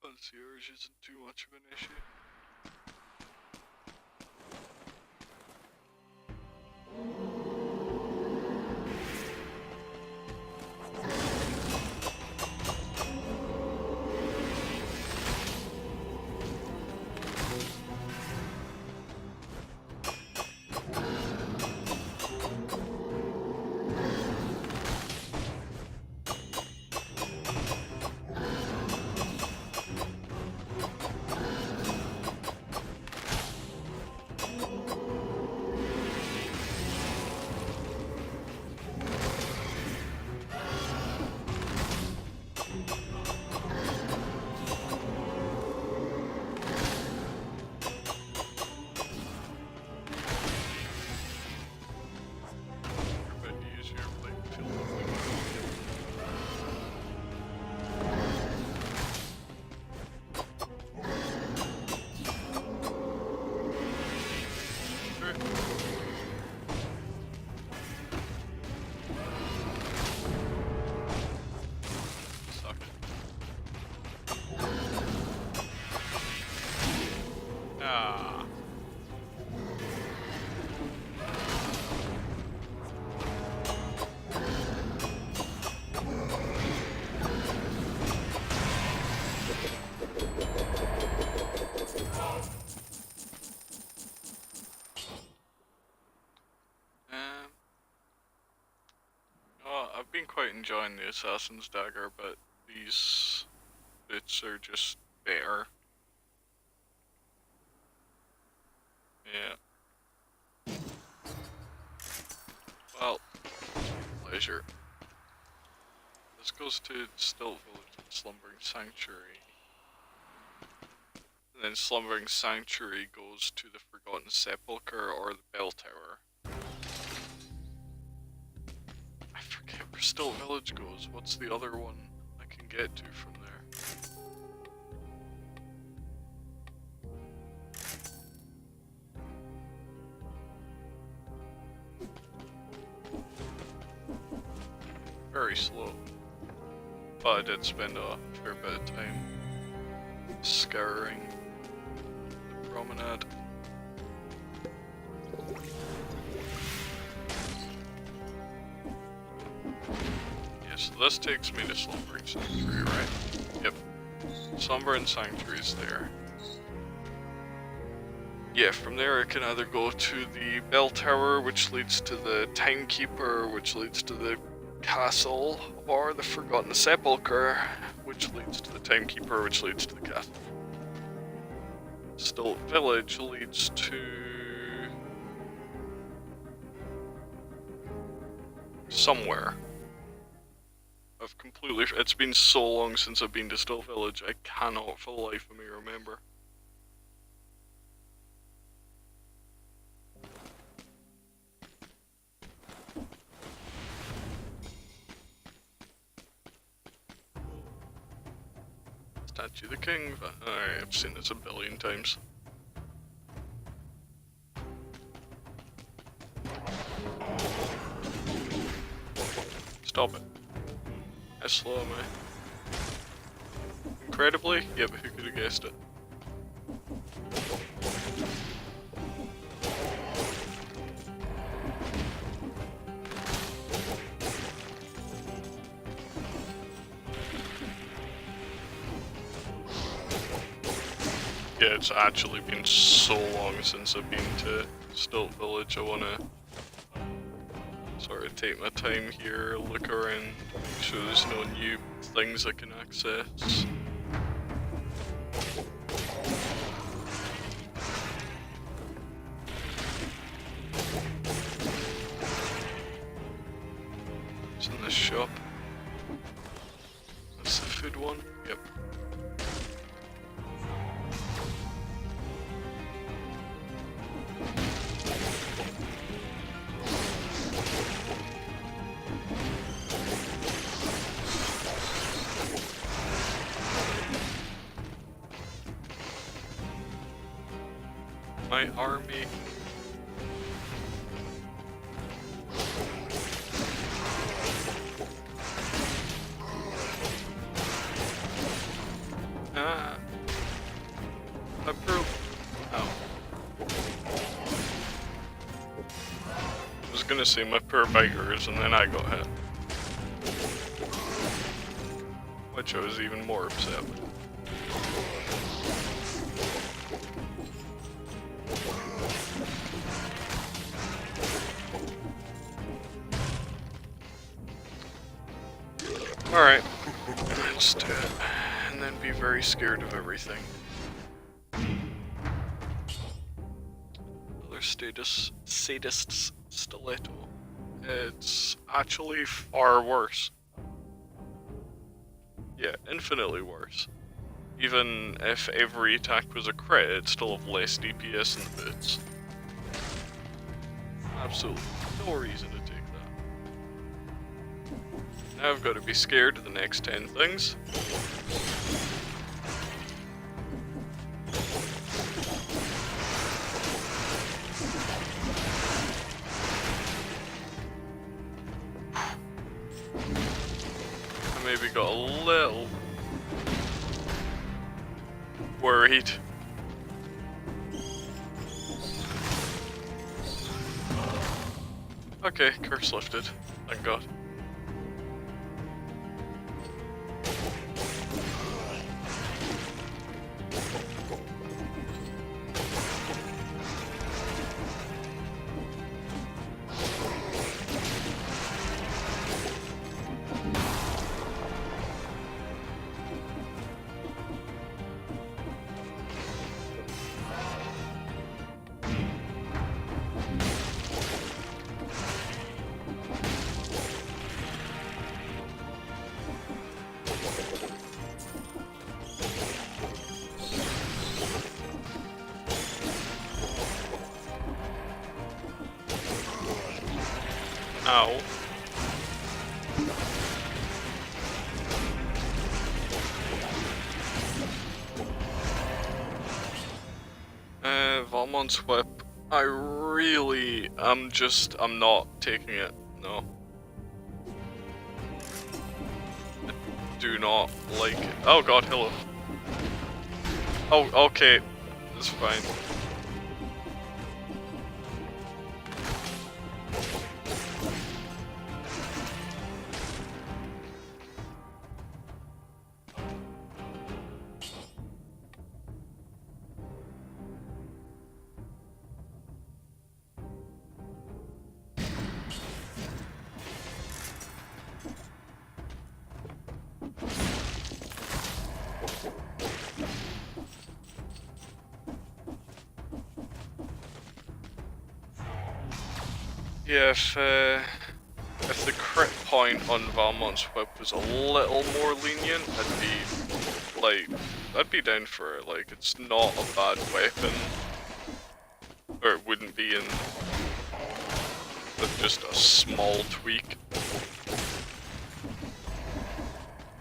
Concierge isn't too much of an issue. Ah. Oh, I've been quite enjoying the Assassin's Dagger, but these bits are just better. Yeah. Well, pleasure. This goes to Stilt Village and Slumbering Sanctuary. And then Slumbering Sanctuary goes to the Forgotten Sepulchre or the Bell Tower. I forget where Stilt Village goes. What's the other one I can get to from there? Very slow. But I did spend a fair bit of time scouring the promenade. Yeah, so this takes me to Slumbering Sanctuary, right? Yep. Slumbering Sanctuary is there. Yeah, from there I can either go to the Bell Tower, which leads to the Timekeeper, which leads to the castle, or the Forgotten Sepulchre, which leads to the Timekeeper, which leads to the castle. Stilt Village leads to somewhere. I've completely. It's been so long since I've been to Stilt Village, I cannot for the life of me remember. Statue of the King. I've seen this a billion times. Stop it. How slow am I? Incredibly? Yeah, but who could have guessed it? Yeah, it's actually been so long since I've been to Stilt Village. I wanna sort of take my time here, look around, make sure there's no new things I can access. It's in this shop. That's the food one. Yep. My army. I broke. Oh. I was gonna say my poor beggars, and then I got hit. Which I was even more upset with. Alright, let's do it, and then be very scared of everything. Another sadist stiletto. It's actually far worse. Yeah, infinitely worse. Even if every attack was a crit, it'd still have less DPS in the boots. Absolutely no reason to take that. Now I've got to be scared of the next 10 things. I maybe got a little worried. Okay, curse lifted. Thank God. Ow. Valmont's whip. I really I'm not taking it. No. I do not like it. Oh god, hello. Oh, okay. That's fine. Yeah, if the crit point on Valmont's whip was a little more lenient, I'd be down for it. Like, it's not a bad weapon, or it wouldn't be in with just a small tweak.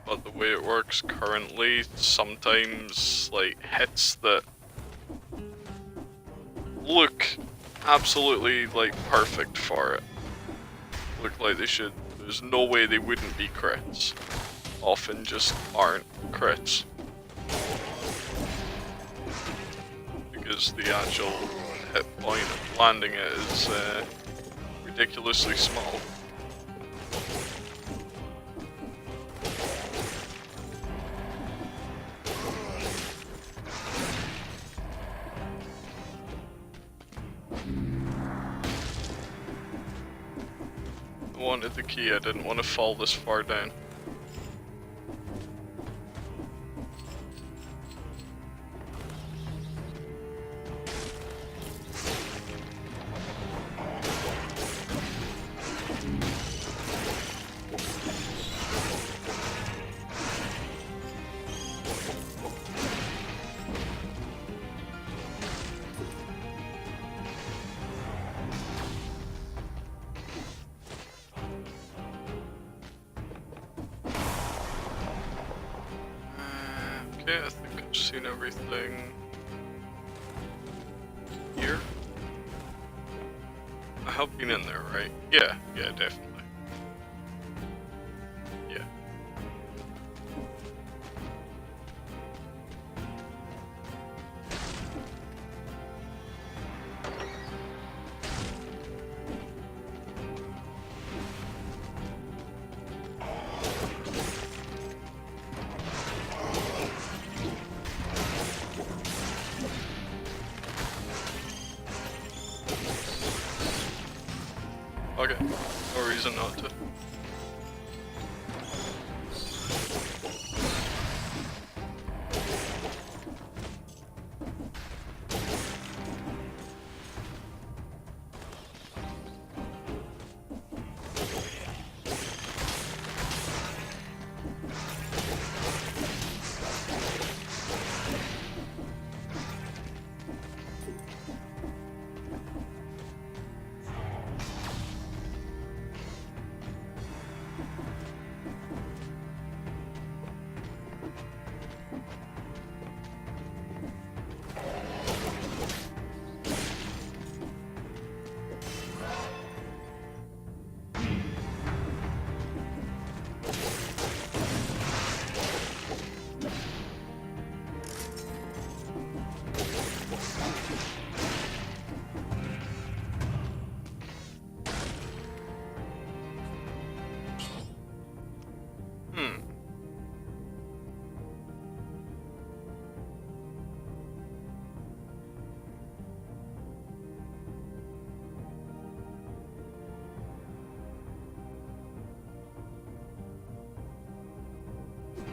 But the way it works currently, sometimes like hits that look absolutely like perfect for it. Look like they should. There's no way they wouldn't be crits. Often just aren't crits. Because the actual hit point of landing it is ridiculously small. I wanted the key, I didn't want to fall this far down. Okay, I think I've seen everything here. I have been in there, right? Yeah, definitely. Yeah. Okay, no reason not to.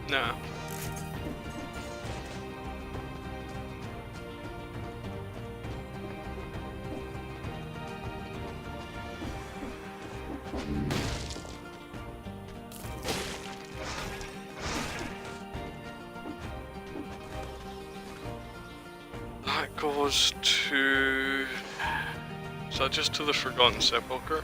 Nah. That goes to... Is that just to the Forgotten Sepulchre?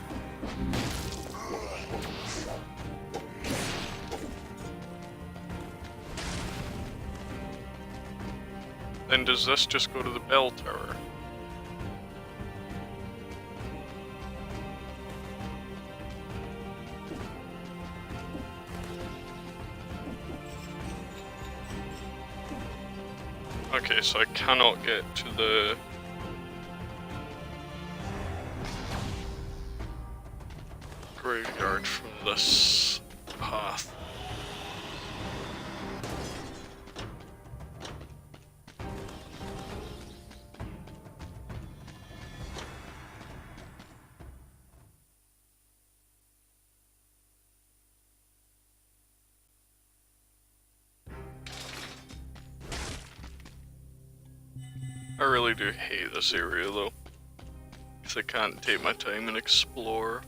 Then does this just go to the bell tower? Okay, so I cannot get to the... graveyard from this path. I really do hate this area though, because I can't take my time and explore.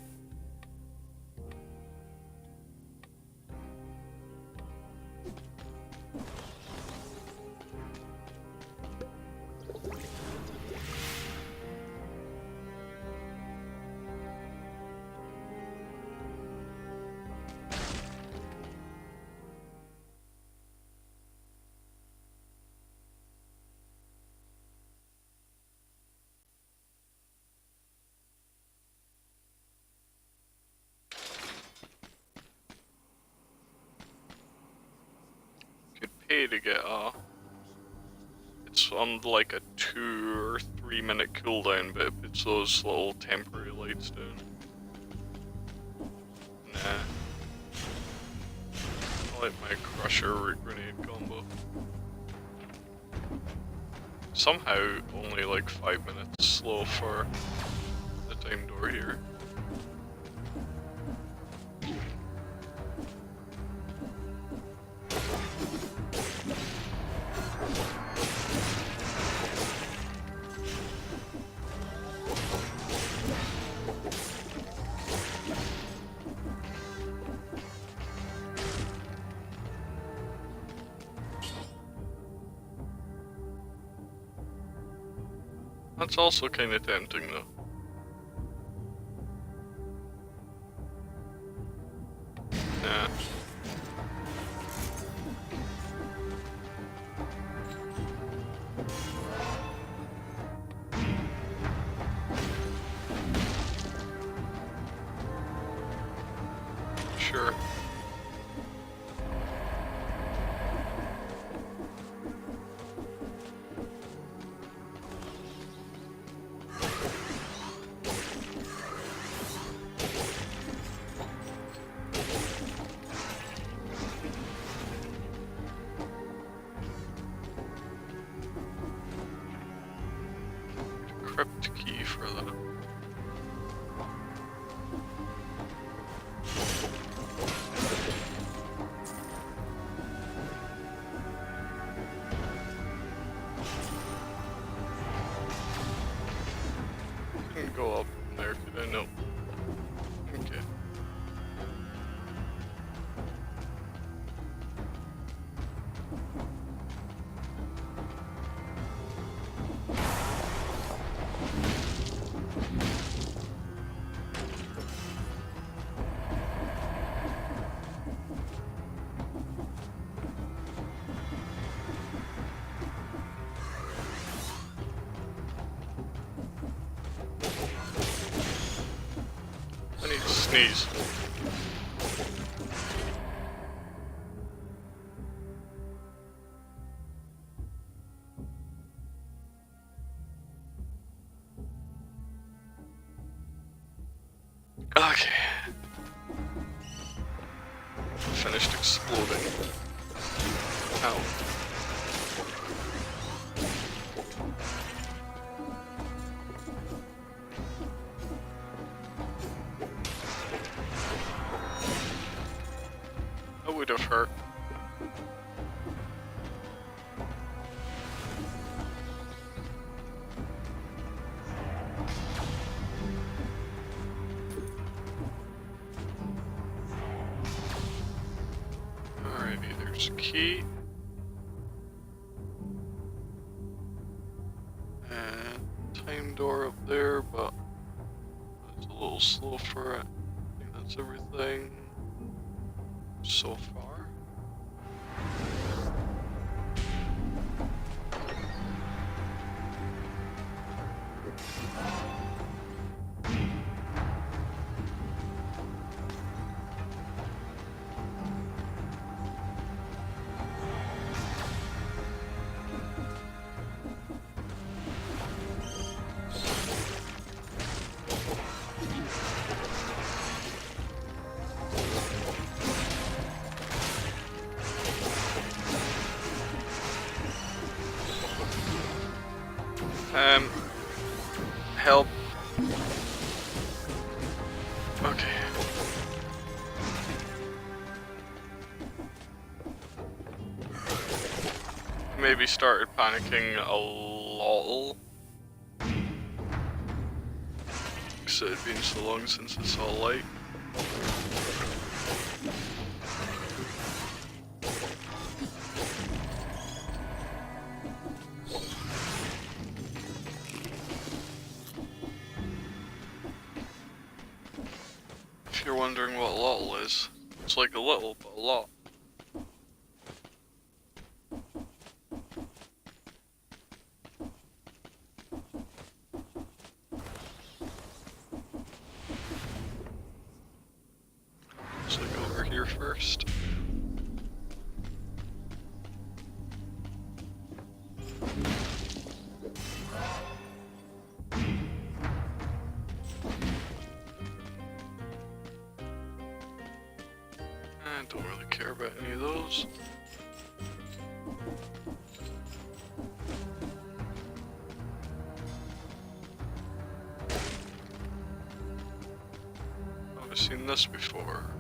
Pay to get it's on like a 2 or 3 minute cooldown, but it puts those little temporary lights down. Nah. I like my crusher root grenade combo. Somehow only like 5 minutes slow for the time door here. That's also kind of tempting though. Yeah. Sure. Crypt key for that. Can go up there, could I? No. Okay. I need to sneeze. Okay. Finished exploding. Ow. That would have hurt. There's a key. And time door up there, but it's a little slow for it. I think that's everything so far. Help. Okay. Maybe started panicking a little. Because it had been so long since I saw light. If you're wondering what a lotl is, it's like a little, but a lot. Let's look over here first. I don't really care about any of those. I've seen this before.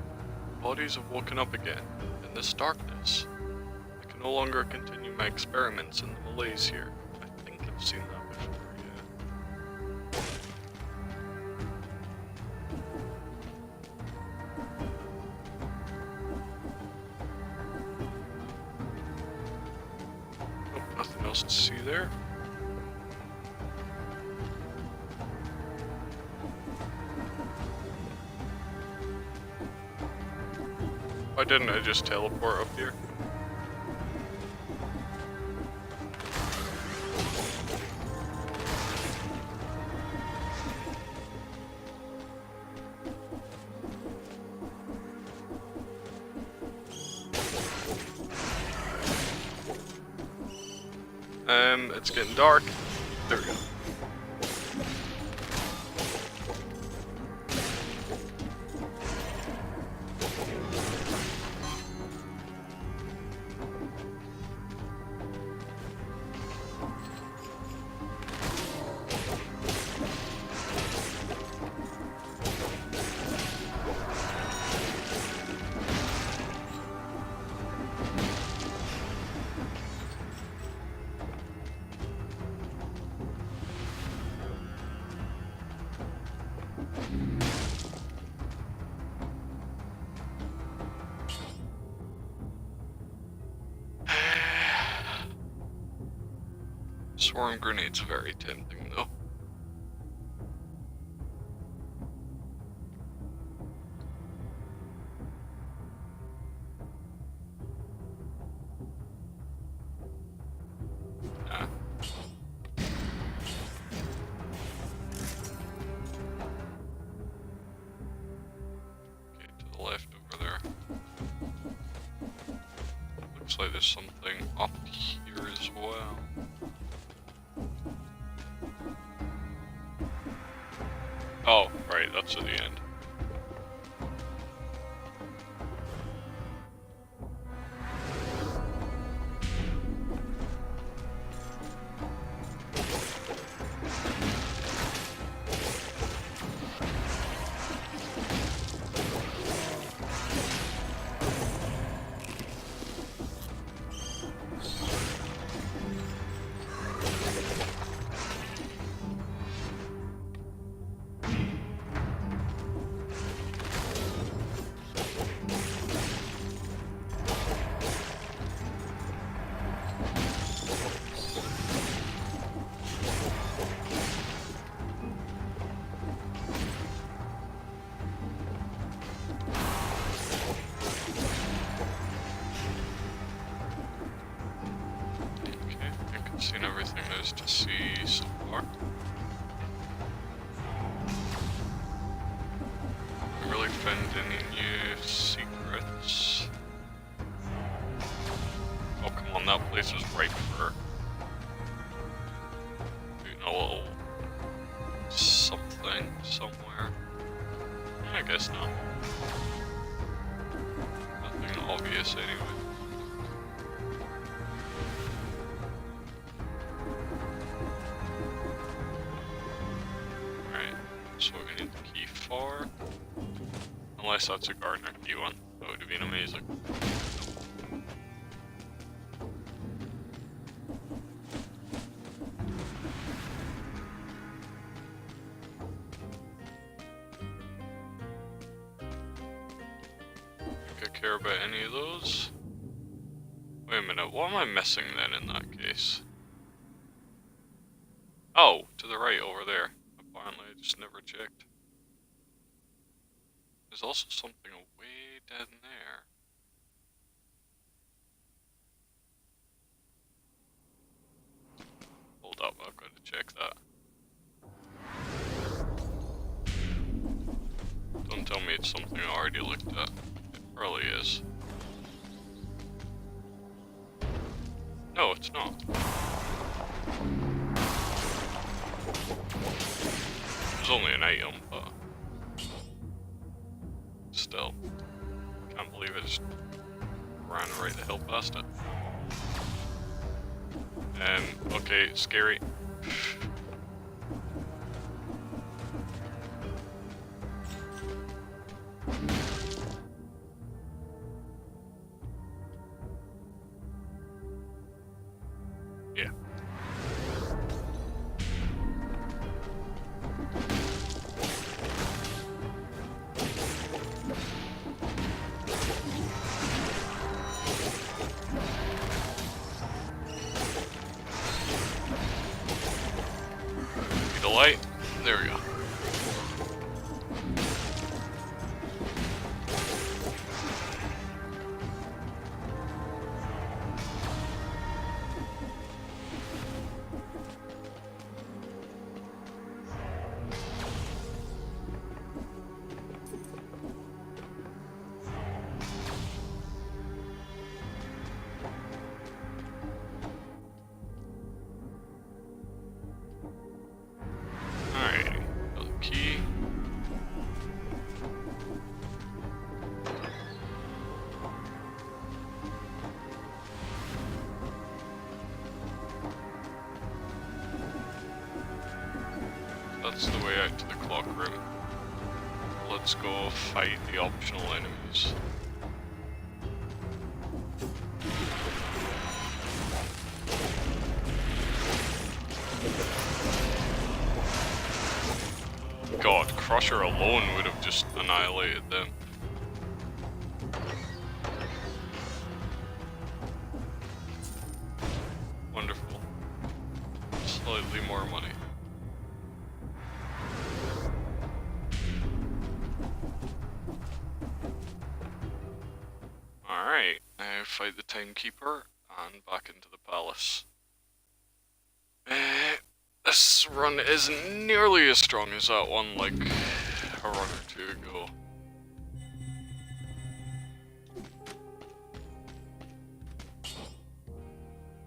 Bodies have woken up again in this darkness. I can no longer continue my experiments in the malaise here. I think I've seen that before, yeah. Oh, nothing else to see there. Why didn't I just teleport up here? It's getting dark. There we go. Swarm grenade's very tempting though. Ah. Okay, to the left over there. Looks like there's something up here as well. Oh, right, that's at the end. found any new secrets. Oh come on, that place was ripe for doing a little something somewhere. I guess not. Nothing obvious anyway. That's what we need the key for. Unless that's a gardener key one. That would have been amazing. Think I care about any of those? Wait a minute, what am I missing then in that case? Oh, to the right over there. Apparently I just never checked. There's also something way down there. Hold up, I've got to check that. Don't tell me it's something I already looked at. It probably is. No, it's not. It's only an item, but still, can't believe it just ran right the hell past it. Okay, scary. Yeah. Need a light? There we go. That's the way out to the clock room. Let's go fight the optional enemies. God, Crusher alone would have just annihilated them. Wonderful. Slightly more money. Alright, now fight the timekeeper and back into the palace. This run isn't nearly as strong as that one like a run or two ago.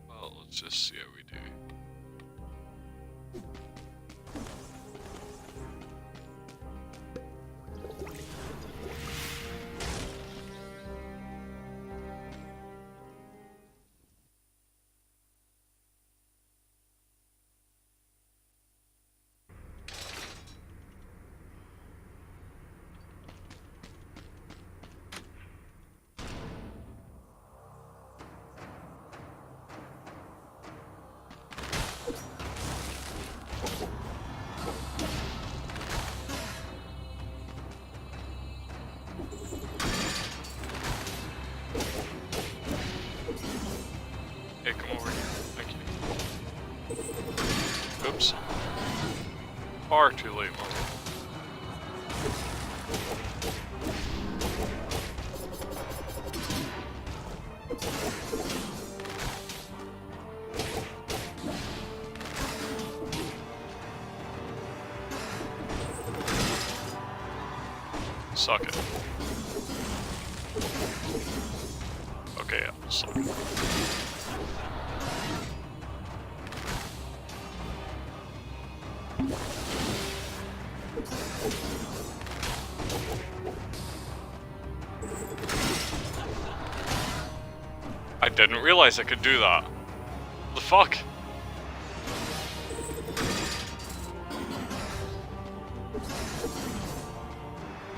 Well, let's just see how we do. Hey, come over here. Thank you. Oops. Far too late, Marvel. Suck it. Okay, yeah, suck it. I didn't realize I could do that. The fuck?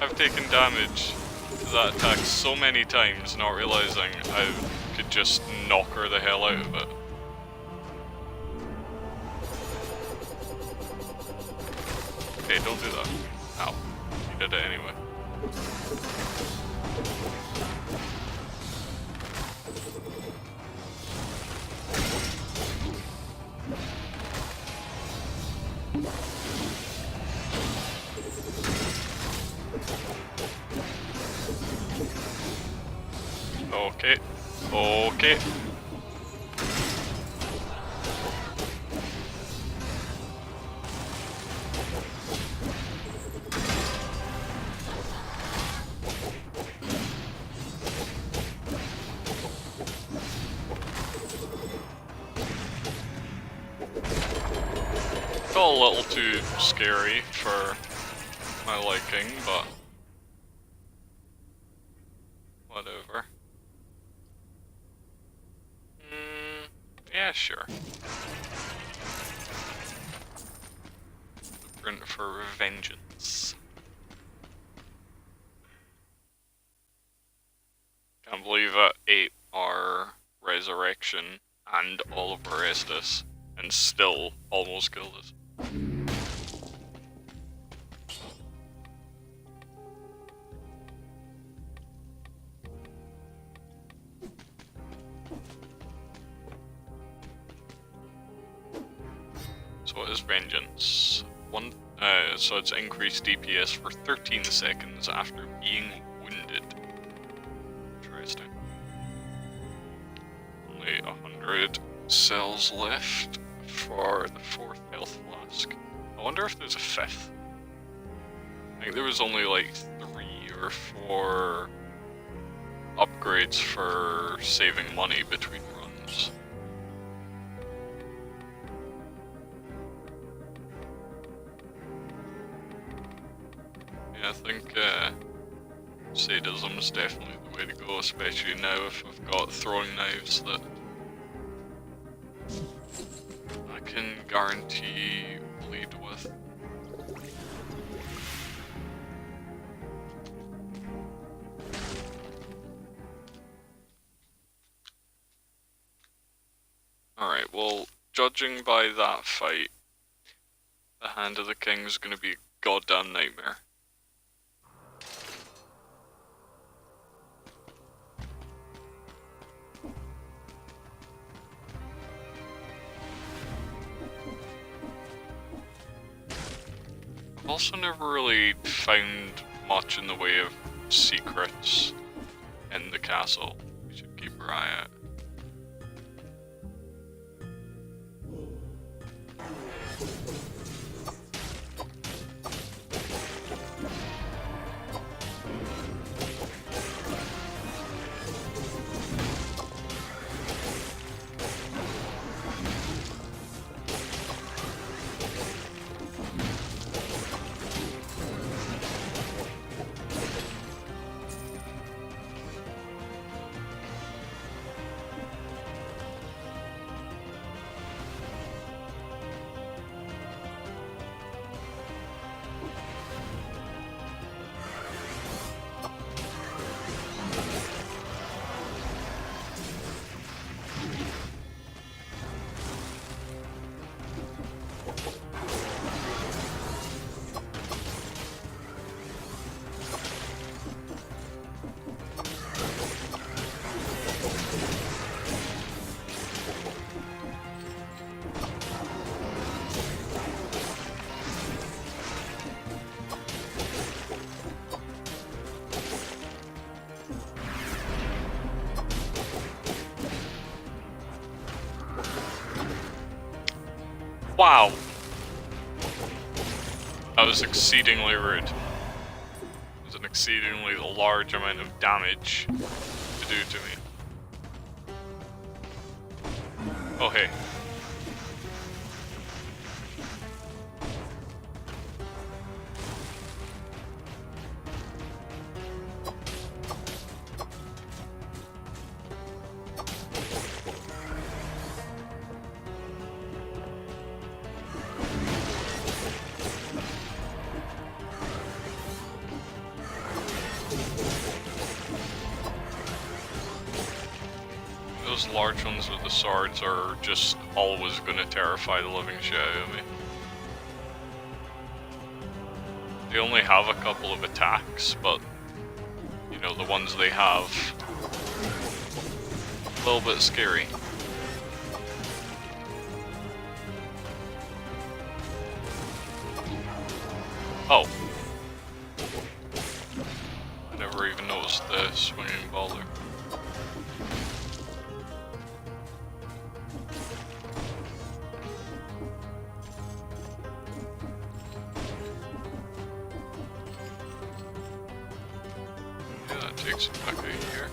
I've taken damage to that attack so many times, not realizing I could just knock her the hell out of it. Okay, don't do that. Ow. You did it anyway. Okay. Okay. Felt a little too scary for my liking, but whatever. Yeah, sure. Blueprint for vengeance. Can't believe I ate our resurrection and all of our Estus and still almost killed us. So what is vengeance? So it's increased DPS for 13 seconds after being wounded. Interesting. Only 100 cells left for the 4th health flask. I wonder if there's a 5th. I think there was only like 3 or 4 upgrades for saving money between runs. Yeah, I think sadism is definitely the way to go, especially now if I've got throwing knives that I can guarantee bleed with. Alright, well, judging by that fight, the Hand of the King is going to be a goddamn nightmare. I've also never really found much in the way of secrets in the castle. We should keep our eye out. Wow! That was exceedingly rude. There's a an exceedingly large amount of damage to do to me. Oh hey. Those large ones with the swords are just always going to terrify the living shit out of me. They only have a couple of attacks, but you know, the ones they have, a little bit scary. Oh. I never even noticed the swinging ball there. Takes it back out here.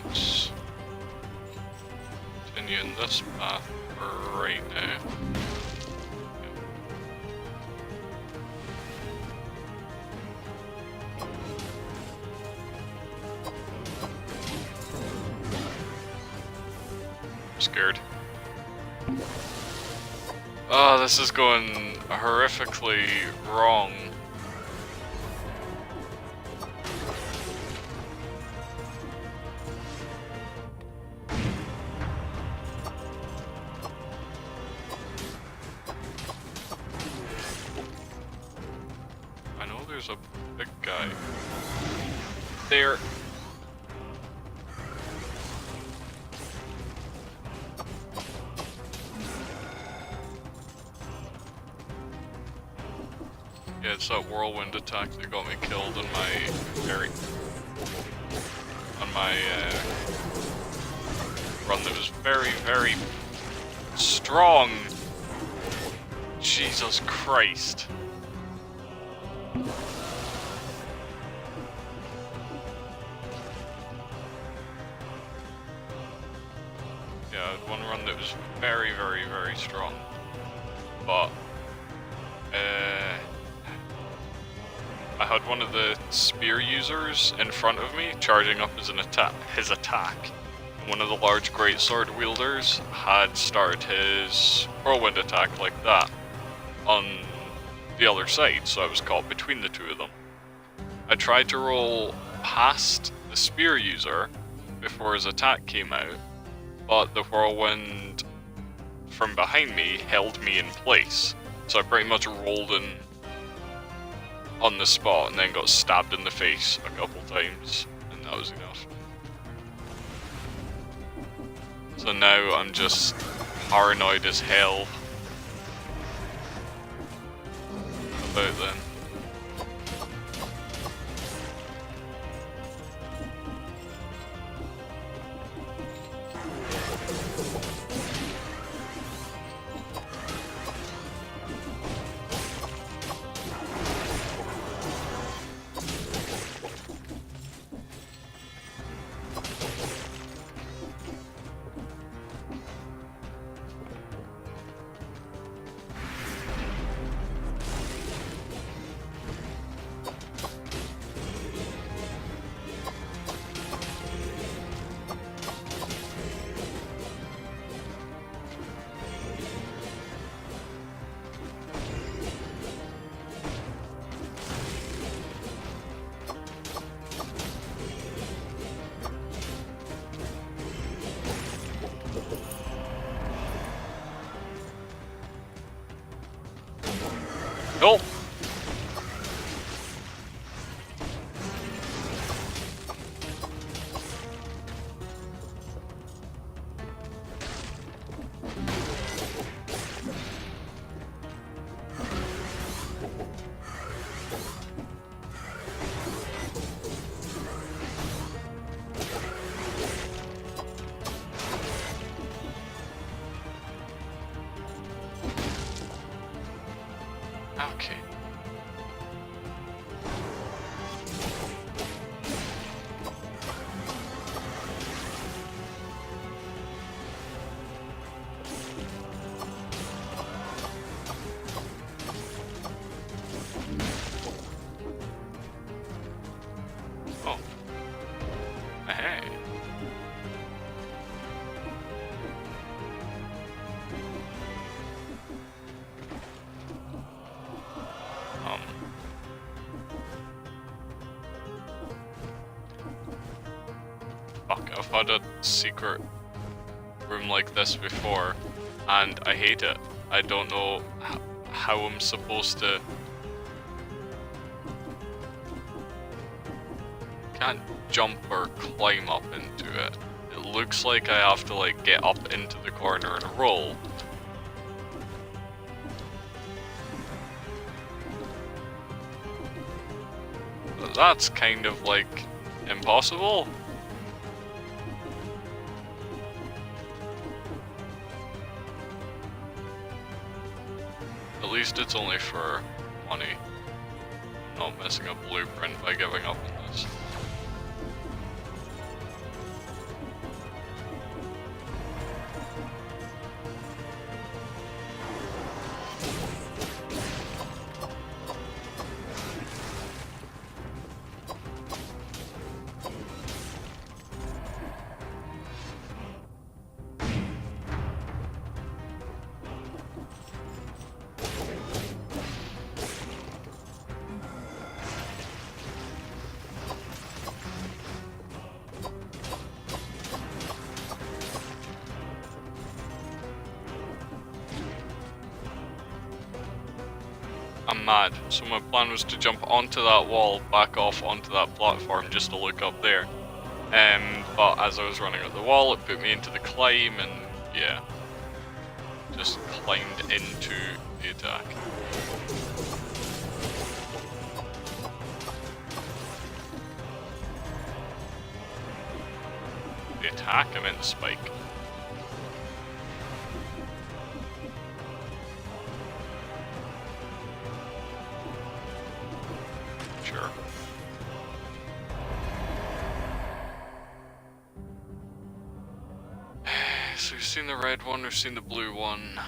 Let's continue in this path for right now. I'm scared. Oh, this is going horrifically wrong. I know there's a big guy there. Yeah, it's that whirlwind attack that got me killed on my run that was very, very strong. Jesus Christ. Yeah, I had one run that was very, very, very strong. But I had one of the spear users in front of me charging up as his attack. One of the large greatsword wielders had started his whirlwind attack like that on the other side, so I was caught between the two of them. I tried to roll past the spear user before his attack came out, but the whirlwind from behind me held me in place, so I pretty much rolled in on the spot and then got stabbed in the face a couple times, and that was enough. So now I'm just paranoid as hell about them. Oh! Okay. Fuck, I've had a secret room like this before, and I hate it. I don't know how I'm supposed to... Can't jump or climb up into it. It looks like I have to like get up into the corner and roll. But that's kind of like impossible. At least it's only for money. I'm not missing a blueprint by giving up on this. I'm mad. So my plan was to jump onto that wall, back off onto that platform just to look up there. But as I was running up the wall, it put me into the climb and yeah. Just climbed into the attack. The attack? I meant the spike. Sure. So we've seen the red one, we've seen the blue one.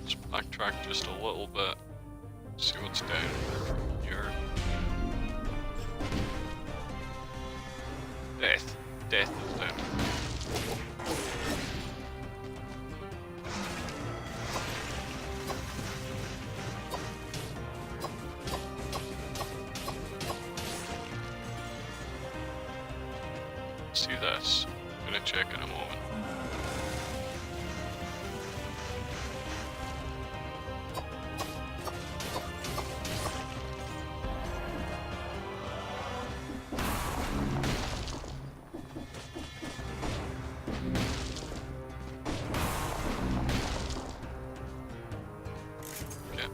Let's backtrack just a little bit. See what's down here. Death. Death is down. See this. I'm gonna check in a moment. Okay.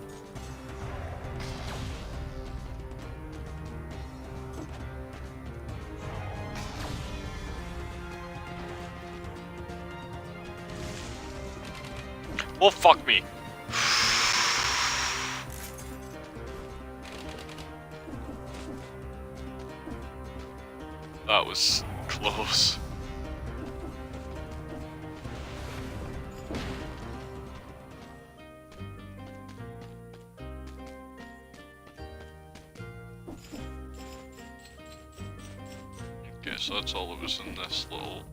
Well, fuck me. That was close. Okay, so that's all that was in this little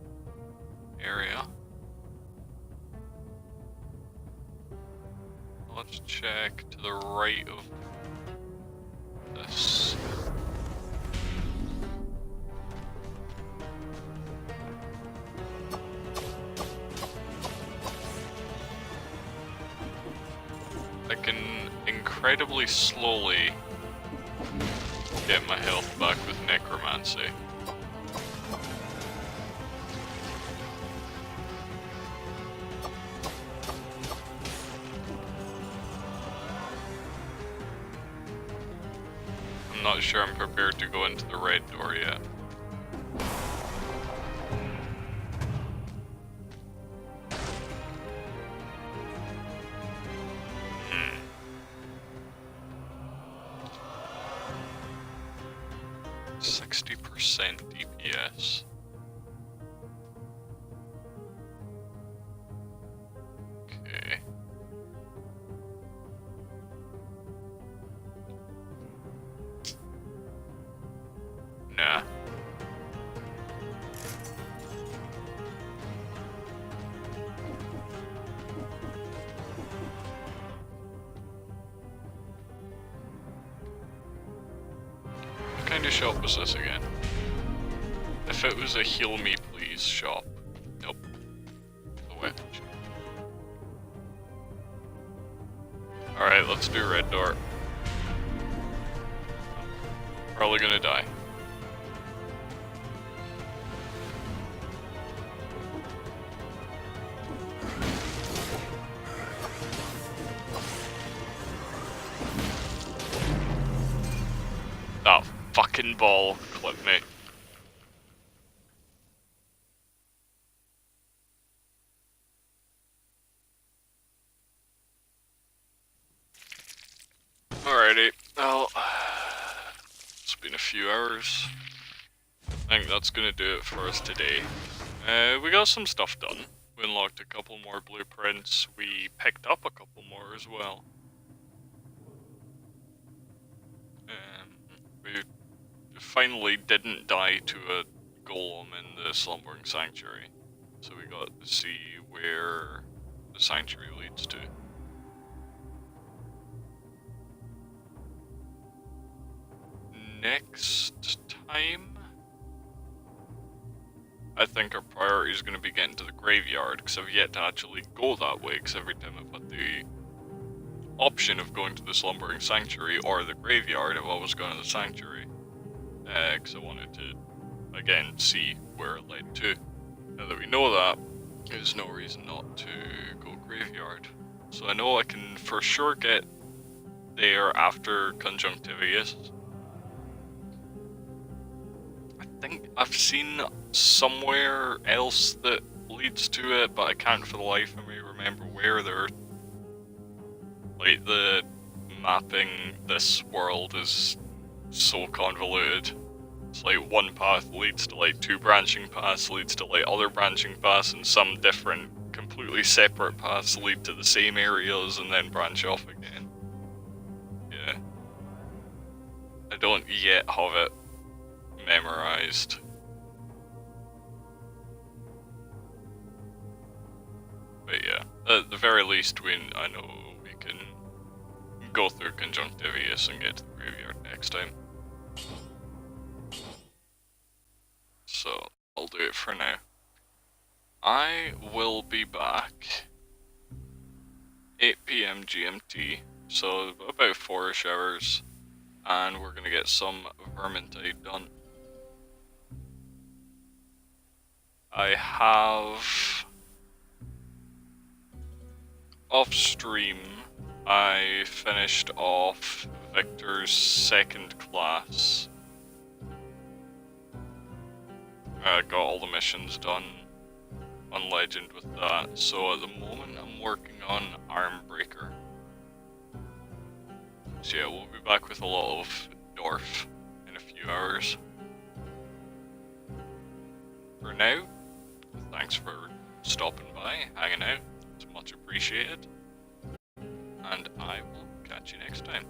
area. Let's check to the right of this. I can incredibly slowly get my health back with necromancy. I'm not sure I'm prepared to go into the red door yet. Hmm. 60% DPS. Okay. kind of shop was this again? If it was a heal me please shop. Nope. The weapon shop. Alright, let's do red door. Probably gonna die. That fucking ball clipped me. Alrighty, well, it's been a few hours. I think that's gonna do it for us today. We got some stuff done. We unlocked a couple more blueprints. We picked up a couple more as well. We finally didn't die to a golem in the slumbering sanctuary. So we got to see where the sanctuary leads to. Next time, I think our priority is going to be getting to the graveyard, because I've yet to actually go that way, because every time I've had the option of going to the slumbering sanctuary or the graveyard, I've always gone to the sanctuary, because I wanted to, again, see where it led to. Now that we know that, there's no reason not to go graveyard. So I know I can for sure get there after Conjunctivius. I think I've seen somewhere else that leads to it, but I can't for the life of me remember where. They're like, the mapping this world is so convoluted. It's like one path leads to like two branching paths, leads to like other branching paths, and some different, completely separate paths lead to the same areas and then branch off again. Yeah. I don't yet have it memorized. But yeah, at the very least, I know we can go through Conjunctivius and get to the graveyard next time. So, I'll do it for now. I will be back 8 PM GMT, so about 4-ish hours, and we're gonna get some Vermintide done. I have off stream, I finished off Victor's second class. I got all the missions done on Legend with that, so at the moment I'm working on Armbreaker. So yeah, we'll be back with a lot of Dwarf in a few hours. For now, thanks for stopping by, hanging out, it's much appreciated, and I will catch you next time.